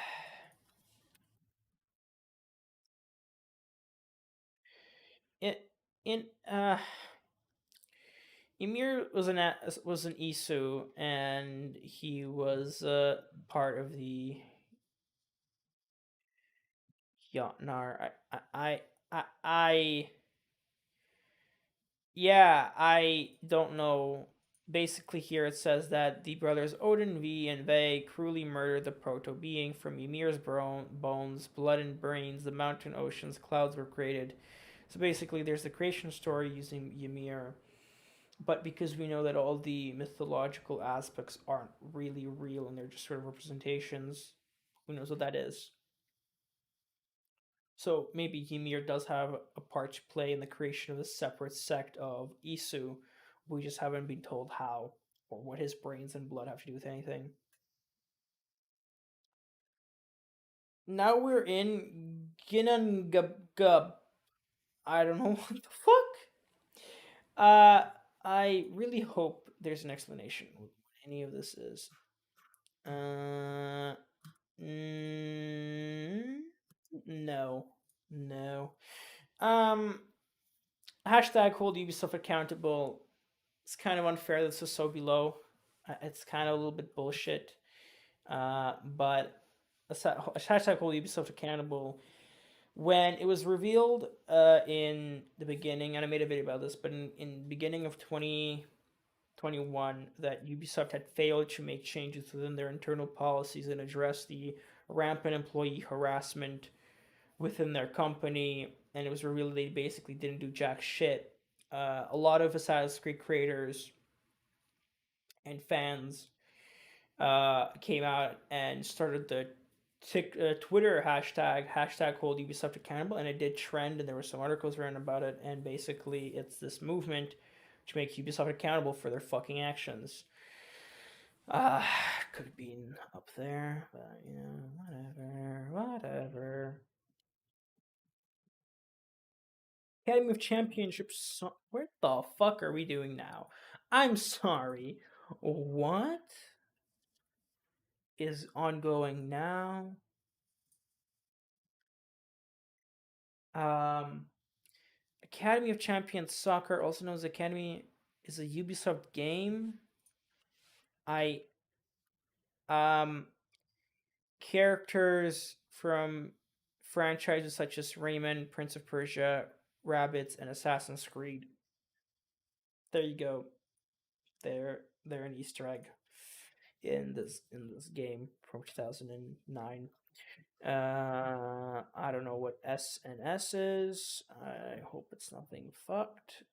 in in Ymir was an Isu, and he was part of the Jotnar. I yeah, I don't know. Basically, here it says that the brothers Odin, V, and Ve cruelly murdered the proto being from Ymir's bones, blood, and brains. The mountain, oceans, clouds were created. So basically, there's the creation story using Ymir. but because we know that all the mythological aspects aren't really real and they're just sort of representations, who knows what that is. So maybe Ymir does have a part to play in the creation of a separate sect of Isu. We just haven't been told how or what his brains and blood have to do with anything. Now we're in Ginangub. I don't know what the fuck. I really hope there's an explanation what any of this is. No, no. Hashtag hold Ubisoft accountable. It's kind of unfair that this is so below. It's kind of a little bit bullshit. But hashtag hold Ubisoft accountable. When it was revealed in the beginning, and I made a video about this, but in the beginning of 2021, that Ubisoft had failed to make changes within their internal policies and address the rampant employee harassment within their company, and it was revealed they basically didn't do jack shit. A lot of Assassin's Creed creators and fans came out and started the Twitter hashtag hold Ubisoft accountable, and it did trend, and there were some articles written about it, and basically it's this movement to make Ubisoft accountable for their fucking actions. Could have been up there, but you know, whatever. Academy of Championships. What the fuck are we doing now? I'm sorry. What is ongoing now? Academy of Champions Soccer, also known as Academy, is a Ubisoft game. Characters from franchises such as Rayman, Prince of Persia, Rabbids, and Assassin's Creed. There you go. They're an Easter egg in this game from 2009. I don't know what S and S is. I hope it's nothing fucked.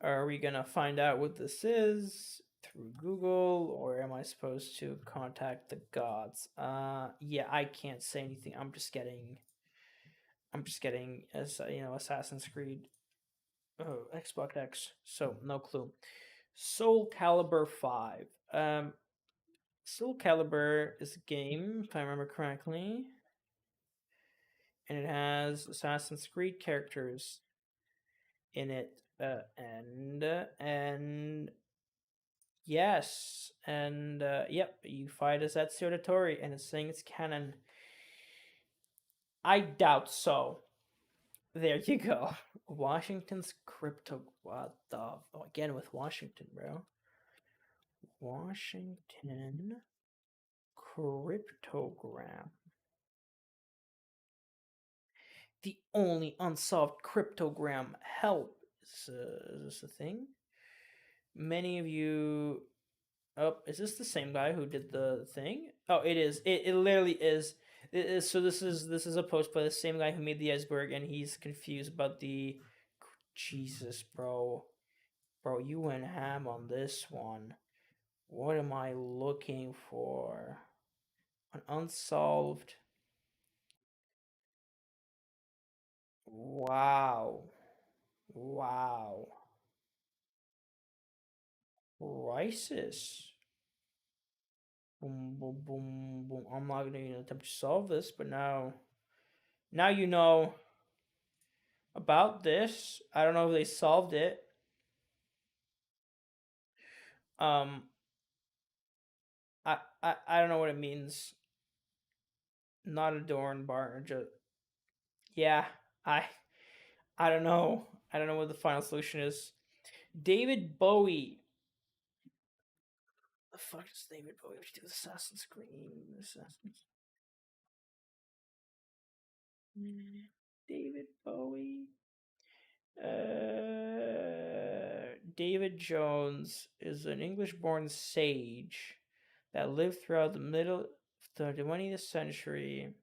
Are we gonna find out what this is through Google, or am I supposed to contact the gods? Yeah, I can't say anything. I'm just getting, as Assassin's Creed, Xbox X. So no clue. Soul Calibur 5. Soul Calibur is a game, if I remember correctly, and it has Assassin's Creed characters in it, and yes, and yep, you fight as Ezio Auditore, and it's saying it's canon. I doubt so. There you go. Washington's crypto. What the? Oh, again with Washington, bro. Washington cryptogram. The only unsolved cryptogram. Help. Is this a thing? Many of you. Oh, is this the same guy who did the thing? Oh, it is. It literally is. It is. So this is a post by the same guy who made the iceberg, and he's confused about the. Jesus, bro. Bro, you went ham on this one. What am I looking for? An unsolved. Wow. Wow. Crisis. Boom, boom, boom, boom. I'm not gonna even attempt to solve this, but now you know about this. I don't know if they solved it. Um, I don't know what it means. Not adorned barn. Just yeah. I I don't know. I don't know what the final solution is. David Bowie. The fuck does David Bowie have to do with Assassin's Creed? David Bowie. David Jones is an English-born sage that lived throughout the middle of the 20th century.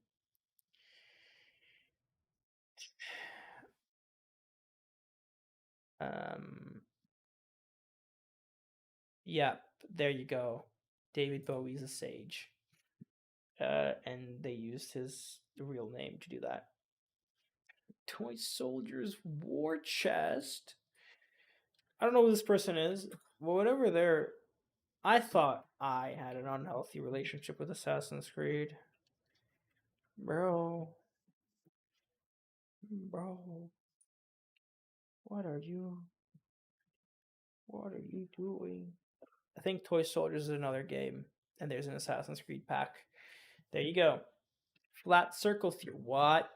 Yeah, there you go. David Bowie's a sage. And they used his real name to do that. Toy Soldier's War Chest. I don't know who this person is, but whatever they're. I thought I had an unhealthy relationship with Assassin's Creed. Bro. Bro. What are you. What are you doing? I think Toy Soldiers is another game, and there's an Assassin's Creed pack. There you go. Flat circle theory. What?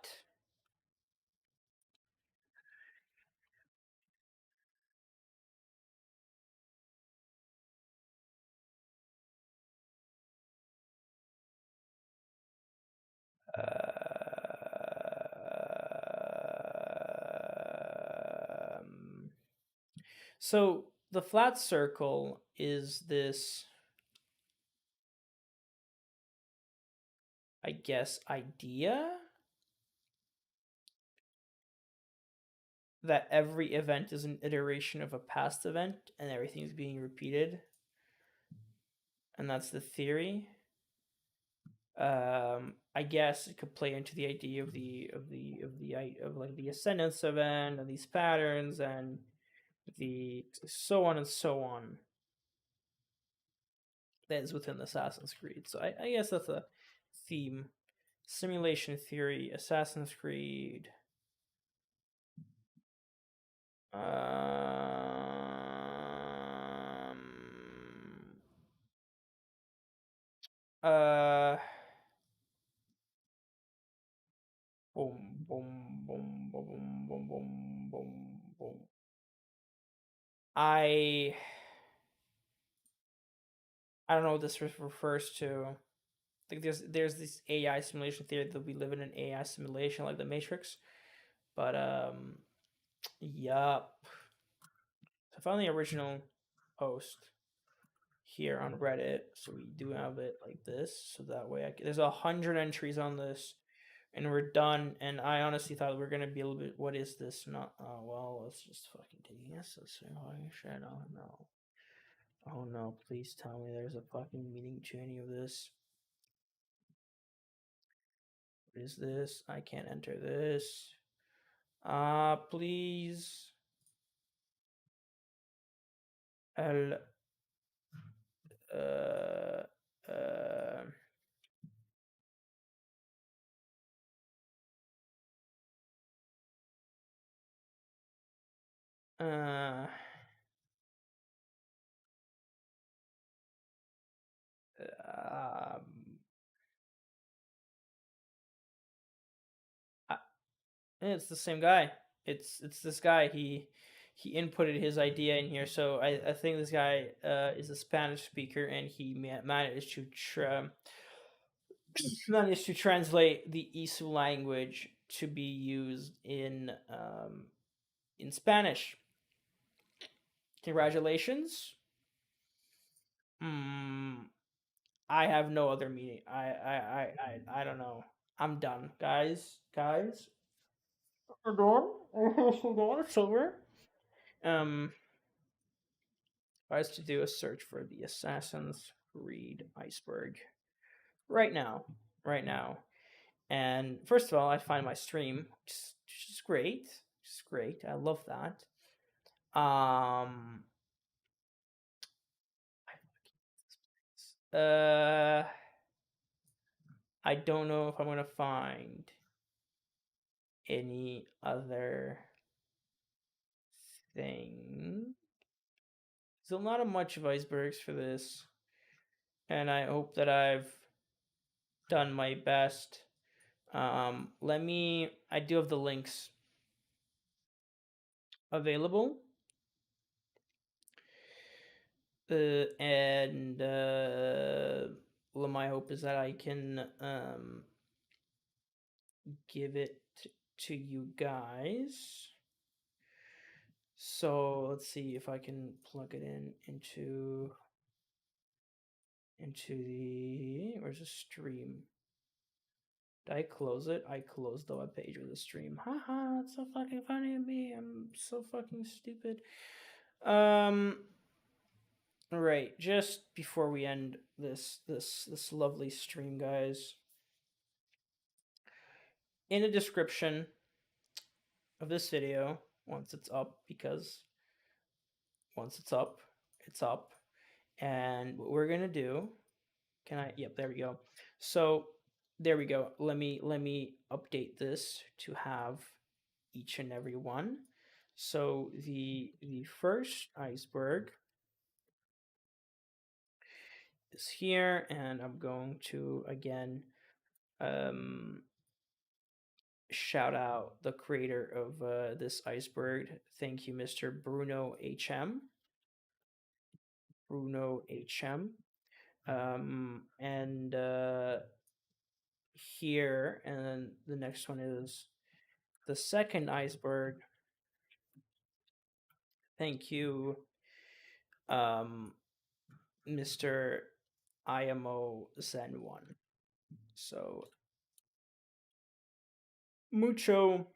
So the flat circle is this, I guess, idea that every event is an iteration of a past event and everything is being repeated. And that's the theory. I guess it could play into the idea of the ascendance event and these patterns and the so on and so on that is within Assassin's Creed. So I guess that's a theme. Simulation theory, Assassin's Creed. Uh, boom, boom, boom, boom, boom, boom, boom, boom. I don't know what this refers to. I think there's this AI simulation theory that we live in an AI simulation like the Matrix. But yup. So I found the original post here on Reddit, so we do have it like this, so that way there's 100 entries on this, and we're done. And I honestly thought we were gonna be a little bit. What is this? Not. Oh well, let's just fucking take this. Let's see. Fucking shit. Oh no. Oh no! Please tell me there's a fucking meaning to any of this. What is this? I can't enter this. Please. L. Uh. Uh. Uh. Um. It's the same guy. It's this guy. He inputted his idea in here. So I think this guy is a Spanish speaker, and he managed to translate the Isu language to be used in Spanish. Congratulations. I have no other meaning. I don't know. I'm done, guys. Guys, we're done. We're done. It's over. I was to do a search for the Assassin's Creed Iceberg right now, And first of all, I find my stream, which is great. It's great. I love that. I don't know if I'm gonna find any other thing. There's not much of icebergs for this, and I hope that I've done my best. I do have the links available. And my hope is that I can give it to you guys. So let's see if I can plug it into the where's the stream? Did I close it? I closed the webpage of the stream. Haha, that's so fucking funny of me. I'm so fucking stupid. Right, just before we end this lovely stream, guys, in the description of this video, once it's up, because once it's up, and what we're gonna do, yep, there we go. So there we go. Let me update this to have each and every one. So the first iceberg is here, and I'm going to again shout out the creator of this iceberg. Thank you, Mr. BrunoHM. BrunoHM. And here, and then the next one is the second iceberg. Thank you, Mr. IMO Zen 1. So mucho